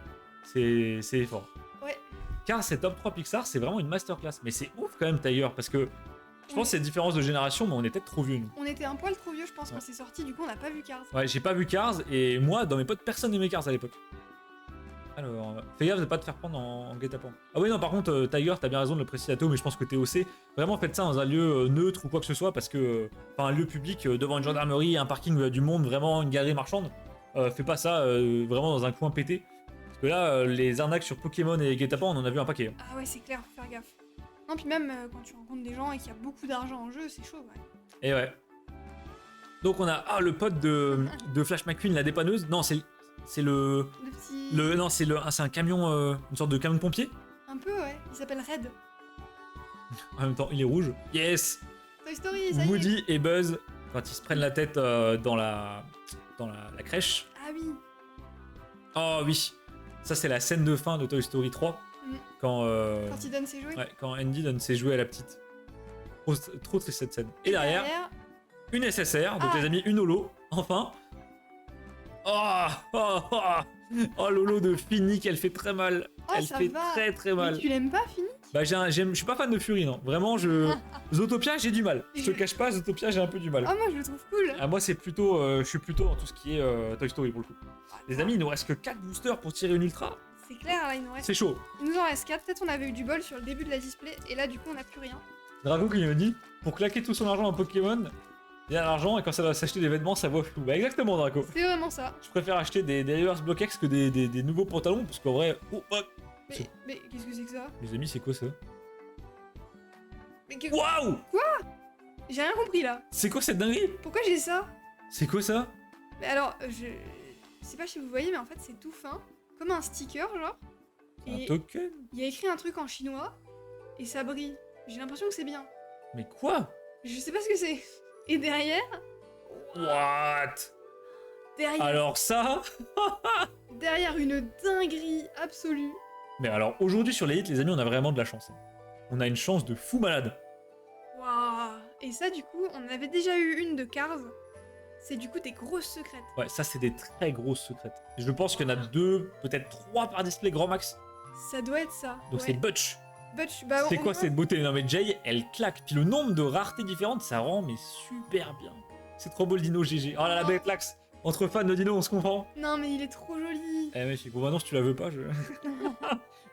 Speaker 1: C'est fort.
Speaker 2: Ouais.
Speaker 1: Car ces top 3 Pixar, c'est vraiment une masterclass. Mais c'est ouf quand même, Tiger, parce que je pense que c'est une différence de génération, mais on est peut-être trop vieux, nous.
Speaker 2: On était un poil trop vieux, je pense,
Speaker 1: Ouais.
Speaker 2: quand c'est sorti, du coup on n'a pas vu Cars.
Speaker 1: Ouais, j'ai pas vu Cars, et moi, dans mes potes, personne n'aimait Cars à l'époque. Alors, fais gaffe de pas te faire prendre en guet-apens. Ah oui, non, par contre, Tiger, t'as bien raison de le préciser à Théo, mais je pense que TOC, vraiment faites ça dans un lieu neutre ou quoi que ce soit, parce que, enfin, un lieu public, devant une gendarmerie, un parking du monde, vraiment une galerie marchande, fais pas ça vraiment dans un coin pété. Parce que là, les arnaques sur Pokémon et guet-apens, on en a vu un paquet. Hein.
Speaker 2: Ah ouais, c'est clair, faut faire gaffe. Non, puis même quand tu rencontres des gens et qu'il y a beaucoup d'argent en jeu, c'est chaud, ouais.
Speaker 1: Et ouais. Donc on a le pote de Flash McQueen, la dépanneuse. Non, c'est le
Speaker 2: Le petit.
Speaker 1: c'est un camion, une sorte de camion de pompier.
Speaker 2: Un peu, ouais. Il s'appelle Red.
Speaker 1: En même temps, il est rouge. Yes.
Speaker 2: Toy Story, ça y est.
Speaker 1: Woody et Buzz quand ils se prennent la tête dans la crèche.
Speaker 2: Ah oui.
Speaker 1: Oh oui. Ça c'est la scène de fin de Toy Story 3
Speaker 2: Mm.
Speaker 1: quand
Speaker 2: Quand il donne ses jouets.
Speaker 1: ouais, quand Andy donne ses jouets à la petite. Trop triste cette scène. Et derrière une SSR, donc
Speaker 2: Ah.
Speaker 1: les amis, une holo, enfin. Oh, oh, oh, oh, Lolo de Finnick, elle fait très mal.
Speaker 2: Oh,
Speaker 1: Elle
Speaker 2: ça
Speaker 1: fait
Speaker 2: va.
Speaker 1: très très
Speaker 2: Mais
Speaker 1: mal.
Speaker 2: tu l'aimes pas, Fini?
Speaker 1: Bah je suis pas fan de Fury, non. Vraiment, Zootopia, j'ai du mal. Je te cache pas, Zootopia, j'ai un peu du mal.
Speaker 2: Oh, moi, je le trouve cool.
Speaker 1: Ah, moi, c'est plutôt, je suis plutôt dans tout ce qui est Toy Story pour le coup. Les amis, il nous reste que 4 boosters pour tirer une ultra.
Speaker 2: C'est clair, là, il nous reste.
Speaker 1: C'est chaud.
Speaker 2: Il nous en reste 4. Peut-être on avait eu du bol sur le début de la display, et là, du coup, on n'a plus rien.
Speaker 1: Drago qui me dit, pour claquer tout son argent en Pokémon, il y a l'argent et quand ça va s'acheter des vêtements, ça vaut flou. Bah exactement, Draco.
Speaker 2: C'est vraiment ça.
Speaker 1: Je préfère acheter des reverse BlockX que des nouveaux pantalons parce qu'en vrai, oh, oh.
Speaker 2: Mais qu'est-ce que c'est que ça?
Speaker 1: Les amis, c'est quoi ça?
Speaker 2: Mais que...
Speaker 1: Waouh!
Speaker 2: J'ai rien compris là.
Speaker 1: C'est quoi cette dinguerie?
Speaker 2: Pourquoi j'ai ça?
Speaker 1: C'est quoi ça?
Speaker 2: Mais alors, je sais pas si vous voyez, mais en fait, c'est tout fin. Comme un sticker, genre.
Speaker 1: Un
Speaker 2: Et
Speaker 1: token?
Speaker 2: il y a écrit un truc en chinois, et ça brille. J'ai l'impression que c'est bien.
Speaker 1: Mais quoi?
Speaker 2: Je sais pas ce que c'est. Et derrière,
Speaker 1: What?
Speaker 2: derrière,
Speaker 1: Alors ça?
Speaker 2: derrière une dinguerie absolue.
Speaker 1: Mais alors aujourd'hui sur les hits, les amis, on a vraiment de la chance. On a une chance de fou malade.
Speaker 2: Waouh. Et ça, du coup, on en avait déjà eu une de Cars. C'est du coup des grosses secrètes.
Speaker 1: Ouais, ça c'est des très grosses secrètes. Je pense qu'il y en a 2, peut-être 3 par display grand max.
Speaker 2: Ça doit être ça.
Speaker 1: Donc
Speaker 2: ouais.
Speaker 1: c'est Butch.
Speaker 2: Butch, bah,
Speaker 1: C'est
Speaker 2: on-
Speaker 1: quoi cette beauté? Non mais Jay, elle claque. Puis le nombre de raretés différentes, ça rend mais super bien. C'est trop beau le dino GG. Oh là la bête lax. Entre fans de dino, on se comprend.
Speaker 2: Non, mais il est trop joli.
Speaker 1: Eh mec, bon maintenant si tu la veux pas, je...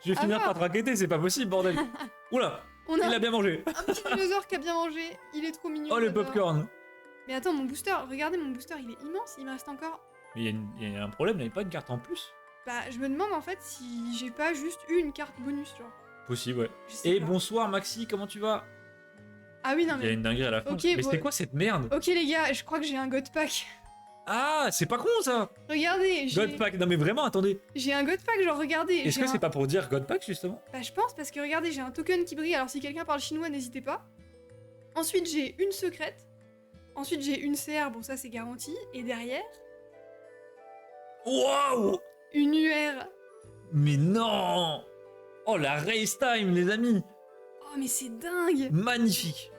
Speaker 1: je vais
Speaker 2: À
Speaker 1: finir
Speaker 2: voir.
Speaker 1: par te raqueter, c'est pas possible bordel. Oula,
Speaker 2: On
Speaker 1: il
Speaker 2: a
Speaker 1: a bien mangé.
Speaker 2: un petit dinosaure qui a bien mangé. Il est trop mignon.
Speaker 1: Oh le
Speaker 2: j'adore.
Speaker 1: popcorn.
Speaker 2: Mais attends, mon booster, regardez mon booster, il est immense. Il me reste encore.
Speaker 1: Mais il y a un problème, il n'y avait pas de carte en plus.
Speaker 2: Bah, je me demande en fait si j'ai pas juste eu une carte bonus, genre.
Speaker 1: Possible, ouais.
Speaker 2: Je sais
Speaker 1: Et
Speaker 2: pas.
Speaker 1: bonsoir Maxi, comment tu vas?
Speaker 2: Ah oui, non,
Speaker 1: Il y a
Speaker 2: mais.
Speaker 1: une dinguerie à la fin.
Speaker 2: Ok,
Speaker 1: mais
Speaker 2: bon.
Speaker 1: c'est quoi cette merde?
Speaker 2: Ok, les gars, je crois que j'ai un God Pack.
Speaker 1: Ah, c'est pas con ça.
Speaker 2: Regardez,
Speaker 1: God Pack, non mais vraiment, attendez.
Speaker 2: j'ai un God Pack, genre, regardez.
Speaker 1: Est-ce
Speaker 2: j'ai
Speaker 1: que
Speaker 2: un-
Speaker 1: c'est pas pour dire God Pack justement?
Speaker 2: Bah, je pense parce que regardez, j'ai un token qui brille. Alors, si quelqu'un parle chinois, n'hésitez pas. Ensuite, j'ai une secrète. Ensuite, j'ai une CR, bon, ça c'est garanti. Et derrière,
Speaker 1: Waouh!
Speaker 2: une UR.
Speaker 1: Mais non! Oh la race time, les amis!
Speaker 2: Oh, mais c'est dingue!
Speaker 1: Magnifique!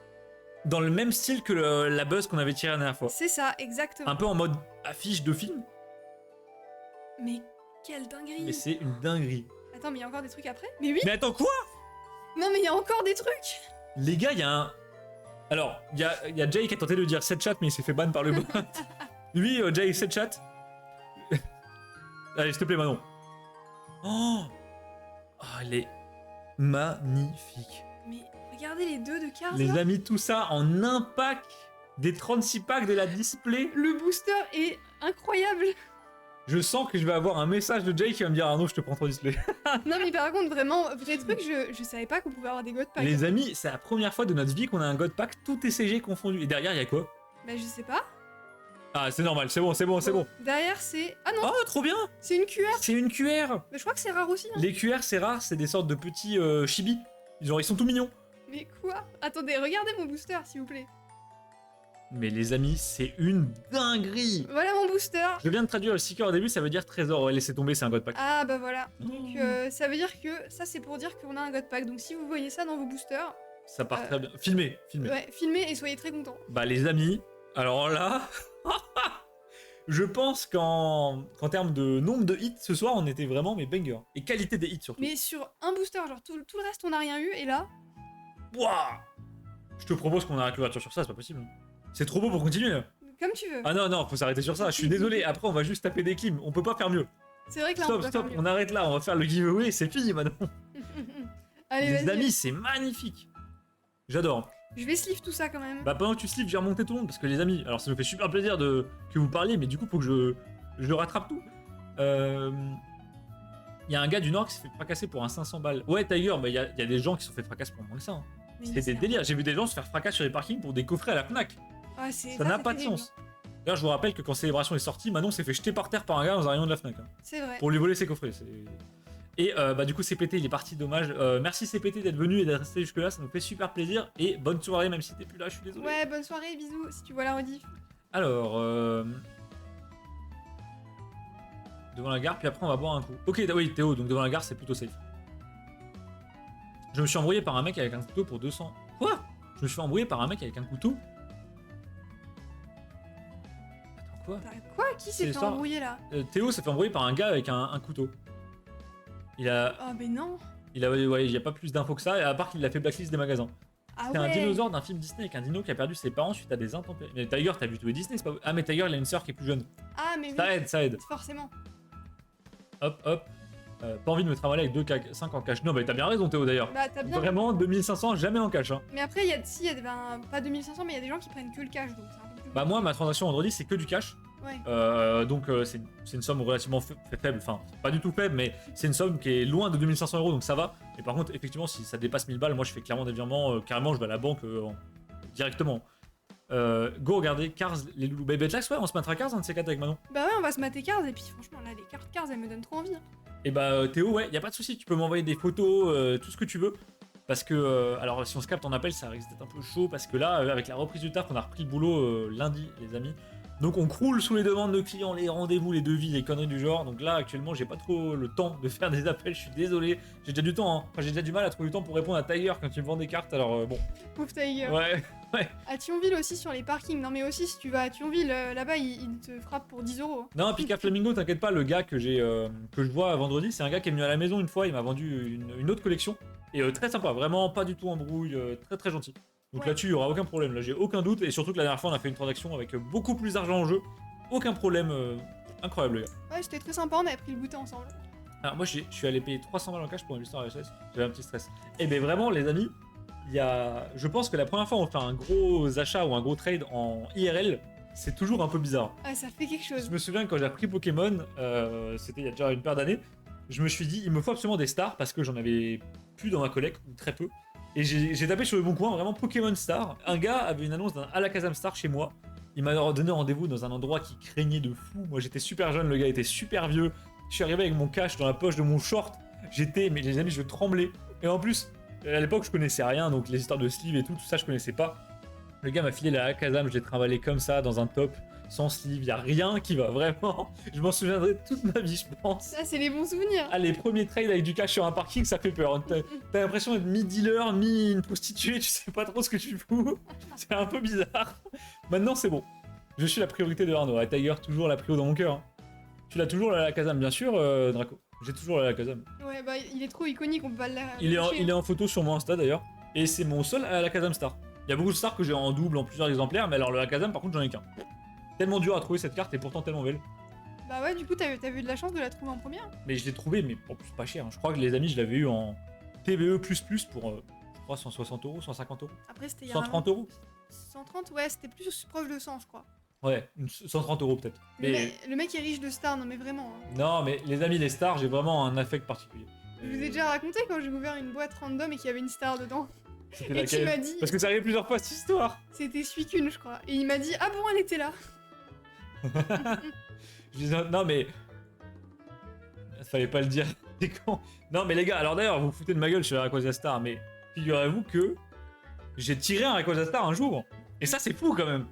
Speaker 1: Dans le même style que la buzz qu'on avait tirée la dernière fois.
Speaker 2: C'est ça, exactement.
Speaker 1: Un peu en mode affiche de film,
Speaker 2: Mais quelle dinguerie!
Speaker 1: mais c'est une dinguerie.
Speaker 2: Attends, mais il y a encore des trucs après? Mais oui!
Speaker 1: Mais attends, quoi?
Speaker 2: Non, mais il y a encore des trucs!
Speaker 1: Les gars, il y a un. Alors, il y a Jay qui a tenté de dire 7 chat, mais il s'est fait ban par le bot. Lui, Jay, 7 chat. Allez, s'il te plaît, Manon. Oh! Oh, elle est magnifique.
Speaker 2: Mais regardez les deux de Cars.
Speaker 1: Les
Speaker 2: là.
Speaker 1: amis, tout ça en un pack des 36 packs de la display.
Speaker 2: Le booster est incroyable!
Speaker 1: Je sens que je vais avoir un message de Jay qui va me dire Arnaud, je te prends ton display.
Speaker 2: Non, mais par contre, vraiment, vrai truc, je savais pas qu'on pouvait avoir des God Packs.
Speaker 1: Les amis, c'est la première fois de notre vie qu'on a un God Pack tout TCG confondu. Et derrière, il y a quoi?
Speaker 2: Bah, je sais pas.
Speaker 1: Ah, c'est normal, c'est bon, c'est bon, c'est bon.
Speaker 2: Derrière, c'est. Ah non,
Speaker 1: Oh, trop bien!
Speaker 2: c'est une QR!
Speaker 1: C'est une QR!
Speaker 2: Mais je crois que c'est rare aussi. Hein.
Speaker 1: Les QR, c'est rare, c'est des sortes de petits chibi. Genre, ils sont tout mignons.
Speaker 2: Mais quoi? Attendez, regardez mon booster, s'il vous plaît.
Speaker 1: Mais les amis, c'est une dinguerie!
Speaker 2: Voilà mon booster.
Speaker 1: Je viens de traduire le sticker au début, ça veut dire trésor. Ouais, laissez tomber, c'est un God Pack.
Speaker 2: Ah bah voilà. Donc ça veut dire que ça c'est pour dire qu'on a un God Pack. Donc si vous voyez ça dans vos boosters,
Speaker 1: Ça part très bien. Filmez, filmez.
Speaker 2: ouais, filmez et soyez très contents.
Speaker 1: Bah les amis, alors là, je pense qu'en termes de nombre de hits ce soir, on était vraiment mais banger. Et qualité des hits surtout.
Speaker 2: Mais sur un booster, genre tout le reste on n'a rien eu et là,
Speaker 1: Wouah! Je te propose qu'on arrête l'ouverture sur ça, c'est pas possible. C'est trop beau pour continuer là.
Speaker 2: comme tu veux.
Speaker 1: Ah non, non, faut s'arrêter sur ça. Je suis désolé, après on va juste taper des clims. On peut pas faire mieux.
Speaker 2: C'est vrai que là
Speaker 1: Stop,
Speaker 2: on peut
Speaker 1: stop,
Speaker 2: pas faire
Speaker 1: on arrête là, on va faire le giveaway et c'est fini maintenant.
Speaker 2: mieux. Allez,
Speaker 1: Les
Speaker 2: vas-y.
Speaker 1: amis, c'est magnifique. J'adore.
Speaker 2: Je vais sleeve tout ça quand même.
Speaker 1: Bah pendant que tu slips, j'ai remonté tout le monde parce que les amis, alors ça nous fait super plaisir que vous parliez, mais du coup faut que je rattrape tout. Il y a un gars du Nord qui s'est fait fracasser pour un 500 balles. Ouais Tiger, bah il y a des gens qui se sont fait fracasser pour moins que ça. Hein.
Speaker 2: Mais
Speaker 1: C'était
Speaker 2: c'est-
Speaker 1: des délires. J'ai vu des gens se faire fracasser sur les parkings pour des coffrets à la Fnac.
Speaker 2: Ah, c'est-
Speaker 1: Ça n'a
Speaker 2: c'est
Speaker 1: pas de
Speaker 2: terrible.
Speaker 1: sens. D'ailleurs je vous rappelle que quand Célébration est sorti, Manon s'est fait jeter par terre par un gars dans un rayon de la Fnac. Hein,
Speaker 2: C'est vrai.
Speaker 1: pour lui voler ses coffrets. Et bah du coup CPT il est parti, dommage. Merci CPT d'être venu et d'être resté jusque là, ça nous fait super plaisir. Et bonne soirée même si t'es plus là, je suis désolé.
Speaker 2: Ouais, bonne soirée, bisous si tu vois la rediff.
Speaker 1: Alors, devant la gare, puis après on va boire un coup. Ok, oui, Théo, donc devant la gare, c'est plutôt safe. Je me suis embrouillé par un mec avec un couteau pour 200. Quoi? Je me suis fait embrouiller par un mec avec un couteau? Attends, quoi?
Speaker 2: Quoi? Qui
Speaker 1: C'est
Speaker 2: s'est fait
Speaker 1: ça.
Speaker 2: embrouiller là?
Speaker 1: Théo s'est fait embrouiller par un gars avec un couteau. Il a,
Speaker 2: Oh, mais non.
Speaker 1: ouais, il y a pas plus d'infos que ça, à part qu'il l'a fait blacklist des magasins.
Speaker 2: Ah
Speaker 1: C'est un
Speaker 2: ouais.
Speaker 1: dinosaure d'un film Disney avec un dino qui a perdu ses parents suite à des intempéries. Mais Tiger, t'as vu tous les Disney, c'est pas... Ah, mais Tiger, il a une sœur qui est plus jeune.
Speaker 2: Ah, mais oui.
Speaker 1: Ça aide, ça aide.
Speaker 2: Forcément.
Speaker 1: Hop, hop. Pas envie de me travailler avec 5 en cash. Non, mais t'as bien raison, Théo, d'ailleurs.
Speaker 2: Bah, t'as bien.
Speaker 1: Vraiment, 2500, jamais en cash. Hein.
Speaker 2: Mais après, il y a pas 2500, mais il y a des gens qui prennent que le cash, donc c'est un peu plus.
Speaker 1: Bah, moi, ma transaction vendredi, c'est que du cash.
Speaker 2: Ouais.
Speaker 1: Donc, c'est une somme relativement faible. Enfin, pas du tout faible, mais c'est une somme qui est loin de 2500 euros, donc ça va. Et par contre, effectivement, si ça dépasse 1000 balles, moi, je fais clairement des virements. Carrément, je vais à la banque directement. Go regarder Cars, les loulous. Bah, Betlax, ouais, on se mettra Cars, un de ces quatre avec Manon.
Speaker 2: Bah ouais, on va se mater Cars, et puis franchement, là, les cartes Cars, elles me donnent trop envie. Hein.
Speaker 1: Et bah, Théo, ouais, y a pas de souci, tu peux m'envoyer des photos, tout ce que tu veux. Parce que, alors, si on se capte en appel, ça risque d'être un peu chaud. Parce que là, avec la reprise du taf, on a repris le boulot lundi, les amis. Donc, on croule sous les demandes de clients, les rendez-vous, les devis, les conneries du genre. Donc là, actuellement, j'ai pas trop le temps de faire des appels, je suis désolé. J'ai déjà du temps, hein. Enfin, j'ai déjà du mal à trouver du temps pour répondre à Tiger quand tu me vends des cartes, alors bon.
Speaker 2: Pauvre Tiger.
Speaker 1: Ouais, ouais.
Speaker 2: À Thionville aussi, sur les parkings. Non, mais aussi, si tu vas à Thionville, là-bas, ils te frappent pour 10 euros.
Speaker 1: Non, Pika Flamingo, t'inquiète pas, le gars que je vois vendredi, c'est un gars qui est venu à la maison une fois, il m'a vendu une autre collection. Et très sympa, vraiment pas du tout embrouille, très très gentil. Donc
Speaker 2: Ouais.
Speaker 1: là-dessus, il y aura aucun problème, là j'ai aucun doute. Et surtout que la dernière fois, on a fait une transaction avec beaucoup plus d'argent en jeu. Aucun problème, incroyable, les gars.
Speaker 2: Ouais, c'était très sympa, on avait pris le goûter ensemble.
Speaker 1: Alors moi, je suis allé payer 300 balles en cash pour une histoire RSS, j'avais un petit stress. Et ben vraiment, les amis, je pense que la première fois où on fait un gros achat ou un gros trade en IRL, c'est toujours un peu bizarre.
Speaker 2: Ouais, ça fait quelque chose.
Speaker 1: Je me souviens que quand j'ai repris Pokémon, c'était il y a déjà une paire d'années, je me suis dit, il me faut absolument des stars parce que j'en avais plus dans ma collecte, ou très peu. Et j'ai tapé sur le bon coin, vraiment Pokémon Star. Un gars avait une annonce d'un Alakazam Star chez moi. Il m'a donné rendez-vous dans un endroit qui craignait de fou. Moi j'étais super jeune, le gars était super vieux. Je suis arrivé avec mon cash dans la poche de mon short. Mais les amis, je tremblais. Et en plus, à l'époque, je connaissais rien, donc les histoires de sleeve et tout ça, je connaissais pas. Le gars m'a filé la Alakazam, je l'ai trimballé comme ça, dans un top, sans sleeve, y a rien qui va, vraiment. Je m'en souviendrai toute ma vie, je pense.
Speaker 2: Ça, c'est les bons souvenirs.
Speaker 1: Ah, les premiers trades avec du cash sur un parking, ça fait peur. T'as l'impression d'être mi-dealer, mi-une prostituée, tu sais pas trop ce que tu fous. C'est un peu bizarre. Maintenant, c'est bon. Je suis la priorité de Arnaud. Tiger, toujours la prio dans mon cœur. Tu l'as toujours, la Alakazam, bien sûr, Draco. J'ai toujours la Alakazam.
Speaker 2: Ouais, bah, il est trop iconique, on peut pas le
Speaker 1: Il
Speaker 2: lâcher.
Speaker 1: est en photo sur mon Insta, d'ailleurs. Et c'est mon seul Alakazam Star. Il y a beaucoup de stars que j'ai en double, en plusieurs exemplaires, mais alors le Alakazam, par contre, j'en ai qu'un. Tellement dur à trouver cette carte et pourtant tellement belle.
Speaker 2: Bah ouais, du coup, t'as eu de la chance de la trouver en première.
Speaker 1: Mais je l'ai trouvé, mais en plus pas cher. Hein. Je crois que les amis, je l'avais eu en TBE++ pour, je crois, 160 euros, 150 euros.
Speaker 2: Après, c'était il y a un
Speaker 1: 130 euros.
Speaker 2: 130, ouais, c'était plus proche de 100, je crois.
Speaker 1: Ouais, 130 euros peut-être. Mais
Speaker 2: Le mec est riche de stars, non mais vraiment. Hein.
Speaker 1: non, mais les amis, les stars, j'ai vraiment un affect particulier.
Speaker 2: Je vous ai déjà raconté quand j'ai ouvert une boîte random et qu'il y avait une star dedans.
Speaker 1: C'était
Speaker 2: Et qui m'a dit.
Speaker 1: Parce que ça arrive plusieurs fois cette histoire.
Speaker 2: C'était Suicune, je crois. Et il m'a dit, ah bon, elle était là.
Speaker 1: Je disais, non mais. Fallait pas le dire, c'est con. Non mais les gars, alors d'ailleurs, vous vous foutez de ma gueule sur les Rayquaza Star, mais figurez-vous que j'ai tiré un Rayquaza Star un jour. Et ça, c'est fou quand même.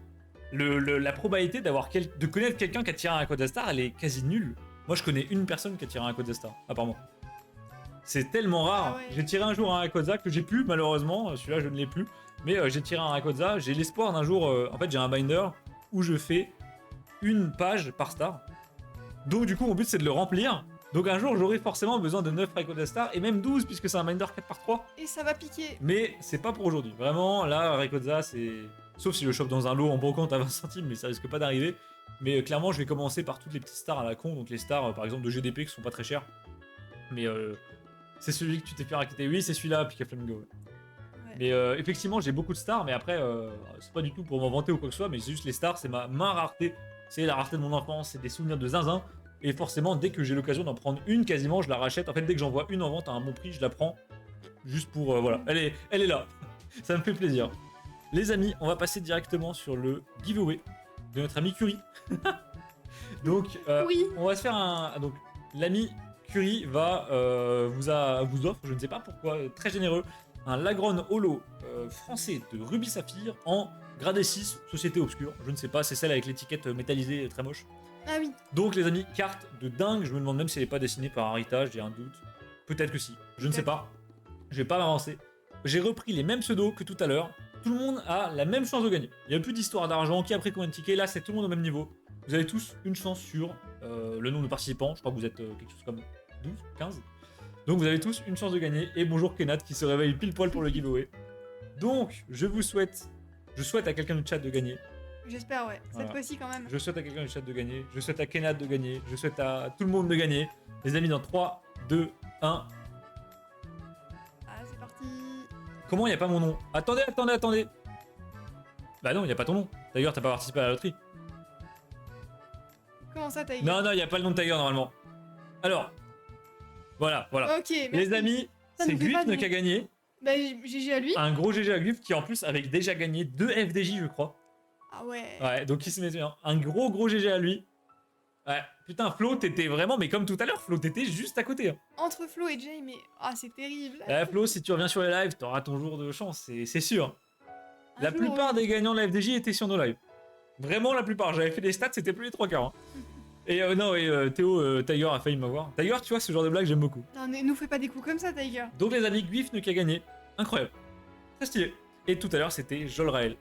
Speaker 1: La probabilité de connaître quelqu'un qui a tiré un Rayquaza Star, elle est quasi nulle. Moi, je connais une personne qui a tiré un Rayquaza Star, apparemment. C'est tellement rare.
Speaker 2: Ah ouais.
Speaker 1: J'ai tiré un jour un Rayquaza que j'ai plus, malheureusement. Celui-là, je ne l'ai plus. Mais j'ai tiré un Rayquaza. J'ai l'espoir d'un jour. En fait, j'ai un binder où je fais une page par star. Donc, du coup, mon but, c'est de le remplir. Donc, un jour, j'aurai forcément besoin de 9 Rayquaza Star et même 12, puisque c'est un binder 4 par 3.
Speaker 2: Et ça va piquer.
Speaker 1: Mais c'est pas pour aujourd'hui. Vraiment, là, Rayquaza, c'est. Sauf si je le chope dans un lot en brocante à 20 centimes, mais ça risque pas d'arriver. Mais clairement, je vais commencer par toutes les petites stars à la con. Donc, les stars, par exemple, de GDP qui sont pas très chères. Mais c'est celui que tu t'es fait raqueter. Oui, c'est celui-là, Pika Flamingo. Ouais.
Speaker 2: Ouais.
Speaker 1: Mais effectivement, j'ai beaucoup de stars, mais après, c'est pas du tout pour m'en vanter ou quoi que ce soit, mais c'est juste les stars, c'est ma rareté. C'est la rareté de mon enfance, c'est des souvenirs de zinzin. Et forcément, dès que j'ai l'occasion d'en prendre une, quasiment, je la rachète. En fait, dès que j'en vois une en vente à un bon prix, je la prends. Juste pour. Voilà, elle est là. Ça me fait plaisir. Les amis, on va passer directement sur le giveaway de notre ami Curie. Donc,
Speaker 2: Oui.
Speaker 1: on va se faire un. Donc, l'ami Curie va vous offre, je ne sais pas pourquoi, très généreux, un Lagron Holo français de Ruby Saphir en gradé 6, Société Obscure. Je ne sais pas, c'est celle avec l'étiquette métallisée très moche.
Speaker 2: Ah oui.
Speaker 1: Donc, les amis, carte de dingue. Je me demande même si elle n'est pas dessinée par Héritage, j'ai un doute. Peut-être que si, je ne sais pas. Je vais pas m'avancer. J'ai repris les mêmes pseudos que tout à l'heure. Tout le monde a la même chance de gagner. Il n'y a plus d'histoire d'argent, qui a pris combien de tickets. Là, c'est tout le monde au même niveau. Vous avez tous une chance sur le nombre de participants. Je crois que vous êtes quelque chose comme 12, 15. Donc vous avez tous une chance de gagner. Et bonjour Kenat qui se réveille pile poil pour le giveaway. Donc je souhaite à quelqu'un du chat de gagner.
Speaker 2: J'espère, ouais. Cette
Speaker 1: Voilà.
Speaker 2: fois-ci, quand même.
Speaker 1: Je souhaite à quelqu'un du chat de gagner. Je souhaite à Kenat de gagner. Je souhaite à tout le monde de gagner. Les amis, dans 3, 2, 1.
Speaker 2: Ah, c'est parti.
Speaker 1: Comment il n'y a pas mon nom? Attendez. Bah non, il n'y a pas ton nom. D'ailleurs, t'as pas participé à la loterie.
Speaker 2: Comment ça, Tiger?
Speaker 1: Non, il n'y a pas le nom de Tiger normalement. Alors, voilà.
Speaker 2: Ok, merci.
Speaker 1: Les amis,
Speaker 2: Ça
Speaker 1: c'est
Speaker 2: nous fait pas
Speaker 1: Guifne
Speaker 2: de-
Speaker 1: qui a gagné.
Speaker 2: Bah, GG à lui.
Speaker 1: Un gros GG à Guifne qui en plus avait déjà gagné 2 FDJ, je crois.
Speaker 2: Ah ouais.
Speaker 1: Ouais, donc il se met bien. Un gros GG à lui. Ouais, putain, Flo, t'étais vraiment, mais comme tout à l'heure, Flo, t'étais juste à côté. Hein.
Speaker 2: Entre Flo et Jay, mais... Ah, c'est terrible.
Speaker 1: Flo, si tu reviens sur les lives, t'auras ton jour de chance, c'est sûr.
Speaker 2: Un
Speaker 1: La
Speaker 2: jour,
Speaker 1: plupart
Speaker 2: oui.
Speaker 1: des gagnants de la FDJ étaient sur nos lives. Vraiment la plupart. J'avais fait des stats, c'était plus les 3 quarts. Hein. Et non, Théo, Tiger a failli m'avoir. Tiger, tu vois, ce genre de blague, j'aime beaucoup.
Speaker 2: Non, mais nous fais pas des coups comme ça, Tiger.
Speaker 1: Donc les amis, Guifne qui a gagné. Incroyable. Très stylé. Et tout à l'heure, c'était Jolrael.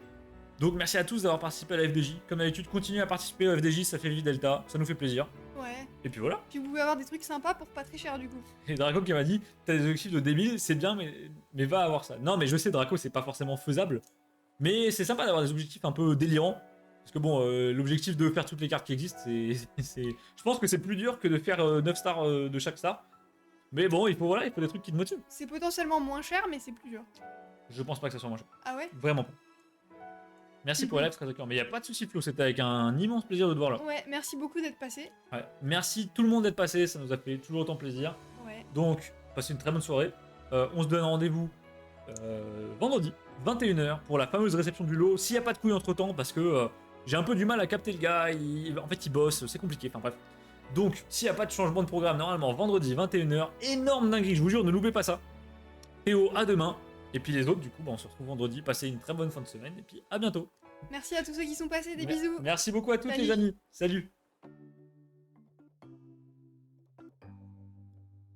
Speaker 1: Donc merci à tous d'avoir participé à la FDJ. Comme d'habitude, continuez à participer à la FDJ, ça fait vivre Delta, ça nous fait plaisir.
Speaker 2: Ouais.
Speaker 1: Et puis voilà.
Speaker 2: Puis vous pouvez avoir des trucs sympas pour pas très cher, du coup.
Speaker 1: Et Draco qui m'a dit, t'as des objectifs de débile, c'est bien, mais va avoir ça. Non, mais je sais, Draco, c'est pas forcément faisable. Mais c'est sympa d'avoir des objectifs un peu délirants. Parce que bon, l'objectif de faire toutes les cartes qui existent, c'est... Je pense que c'est plus dur que de faire 9 stars de chaque star. Mais bon, il faut des trucs qui te motivent.
Speaker 2: C'est potentiellement moins cher, mais c'est plus dur.
Speaker 1: Je pense pas que ça soit moins cher.
Speaker 2: Ah ouais?
Speaker 1: Vraiment pas. Merci pour la live, très d'accord. Mais y a pas de souci, Flo, c'était avec un immense plaisir de te voir là.
Speaker 2: Ouais, merci beaucoup d'être passé.
Speaker 1: Ouais. Merci tout le monde d'être passé, ça nous a fait toujours autant plaisir.
Speaker 2: Ouais.
Speaker 1: Donc, passez une très bonne soirée. On se donne rendez-vous vendredi, 21h, pour la fameuse réception du lot. S'il n'y a pas de couilles entre temps, parce que j'ai un peu du mal à capter le gars, en fait il bosse, c'est compliqué, enfin bref. Donc, s'il n'y a pas de changement de programme, normalement, vendredi, 21h, énorme dinguerie, je vous jure, ne loupez pas ça. Théo, à demain. Et puis les autres, du coup, on se retrouve vendredi. Passez une très bonne fin de semaine, et puis à bientôt.
Speaker 2: Merci à tous ceux qui sont passés, des bisous.
Speaker 1: Merci beaucoup à toutes
Speaker 2: Salut.
Speaker 1: les amis. Salut.